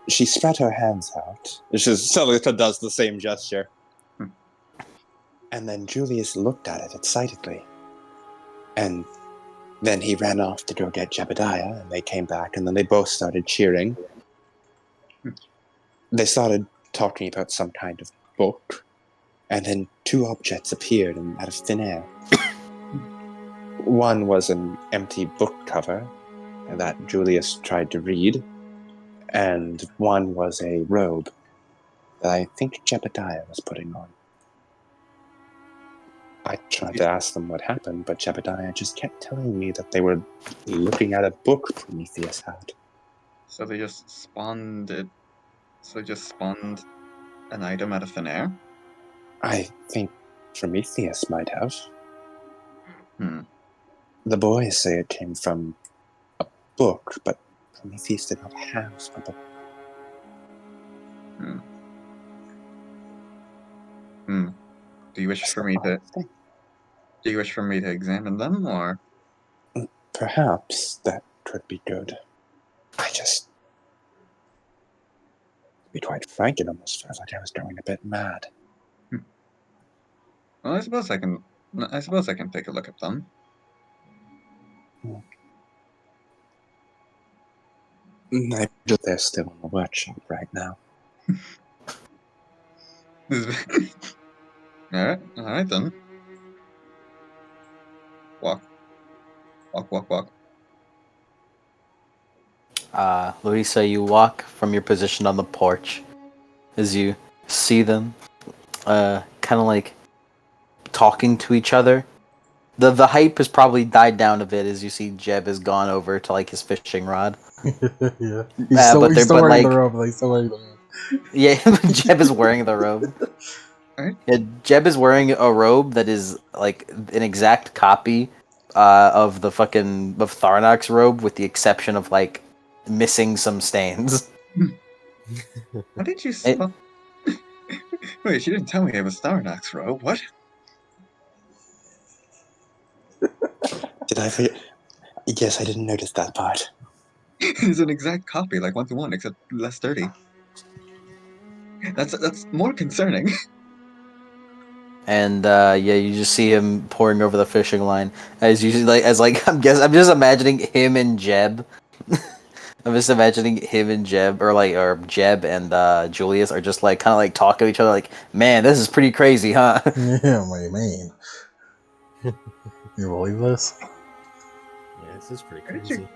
She spread her hands out.
Celita does the same gesture.
And then Julius looked at it excitedly. And then he ran off to go get Jebediah, and they came back, and then they both started cheering. They started talking about some kind of book, and then two objects appeared out of thin air. One was an empty book cover that Julius tried to read, and one was a robe that I think Jebediah was putting on. I tried to ask them what happened, but Jebediah just kept telling me that they were looking at a book Prometheus had.
So they just spawned it. So they just spawned an item out of thin air?
I think Prometheus might have.
Hmm.
The boys say it came from a book, but Prometheus did not have a book.
Do you wish for me to... Do you wish for me to examine them, or?
Perhaps that would be good. To be quite frank, it almost felt like I was going a bit mad.
Well, I suppose I can. I suppose I can take a look at them.
I bet they're still in the workshop right now.
All right then. Walk.
Louisa, you walk from your position on the porch as you see them, kind of like talking to each other. The hype has probably died down a bit as you see Jeb has gone over to like his fishing rod.
Yeah. He's still wearing the robe. He's still wearing the robe.
Yeah, Jeb is wearing the robe.
Alright.
Yeah, Jeb is wearing a robe that is like an exact copy of the fucking of Tharnak's robe, with the exception of like missing some stains.
How did you
It-
spot? Wait, she didn't tell me it was Starnock's robe. What?
Did I forget? Yes, I didn't notice that part.
It's an exact copy, like 1-to-1, except less dirty. That's more concerning.
And yeah, you just see him pouring over the fishing line as you like I'm just imagining him and Jeb. I'm just imagining him and Jeb, or Jeb and Julius are just like kind of like talking to each other, like, man, this is pretty crazy, huh?
Yeah, what do you mean? You believe this?
Yeah, this is pretty
Where did you-
crazy.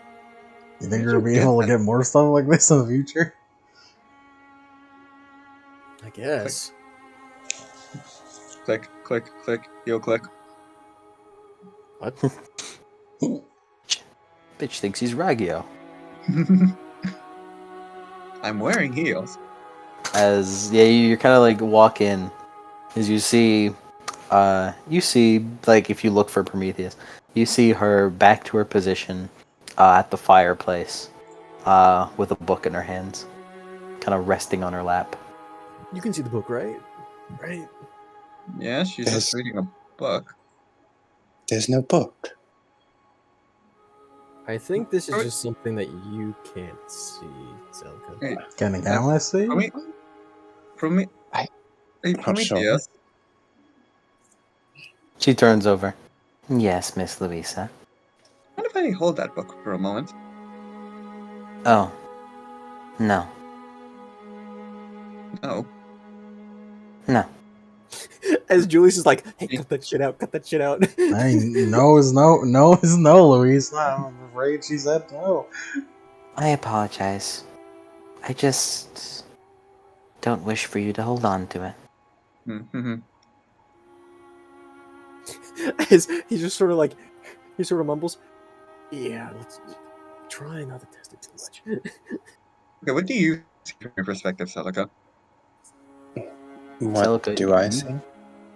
You think
Where'd
you're
you
gonna be
get
able to
that?
get more stuff like this in the future?
I guess.
Click, click, click, heel click.
What?
Bitch thinks he's Raggio.
I'm wearing heels.
As yeah, you kind of like walk in, as you see like, if you look for Prometheus, you see her back to her position at the fireplace, with a book in her hands, kind of resting on her lap.
You can see the book, right? Right.
Yeah, she's
There's-
just reading a book.
There's no book.
I think this is
Alright.
just something that you can't see, Zelka.
Hey,
Can I see?
I'm
Hey,
not sure.
Prometheus.
She turns over. Yes, Miss Louisa.
What if I hold that book for a moment?
Oh. No.
No.
No.
As Julius is like, hey, cut that shit out, cut that shit out.
Hey, no is no, Louisa. I'm afraid she said no.
I apologize. I just don't wish for you to hold on to it.
Mm-hmm.
As he just sort of like, he sort of mumbles, yeah, let's try not to test it too much.
Okay, what do you see from your perspective, Celica?
What
Celica,
do I see?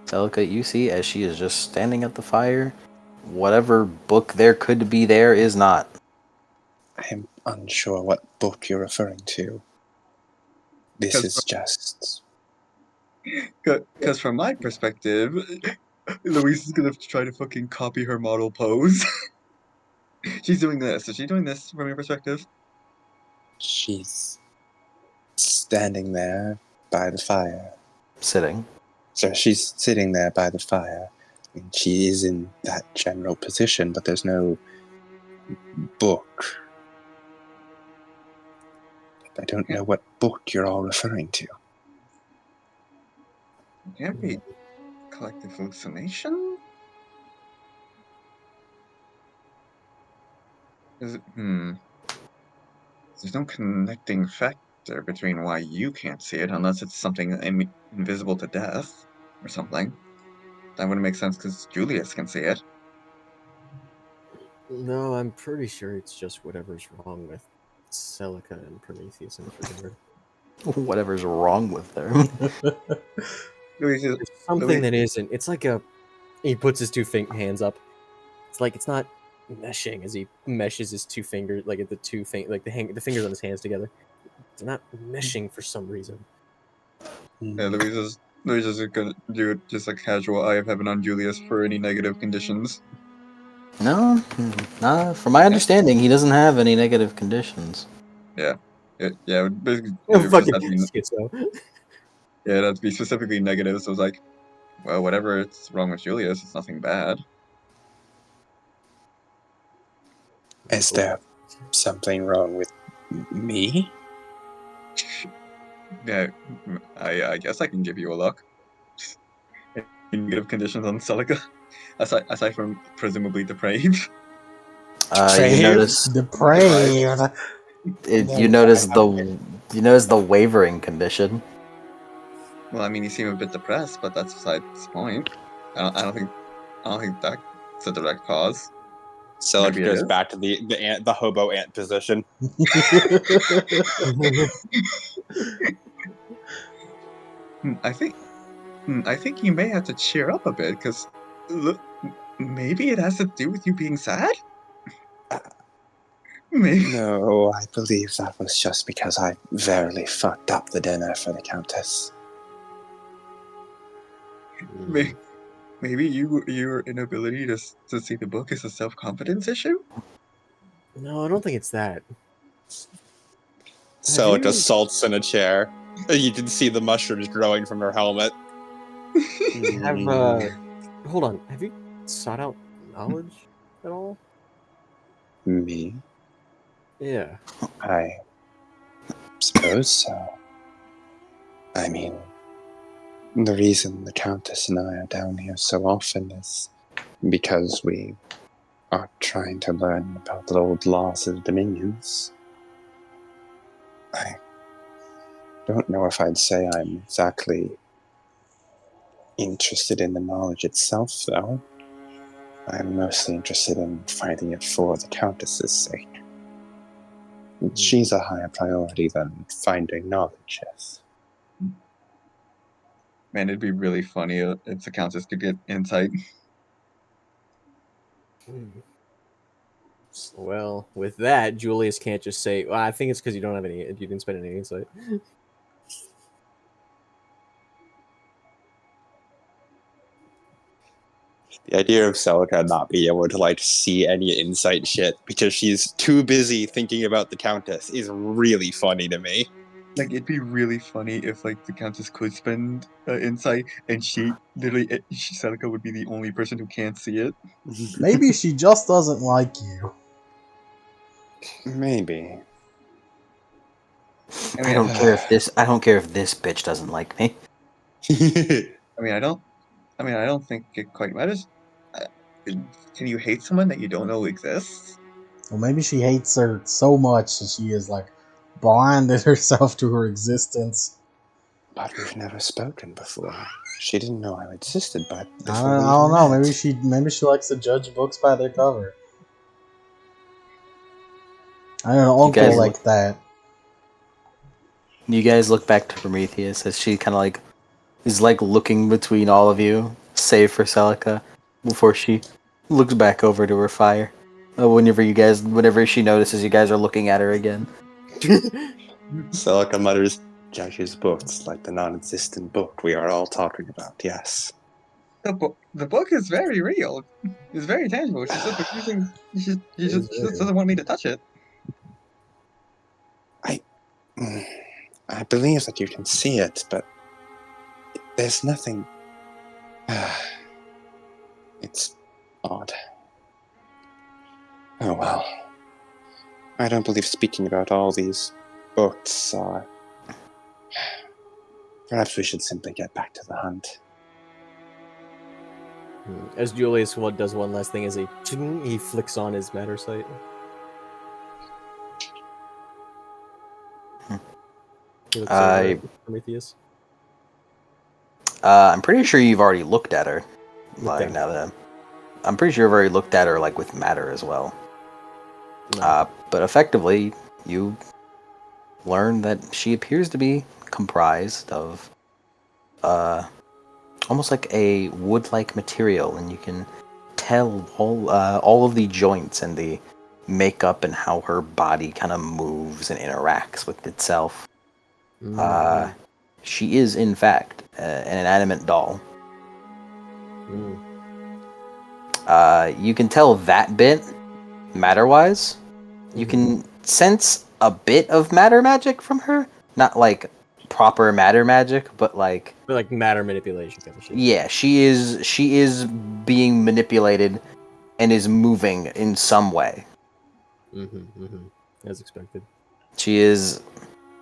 Celica, you see as she is just standing at the fire, whatever book there could be there is not.
I'm unsure what book you're referring to. This
Because
is just...
Because from my perspective, Louise is gonna try to fucking copy her model pose. She's doing this. Is she doing this from your perspective?
She's standing there by the fire.
Sitting.
So she's sitting there by the fire. And she is in that general position, but there's no book. I don't know what book you're all referring to.
Can't be collective hallucination? Is it, There's no connecting factor between why you can't see it, unless it's something invisible to death, or something. That wouldn't make sense because Julius can see it.
No, I'm pretty sure it's just whatever's wrong with Celica and Prometheus in this regard.
Whatever's wrong with her.
Louise is,
There's something
Louise,
that isn't. It's like a. He puts his two hands up. It's like it's not meshing as he meshes his two fingers, like at the the fingers on his hands together. They're not meshing for some reason.
Hmm.
Louise is We're just gonna do just a casual eye of heaven on Julius for any negative conditions.
No, from my understanding, he doesn't have any negative conditions.
Yeah. Yeah, basically,
Oh,
it would just
fucking
have to be,
schizo.
yeah, it'd have to be specifically negative. So it's like, well, whatever it's wrong with Julius, it's nothing bad.
Is there something wrong with me?
Yeah, I guess I can give you a look. Any negative conditions on Celica, aside from presumably depraved.
You notice
Depraved.
you notice the wavering condition.
Well, I mean, you seem a bit depressed, but that's besides the point. I don't think that's a direct cause.
Celica
Maybe it
goes
is.
back to the hobo ant position.
I think I think you may have to cheer up a bit, because look, maybe it has to do with you being sad. Maybe.
No, I believe that was just because I verily fucked up the dinner for the Countess.
Maybe your inability to see the book is a self-confidence issue.
No, I don't think it's that.
Celica
you-
salts in a chair. You can see the mushrooms growing from her helmet.
Have hold on. Have you sought out knowledge at all?
Me?
Yeah.
I suppose so. I mean, the reason the Countess and I are down here so often is because we are trying to learn about the old laws of the Dominions. I don't know if I'd say I'm exactly interested in the knowledge itself, though. I'm mostly interested in finding it for the Countess's sake. She's a higher priority than finding knowledge is.
Man, it'd be really funny if the Countess could get insight.
Well, with that, Julius can't just say, well, I think it's because you don't have any, you didn't spend any insight.
The idea of Celica not being able to like see any insight shit because she's too busy thinking about the Countess is really funny to me.
Like, it'd be really funny if like the Countess could spend insight, and she literally, Celica would be the only person who can't see it.
Maybe she just doesn't like you.
Maybe.
I don't care if this bitch doesn't like me.
I don't think it quite matters. Can you hate someone that you don't know exists?
Or maybe she hates her so much that she is like blinded herself to her existence.
But we've never spoken before. She didn't know I existed, but
I don't know. Maybe she likes to judge books by their cover. I had an uncle
guys
like that.
You guys look back to Prometheus as she kind of like is like looking between all of you, save for Celica, before she looks back over to her fire. Whenever she notices you guys are looking at her again.
Celica mutters,
Judge's books, like the non-existent book we are all talking about, yes.
The book is very real. It's very tangible. She's just refusing. She just doesn't want me to touch it.
I believe that you can see it, but there's nothing. It's odd. Oh well. I don't believe speaking about all these books are. Perhaps we should simply get back to the hunt.
As Julius does one last thing, as he flicks on his matter sight. He looks over at Prometheus.
I'm pretty sure you've already looked at her.
Okay.
I'm pretty sure you've already looked at her like with matter as well.
No.
But effectively, you learn that she appears to be comprised of almost like a wood-like material, and you can tell all of the joints and the makeup and how her body kind of moves and interacts with itself. she is in fact an inanimate doll.
Mm.
You can tell that bit matter-wise. You can sense a bit of matter magic from her, not like proper matter magic, but like
Like matter manipulation kind of shit.
yeah, she is being manipulated and is moving in some way.
As expected.
She is,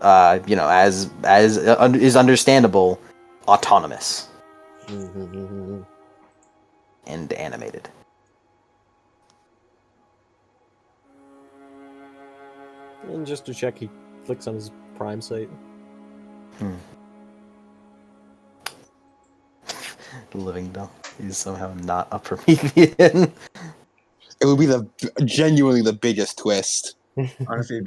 as is understandable, autonomous and animated.
And just to check, he clicks on his Prime site.
The living doll. He's somehow not a Promethean.
It would be genuinely the biggest twist.
Honestly,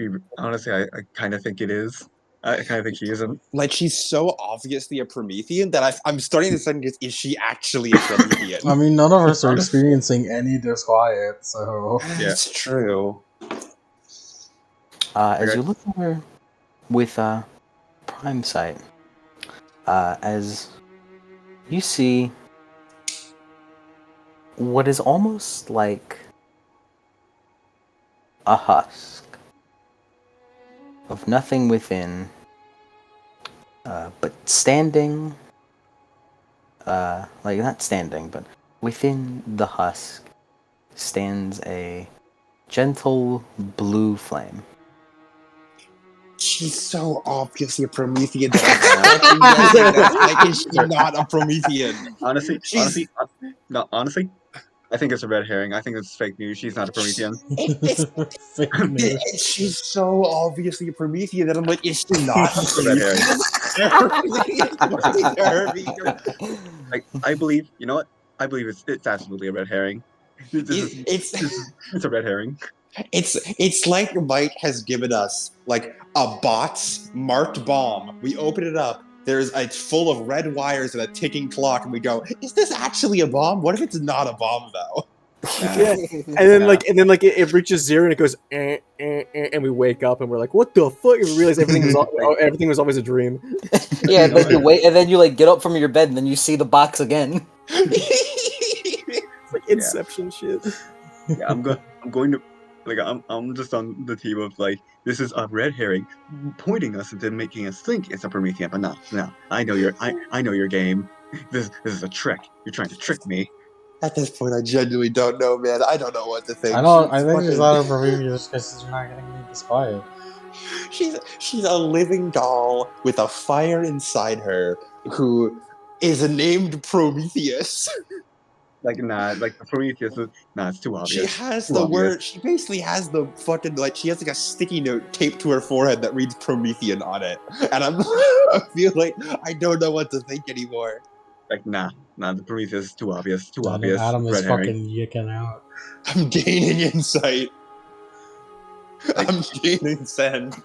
I kind of think it is. I kind of think he isn't.
Like, she's so obviously a Promethean that I'm starting to second guess, is she actually a Promethean?
I mean, none of us are experiencing any disquiet, so...
It's true.
As you look over with Prime Sight, as you see what is almost like a husk of nothing within, but standing, like not standing, but within the husk stands a gentle blue flame.
She's so obviously a Promethean that I'm fucking guessing that, like, is she not a Promethean?
Honestly, I think it's a red herring. I think it's fake news. She's not a Promethean.
Fake news.
She's so obviously a Promethean that I'm like, is she not a
It's a red
Promethean?
Like, I believe, you know what? I believe it's absolutely a red herring. It's a red herring.
It's like Mike has given us like a box marked bomb. We open it up. It's full of red wires and a ticking clock, and we go, "Is this actually a bomb? What if it's not a bomb though?"
Yeah. And then it reaches zero and it goes and we wake up and we're like, what the fuck? And we realize everything was always a dream.
Yeah, and then you wait, and then you like get up from your bed, and then you see the box again.
It's like Inception shit.
Yeah, I'm going to, like, I'm just on the team of like, this is a red herring pointing us into making us think it's a Promethean, but no, I know your game. This is a trick. You're trying to trick me.
At this point, I genuinely don't know, man. I don't know what to think.
I think she's not a Promethean just because you're not getting any disquiet.
She's a living doll with a fire inside her who is named Prometheus.
Like, nah, like the Prometheus is, nah, it's too obvious.
She has
Too
the
obvious.
word. She basically has the fucking, like, she has like a sticky note taped to her forehead that reads Promethean on it, and I feel like I don't know what to think anymore.
Like, nah, the Prometheus is too obvious. Too
And
obvious.
Adam is
Red herring.
fucking yicking out.
I'm gaining insight. I'm gaining send.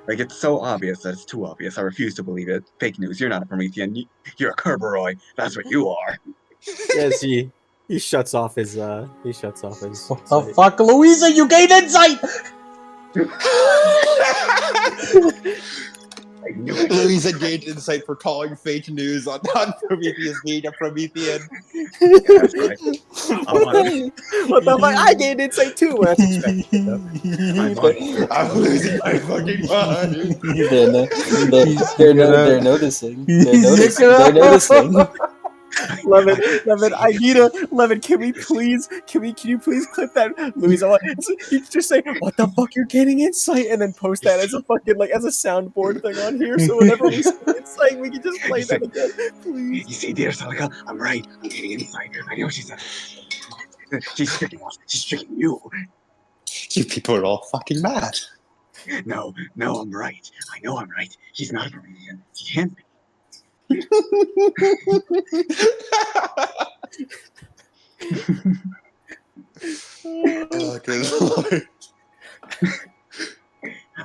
Like, it's so obvious that it's too obvious. I refuse to believe it. Fake news. You're not a Promethean. You're a Kerberoy. That's what you are.
Yes, he shuts off his
What the
site.
fuck, Louisa? You gained insight!
I knew it.
Louisa gained insight for calling fake news on Prometheus being a Promethean.
Yeah, that's right.
What the fuck? I gained insight too. Well, that's expected, though.
I'm losing my fucking mind.
They're noticing. They're noticing.
Levin, can you please clip that, Louise? You just say, "What the fuck? You're gaining insight," and then post that as a fucking as a soundboard thing on here. So whenever we see insight, we can just play that again, please.
You see, dear Celica, I'm right. I'm getting insight. I know she's tricking us. She's tricking you.
You people are all fucking mad.
No, I'm right. I know I'm right. She's not a Promethean. She can't be.
Oh, good lord.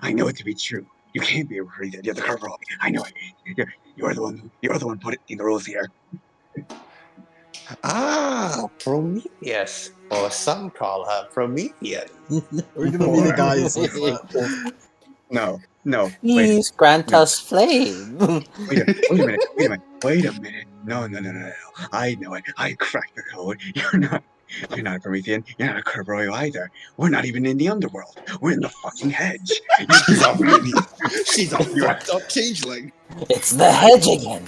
I know it to be true. You can't be a Promethean. You're the Kerberoy. I know it. You're the one put it in the rules here.
Ah, Prometheus. Or some call her Promethean.
We're gonna be the guys with that.
No, No, wait,
Please grant
no.
us flame.
wait a minute. No. I know it. I cracked the code. You're not a Promethean. You're not a Kerberoy either. We're not even in the underworld. We're in the fucking hedge.
She's a she's a
You are-
fucked up changeling.
It's the hedge again.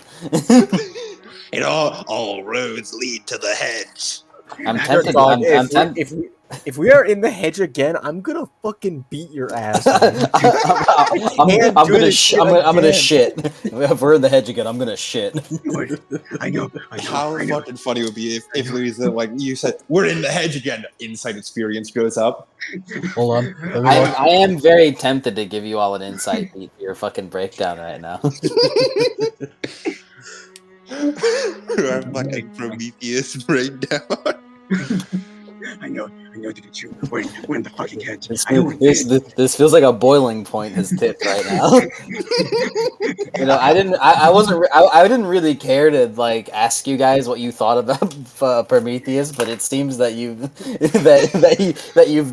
And all roads lead to the hedge.
I'm
That's
tempted.
it.
Dog,
I'm tempted.
if we are in the hedge again, I'm gonna fucking beat your ass.
I'm
Can't do
gonna
this shit
I'm gonna
again.
shit. If we're in the hedge again, I'm gonna shit.
I know.
How fucking funny it would be if Louisa, like you said, we're in the hedge again. Insight experience goes up.
Hold on. Let me look.
I am very tempted to give you all an insight beat for your fucking breakdown right now.
Our fucking Prometheus breakdown.
I know that it's you. We're in the fucking hedge.
This,
I know
this feels like a boiling point has tipped right now. You know, I didn't really care to like ask you guys what you thought about Prometheus, but it seems that you've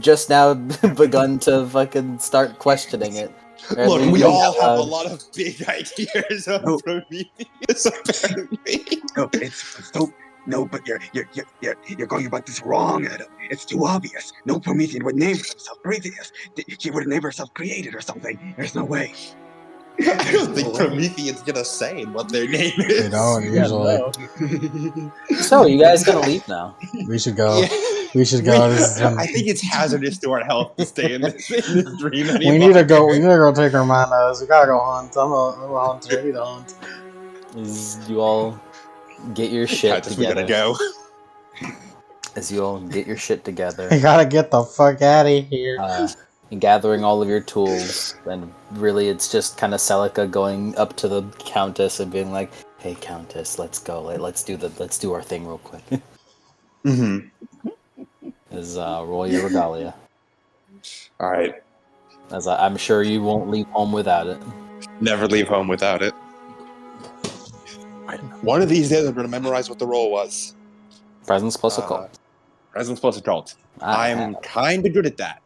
just now begun to fucking start questioning it. Or at
Look,
least,
we all have a
uh,
lot of big ideas of
No.
Prometheus, apparently.
No, it's so. No, but you're going about this wrong, Adam. It's too obvious. No Promethean would name himself Prometheus. She would name herself created or something. There's no way.
I don't think Promethean's gonna say what their name
They
is.
don't usually.
So you guys gonna leave now?
We should go.
Yeah.
We should go. This is
I think it's hazardous to our health to stay in this dream anymore.
we need to go. We need to go take our manas. We gotta go hunt. I'm a hunter. I need to hunt.
As you all get your shit
I just we
together.
gotta go.
As you all get your shit together.
We gotta get the fuck out of here.
And gathering all of your tools, and really it's just kind of Celica going up to the Countess and being like, "Hey, Countess, let's go. Let's do our thing real quick."
Mm-hmm.
Is roll your regalia,
All right.
as I'm sure you won't leave home without it.
Never leave home without it. One of these days, I'm gonna memorize what the roll was.
Presence plus occult.
Presence plus occult. I'm
have-
kind of good at that.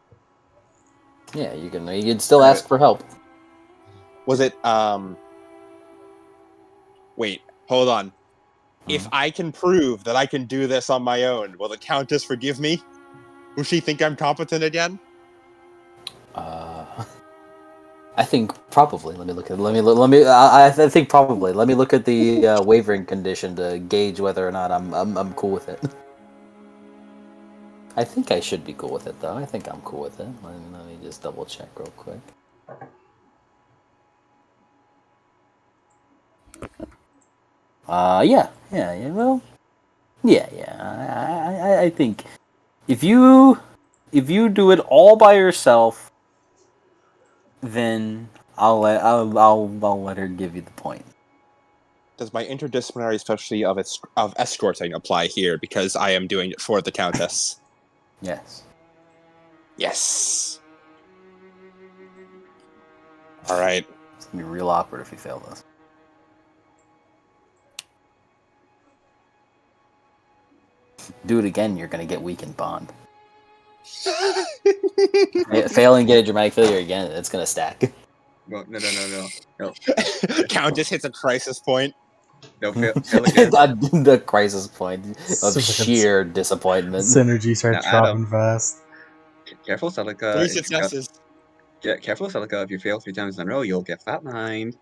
Yeah, you can still ask for help.
Was it? Wait, hold on. If I can prove that I can do this on my own, will the Countess forgive me? Will she think I'm competent again?
I think probably. Let me look at. I think probably. Let me look at the wavering condition to gauge whether or not I'm cool with it. I think I should be cool with it though. I think I'm cool with it. Let me just double check real quick. Yeah. Well, yeah. I think if you do it all by yourself, then I'll let her give you the point.
Does my interdisciplinary specialty of escorting apply here because I am doing it for the Countess?
Yes.
Yes. All right.
It's gonna be real awkward if you fail this. Do it again, you're gonna get weakened bond. Failing, get a dramatic failure again, it's gonna stack.
No.
Countess hits a crisis point.
No, fail again.
The crisis point of
Fucking
sheer disappointment.
Synergy starts
Now, Adam.
dropping fast.
Careful, Celica.
3 successes.
Yeah, careful, Celica. If you fail 3 times in a row, you'll get flatlined.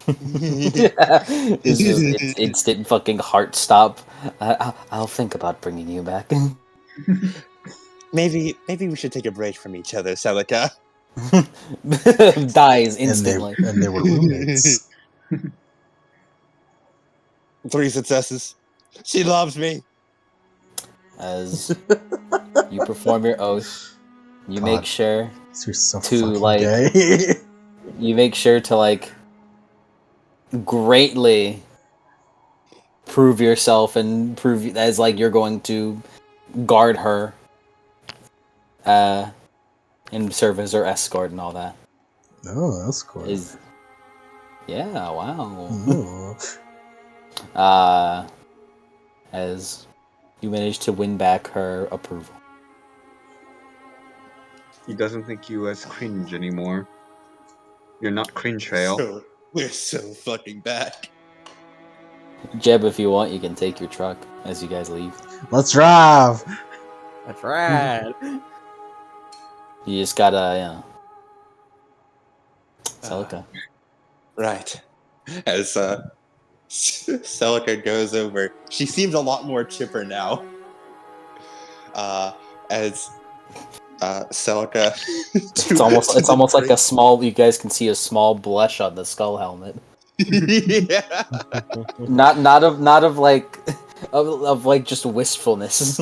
It's just instant fucking heart stop. I'll think about bringing you back.
Maybe we should take a break from each other, Celica.
Dies instantly.
And they were roommates.
3 successes. She loves me.
As you perform your oath, you
God.
make sure
You're so
To,
fucking
like-
gay.
to greatly prove yourself and prove as like you're going to guard her and serve as her escort and all that.
Oh, that's cool.
Yeah, wow.
Ooh.
As you manage to win back her approval.
He doesn't think you as cringe anymore. You're not cringe trail.
So, we're so fucking back.
Jeb, if you want, you can take your truck as you guys leave.
Let's drive.
That's right.
You just gotta, Celica.
Right. As Celica goes over, she seems a lot more chipper now. As Celica,
It's almost like a small. You guys can see a small blush on the skull helmet.
yeah.
Not of like of like just wistfulness.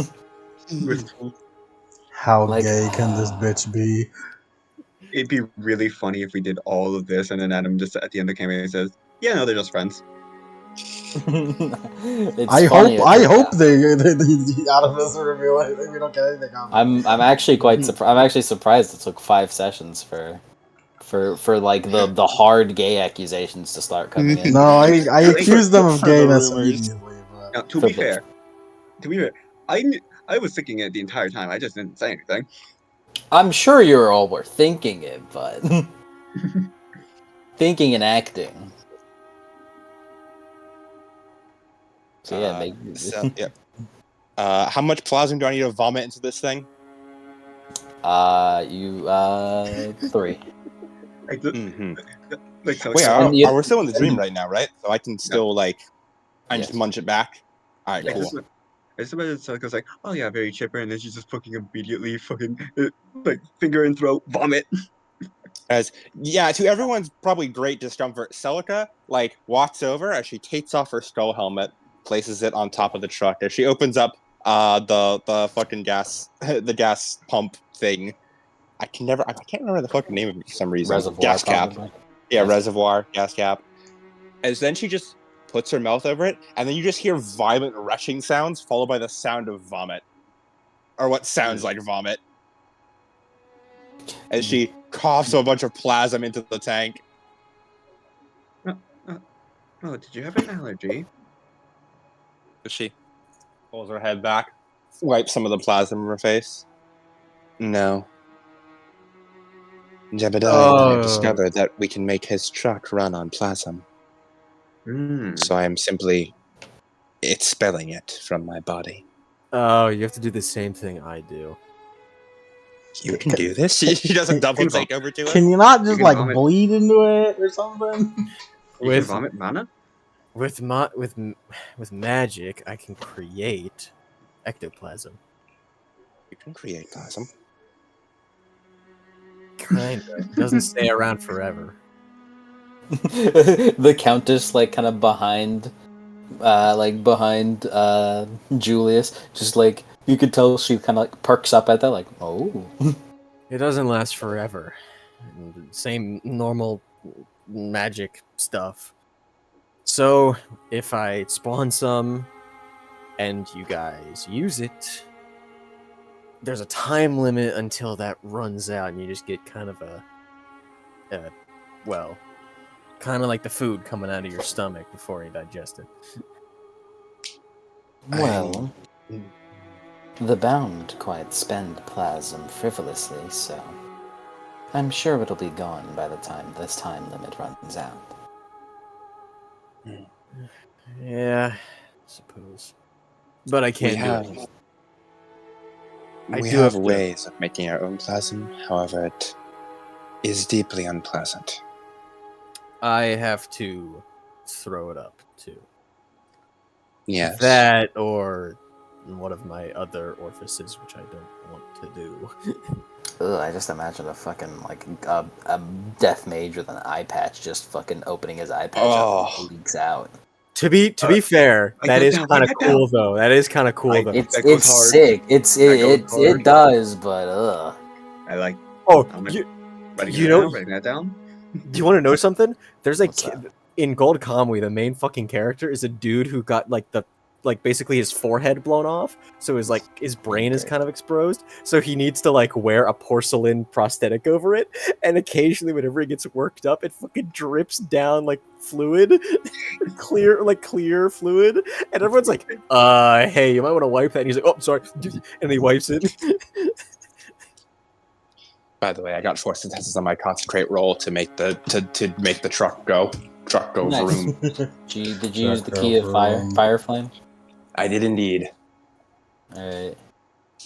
How
Like,
gay can this bitch be?
It'd be really funny if we did all of this and then Adam just at the end of the campaign says, "Yeah, no, they're just friends."
it's
I
funny.
hope they out of this reveal anything. We don't get anything on.
I'm actually quite surprised. I'm actually surprised it took 5 sessions for like the hard gay accusations to start coming in.
No, I accused them of
For the
gayness
rumors.
immediately. But
Now, to
For
be
the-
fair, I was thinking it the entire time. I just didn't say anything.
I'm sure you all were thinking it, but thinking and acting. So yeah,
How much plasma do I need to vomit into this thing?
3.
Like, the,
Mm-hmm.
like so,
Wait,
And you-
we're still in the dream right now, right? So I can still I
Yes.
just munch it back. All right,
Yes.
cool.
I just imagine Celica's like, "Oh yeah, very chipper," and then she's just fucking immediately fucking like finger and throat vomit.
To everyone's probably great discomfort, Celica walks over as she takes off her skull helmet, places it on top of the truck. As she opens up the fucking gas the gas pump thing. I can't remember the fucking name of it for some reason.
Reservoir,
gas cap.
probably.
Yeah,
Gas-
reservoir, gas cap. As then she just puts her mouth over it, and then you just hear violent rushing sounds followed by the sound of vomit. Or what sounds like vomit. As she coughs a bunch of plasm into the tank.
Oh, did you have an allergy?
As she pulls her head back, wipes some of the plasma from her face. No. Jebediah and I have discovered that we can make his truck run on plasm. So I am simply expelling it from my body.
Oh, you have to do the same thing I do.
You can do this? She does a double takeover to it?
can you not just
can vomit.
bleed into it or something?
You can vomit mana?
With magic, I can create ectoplasm.
You can create plasm.
Kind of. It doesn't stay around forever.
The countess kind of behind Julius, just you could tell she kind of perks up at that, oh.
It doesn't last forever. Same normal magic stuff. So if I spawn some and you guys use it, there's a time limit until that runs out, and you just get kind of kind of like the food coming out of your stomach before you digest it.
Well, the bound quite spend plasm frivolously, so I'm sure it'll be gone by the time this time limit runs out.
Yeah, I suppose. But I can't do it.
We have ways of making our own plasm, however, it is deeply unpleasant.
I have to throw it up, too.
Yes.
That, or one of my other orifices, which I don't want to do.
Ugh, I just imagine a fucking, a death mage with an eye patch just fucking opening his eye patch up and it leaks out.
To be fair, that is kind of cool though. That is kind of cool though.
It's sick. It does, but ugh.
I like.
Oh,
you know, writing that down.
Do you want to know something? There's
What's that?
in Gold Kamui, the main fucking character is a dude who got basically his forehead blown off, so his brain is kind of exposed, so he needs to wear a porcelain prosthetic over it, and occasionally whenever he gets worked up, it fucking drips down fluid, clear fluid, and everyone's like, hey, you might want to wipe that, and he's like, oh, sorry, and he wipes it.
By the way, I got 4 successes on my concentrate roll to make the truck go. Truck go
Nice.
vroom.
Did you use the
Truck
key of fire?
vroom.
Fire flame.
I did indeed.
All right.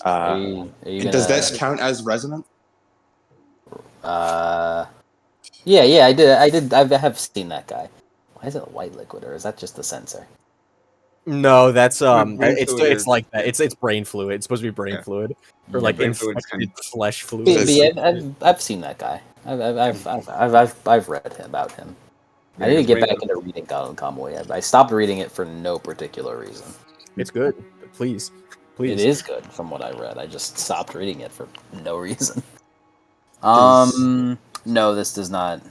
Are
Uh,
you gonna?
does this count as resonant?
Yeah, I did. I have seen that guy. Why is it a white liquid, or is that just the sensor?
No, that's
Brain
it's
fluid
it's
is-
like that. It's brain fluid. It's supposed to be brain
Yeah.
fluid or
Yeah,
like
brain fluid is
infected flesh
But,
fluid.
but yeah, I've seen that guy. I've read about him. I need to get back into reading Convoy. I stopped reading it for no particular reason.
It's good. Please.
It is good from what I read. I just stopped reading it for no reason. No, this does not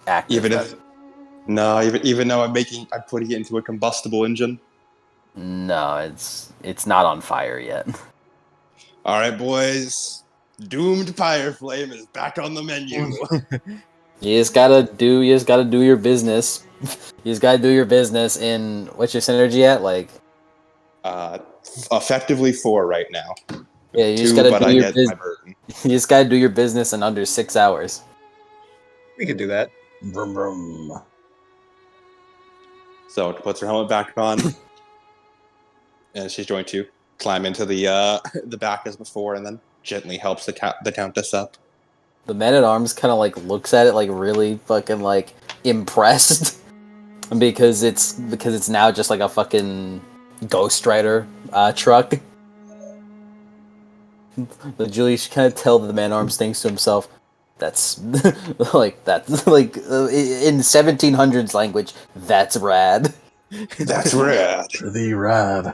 act.
Even though I'm putting it into a combustible engine.
No, it's not on fire yet.
All right, boys. Doomed Fire Flame is back on the menu.
You just gotta do your business. You just gotta do your business in what's your synergy at? Like
Effectively 4 right now.
yeah, you
2,
just gotta
but
do
I
your
get
business.
my burden.
You just gotta do your business in under 6 hours.
We could do that.
Vroom vroom.
So she puts her helmet back on, and she's going to climb into the back as before, and then gently helps the Countess up.
The man at arms kind of like looks at it like really fucking like impressed because it's now just like a fucking Ghost Rider truck. But Julie should kind of tell the man at arms thinks to himself, that's that's like in 1700s language, that's rad.
That's rad.
The rad.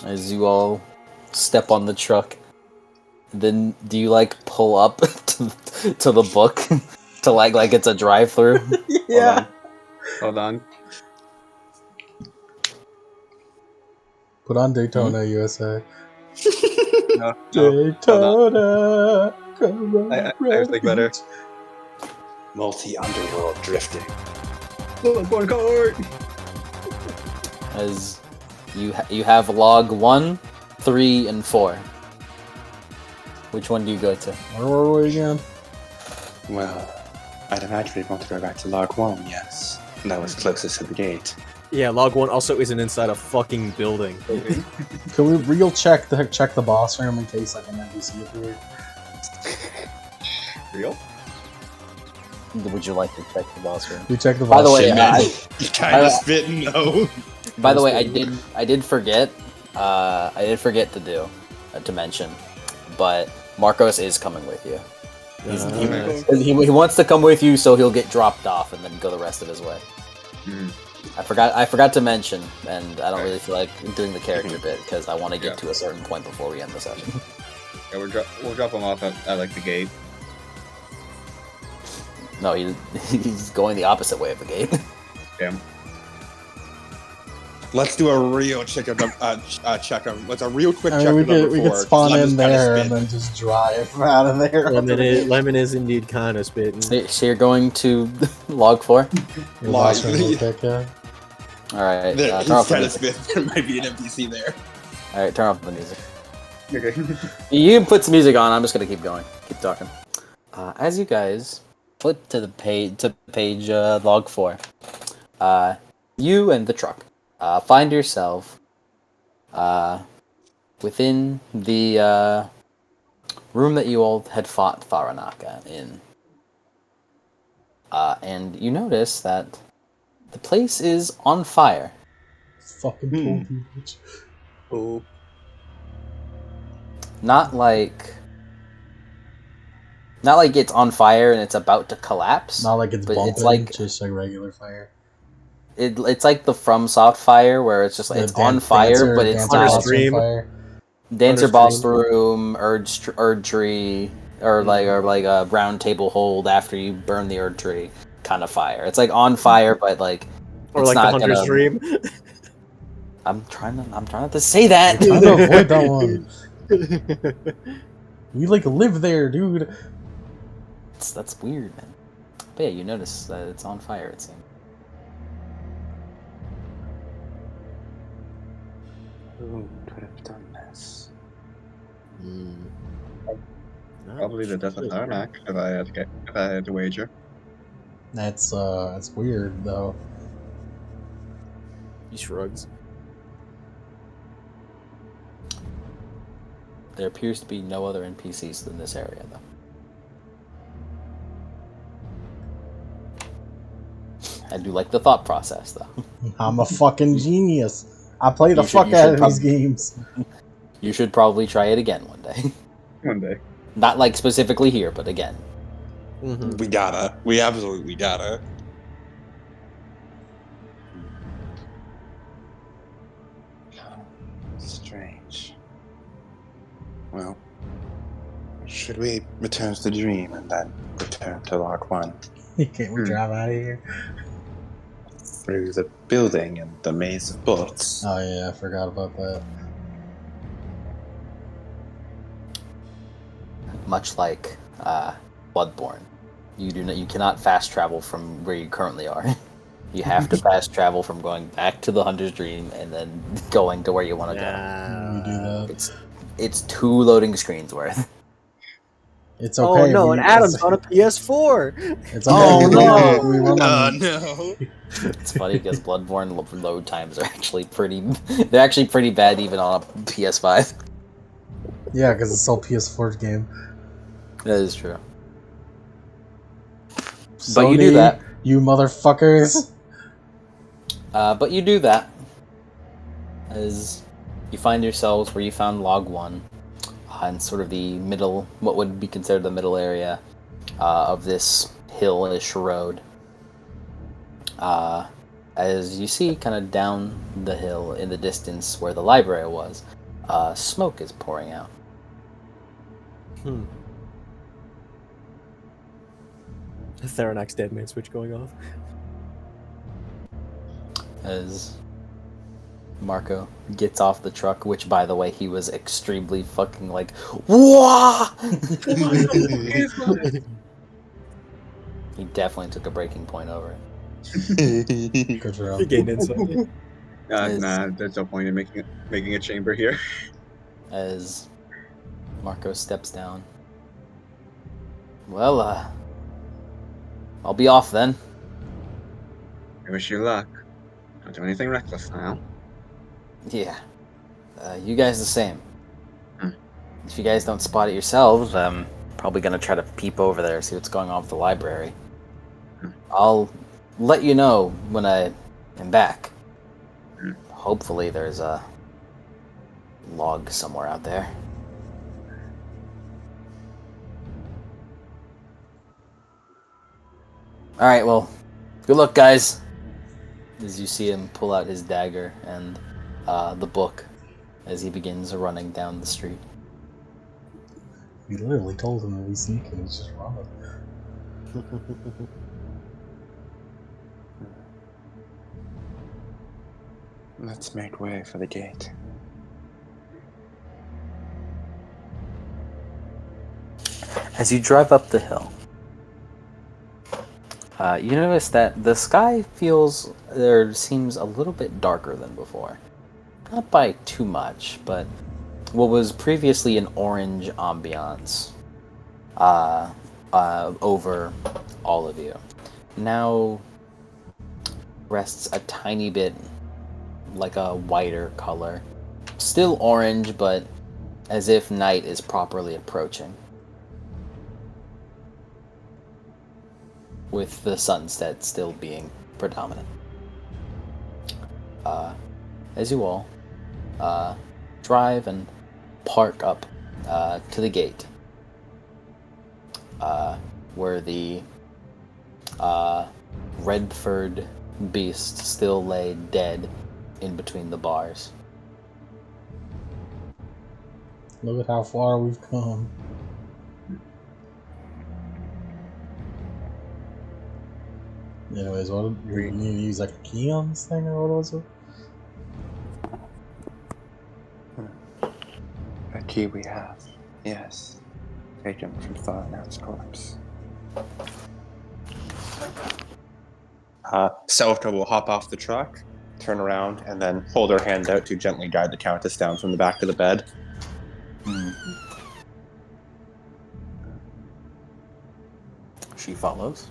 As you all step on the truck, then do you like pull up to the book to like it's a drive-through?
Yeah.
Hold on.
Put on Daytona, USA.
No,
Daytona.
I think better.
Multi-underworld drifting.
One card.
As you have log 1, 3, and 4. Which one do you go to?
Where were we again?
Well, I'd imagine we'd want to go back to log 1, yes. And that was closest to the gate.
Yeah, log 1 also isn't inside a fucking building.
Can we real check the boss room in case like an NPC appeared?
Real?
Would you like to check the boss room?
We check the
By
boss
the way,
room.
You kind of spit no.
By the way, I did forget. I did forget to mention, but Marcos is coming with you. He wants to come with you, so he'll get dropped off and then go the rest of his way.
Mhm.
I forgot to mention, and I don't really feel like doing the character bit because I want to get to a certain point before we end the session.
Yeah, we'll drop him off at like the gate.
No, he's going the opposite way of the gate.
Damn.
Let's do a real check of Let's a real quick
I
check
mean,
of number
we
4.
could spawn
Lemon's
in
kinda
there and
spitting.
then just drive out of there.
Lemon is indeed kind of spitting.
So you're going to log 4.
The boss room real quick, yeah.
All right,
There,
turn off
he's
the
kind of
music.
spitting. There might be an NPC there.
All right, turn off the music.
Okay.
You can put some music on. I'm just gonna keep going, keep talking. As you guys flip to the page log 4, you and the truck find yourself within the room that you all had fought Faranaka in, and you notice that the place is on fire.
Fucking told you, bitch.
Oh.
Not like it's on fire and it's about to collapse.
Not like it's
But
bumping,
it's like-
just like regular fire.
It's like the FromSoft fire where it's just like it's on fire, but it's
Dancer
not
Boss Room
Stream.
fire.
Dancer
Understream.
Boss Room, Erd Tree, or like a round table hold after you burn the Erd Tree kind of fire. It's like on fire, but like
Or
it's
like the
not
Hunter's
gonna-
Dream.
I'm trying not to say that.
I'm trying to avoid that one. We like live there, dude.
That's weird, man. But yeah, you notice that it's on fire. It seems.
Who could have done this?
Probably the death of Tarmac, if I had to wager.
That's weird though.
He shrugs.
There appears to be no other NPCs in this area, though. I do like the thought process, though.
I'm a fucking genius. I play the
You
fuck
should
out of these
prob-
games.
You should probably try it again one day.
One day.
Not like specifically here, but again.
Mm-hmm.
We gotta. We absolutely gotta. Strange. Well, should we return to the dream and then return to Log 1
Can't we drive out of here?
Through the building and the maze of books.
Oh yeah, I forgot about that.
Much like Bloodborne, you cannot fast travel from where you currently are. You have to fast travel from going back to the Hunter's Dream and then going to where you want to
You do
go.
that.
It's 2 loading screens worth.
It's okay.
Oh no, and Adam's on a PS4.
It's okay.
Oh, no.
We run on.
No.
It's funny because Bloodborne load times are actually pretty. They're actually pretty bad even on a PS5.
Yeah, because it's all PS4 game.
That is true. But you do that.
You motherfuckers.
But you do that as you find yourselves where you found Log 1 in sort of the middle, what would be considered the middle area of this hill-ish road. As you see kind of down the hill in the distance where the library was, smoke is pouring out.
The Theronac's dead man switch going off.
As Marco gets off the truck, which, by the way, he was extremely fucking like, wah! He definitely took a breaking point over it.
Good job.
You gained insight.
Nah, there's no point in making a chamber here.
As Marco steps down. Well, I'll be off then.
I wish you luck. Don't do anything reckless now.
Yeah. You guys the same.
Hmm.
If you guys don't spot it yourselves, I'm probably gonna try to peep over there, see what's going on with the library. I'll let you know when I am back. Hopefully there's a log somewhere out there. Alright, well, good luck, guys. As you see him pull out his dagger and the book as he begins running down the street.
We literally told him to be sneaking. He's just running.
Let's make way for the gate.
As you drive up the hill, you notice that the sky seems a little bit darker than before. Not by too much, but what was previously an orange ambiance over all of you now rests a tiny bit like a whiter color. Still orange, but as if night is properly approaching. With the sunset still being predominant. As you all drive and park up to the gate, where the red-furred beast still lay dead in between the bars.
Look at how far we've come. Anyways, what do we need to use, like a key on this thing, or what was it?
A key we have, yes. Taken from Tharnat's corpse.
Selka will hop off the truck, turn around, and then hold her hand out to gently guide the Countess down from the back of the bed.
She follows.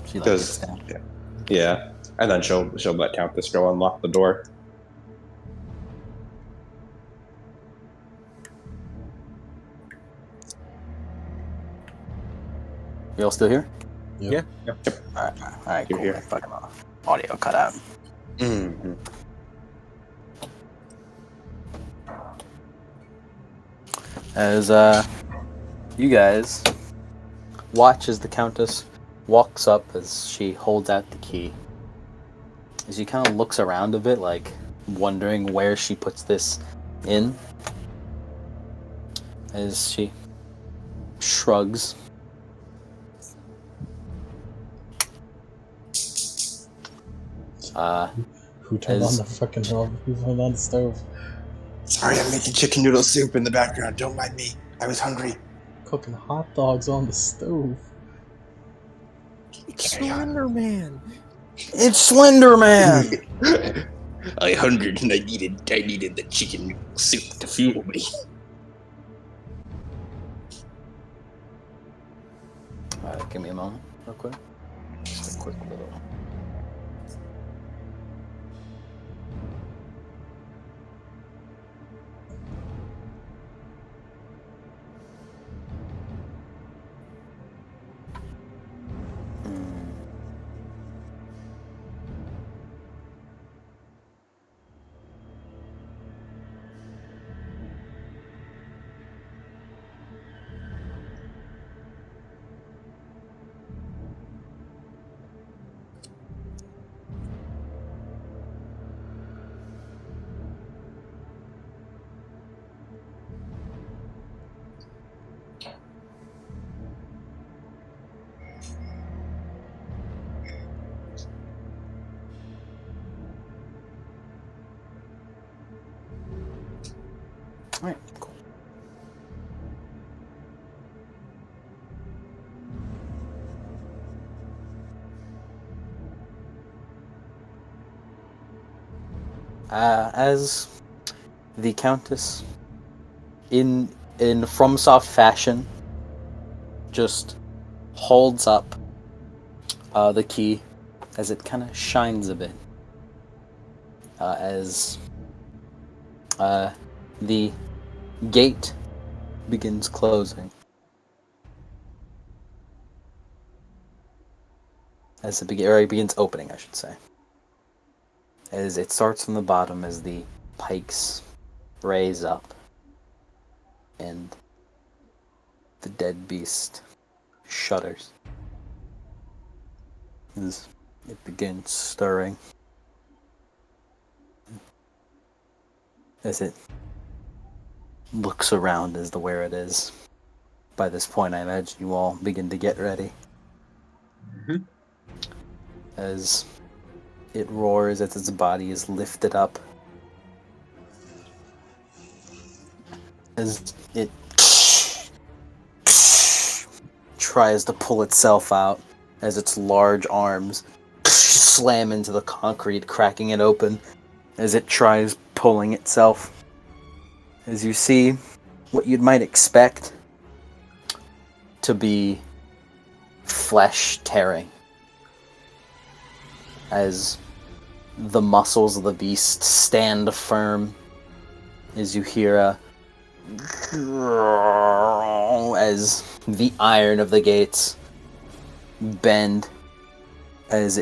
She
Does
gets down.
yeah, and then she'll let Countess go unlock the door.
You all still here?
Yep.
Yeah.
All right,
You're
cool.
here.
Then fucking audio cut out.
Mm-hmm.
As you guys watch as the Countess walks up as she holds out the key. As she kind of looks around a bit, like wondering where she puts this in. As she shrugs.
Who turned on
As-
the fucking Who turned on the stove?
Sorry, I'm making chicken noodle soup in the background. Don't mind me. I was hungry.
Cooking hot dogs on the stove.
It's
Carry on.
Slender Man.
It's Slender Man!
I hungered and I needed the chicken noodle soup to fuel me.
Give me a moment, real quick. Just a quick little. Alright, cool. As the Countess, in FromSoft fashion, just holds up the key as it kind of shines a bit. As the gate begins closing. As it begins opening, I should say. As it starts from the bottom as the pikes raise up and the dead beast shudders as it begins stirring. As it looks around as to where it is. By this point, I imagine you all begin to get ready.
Mhm.
As it roars, as its body is lifted up. As it tries to pull itself out, as its large arms slam into the concrete, cracking it open, as it tries pulling itself. As you see what you might expect to be flesh tearing, as the muscles of the beast stand firm, as you hear as the iron of the gates bend, as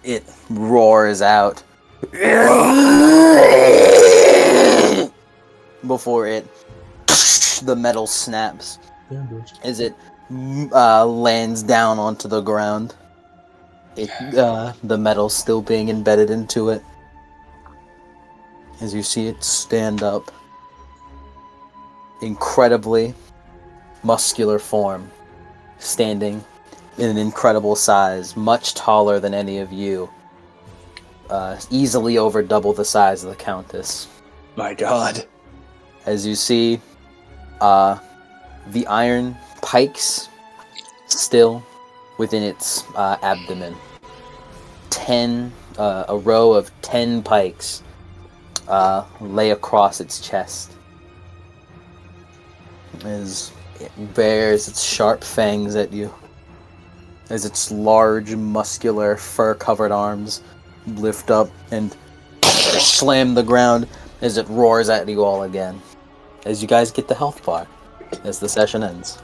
it roars out before the metal snaps
Yeah, bitch.
as it lands down onto the ground. The metal still being embedded into it. As you see it stand up, incredibly muscular form, standing in an incredible size, much taller than any of you, easily over double the size of the Countess.
My God.
As you see, the iron pikes still within its abdomen. A row of 10 pikes lay across its chest. As It bares its sharp fangs at you as its large, muscular, fur-covered arms lift up and slam the ground as it roars at you all again. As you guys get the health bar as the session ends.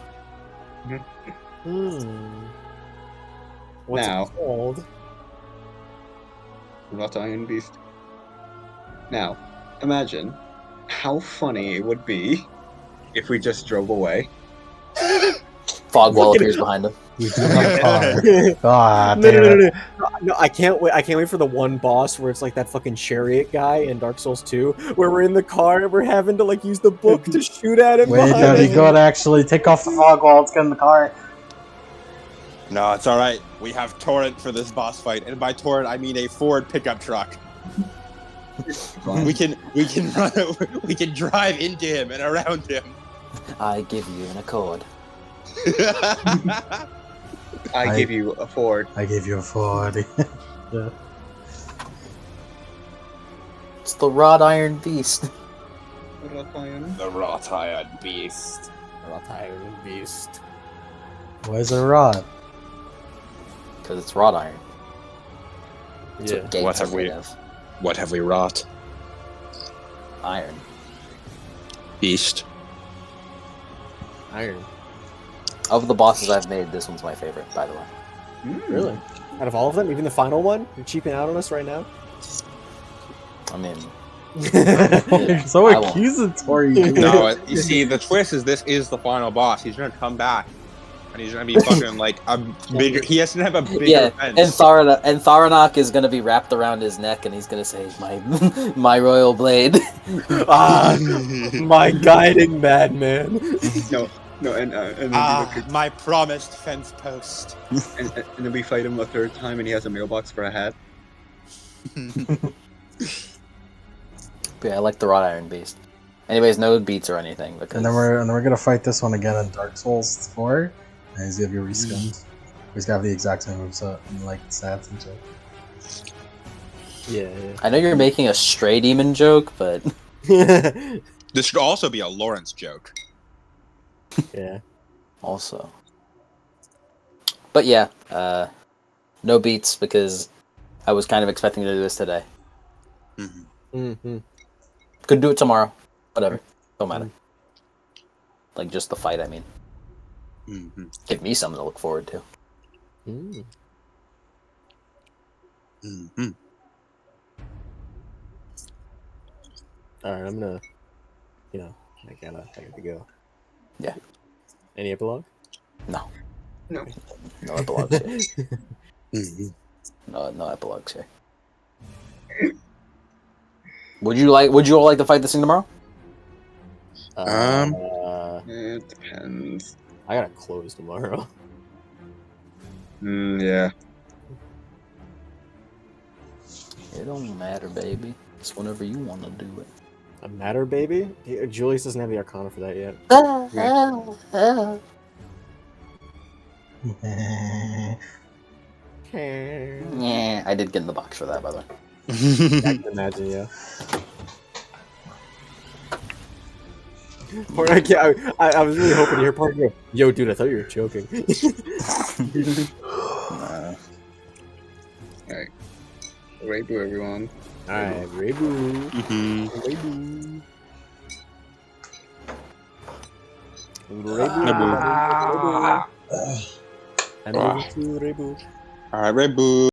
What's
Now.
it called?
Wrought Iron Beast. Now, imagine how funny it would be if we just drove away.
Fog wall
Fucking-
appears behind him.
We do have a car. God
No,
damn
no, no,
it.
no, I can't wait. I can't wait for the one boss where it's like that fucking chariot guy in Dark Souls 2, where we're in the car and we're having to like use the book to shoot at him.
Wait,
behind
that'd be
us.
good actually. Take off the fog wall, let's get in the car.
No, it's all right. We have Torrent for this boss fight, and by Torrent I mean a Ford pickup truck. We can run. We can drive into him and around him.
I give you an accord.
I give you a Ford.
I gave you a Ford. Yeah.
It's the wrought iron beast.
Wrought Iron.
The wrought iron beast.
Wrought Iron Beast.
Why is it a rod?
Because it's wrought iron. That's
Yeah.
what gates
What have
are made
we-
of.
What have we wrought?
Iron.
Beast.
Iron.
Of the bosses I've made, this one's my favorite, by the way.
Really? Out of all of them, even the final one, you're cheaping out on us right now.
I mean,
You're so
I won't.
accusatory.
No, you see, the twist is this is the final boss. He's gonna come back, and he's gonna be fucking like a bigger. He has to have a bigger
yeah,
fence.
and Tharanok is gonna be wrapped around his neck, and he's gonna say, "My royal blade."
Ah, my guiding madman.
No, and then
my promised fence post.
and then we fight him a third time, and he has a mailbox for a hat.
But yeah, I like the wrought iron beast. Anyways, no beats or anything because
And then we're gonna fight this one again in Dark Souls 4. And he's gonna be reskinned. He's gonna have the exact same moveset and like stats and shit.
Yeah.
I know you're making a stray demon joke, but
Yeah.
This should also be a Lawrence joke.
Yeah.
also. But yeah, no beats because I was kind of expecting to do this today.
Mm-hmm.
Could do it tomorrow. Whatever. Don't matter. Like just the fight, I mean.
Mm-hmm.
Give me something to look forward to.
Mm.
Mm-hmm.
All right, I'm gonna, I gotta go.
Yeah.
Any epilogue?
No.
No.
No epilogues here.
Mm-hmm.
No epilogues here. Would you all like to fight this thing tomorrow?
It depends.
I gotta close tomorrow.
Yeah.
It don't matter, baby. It's whenever you want to do it.
A matter, baby. Julius doesn't have the Arcana for that yet.
Yeah, I did get in the box for that, by the way.
I can imagine, yeah. Or I was really hoping to hear part go, yo, dude, I thought you were joking.
Alright. Rabu, everyone.
Alright, Rebu.
Mm-hmm.
Rebu.
Rebu.
I'm moving to Rebu.
All right, Red Bull.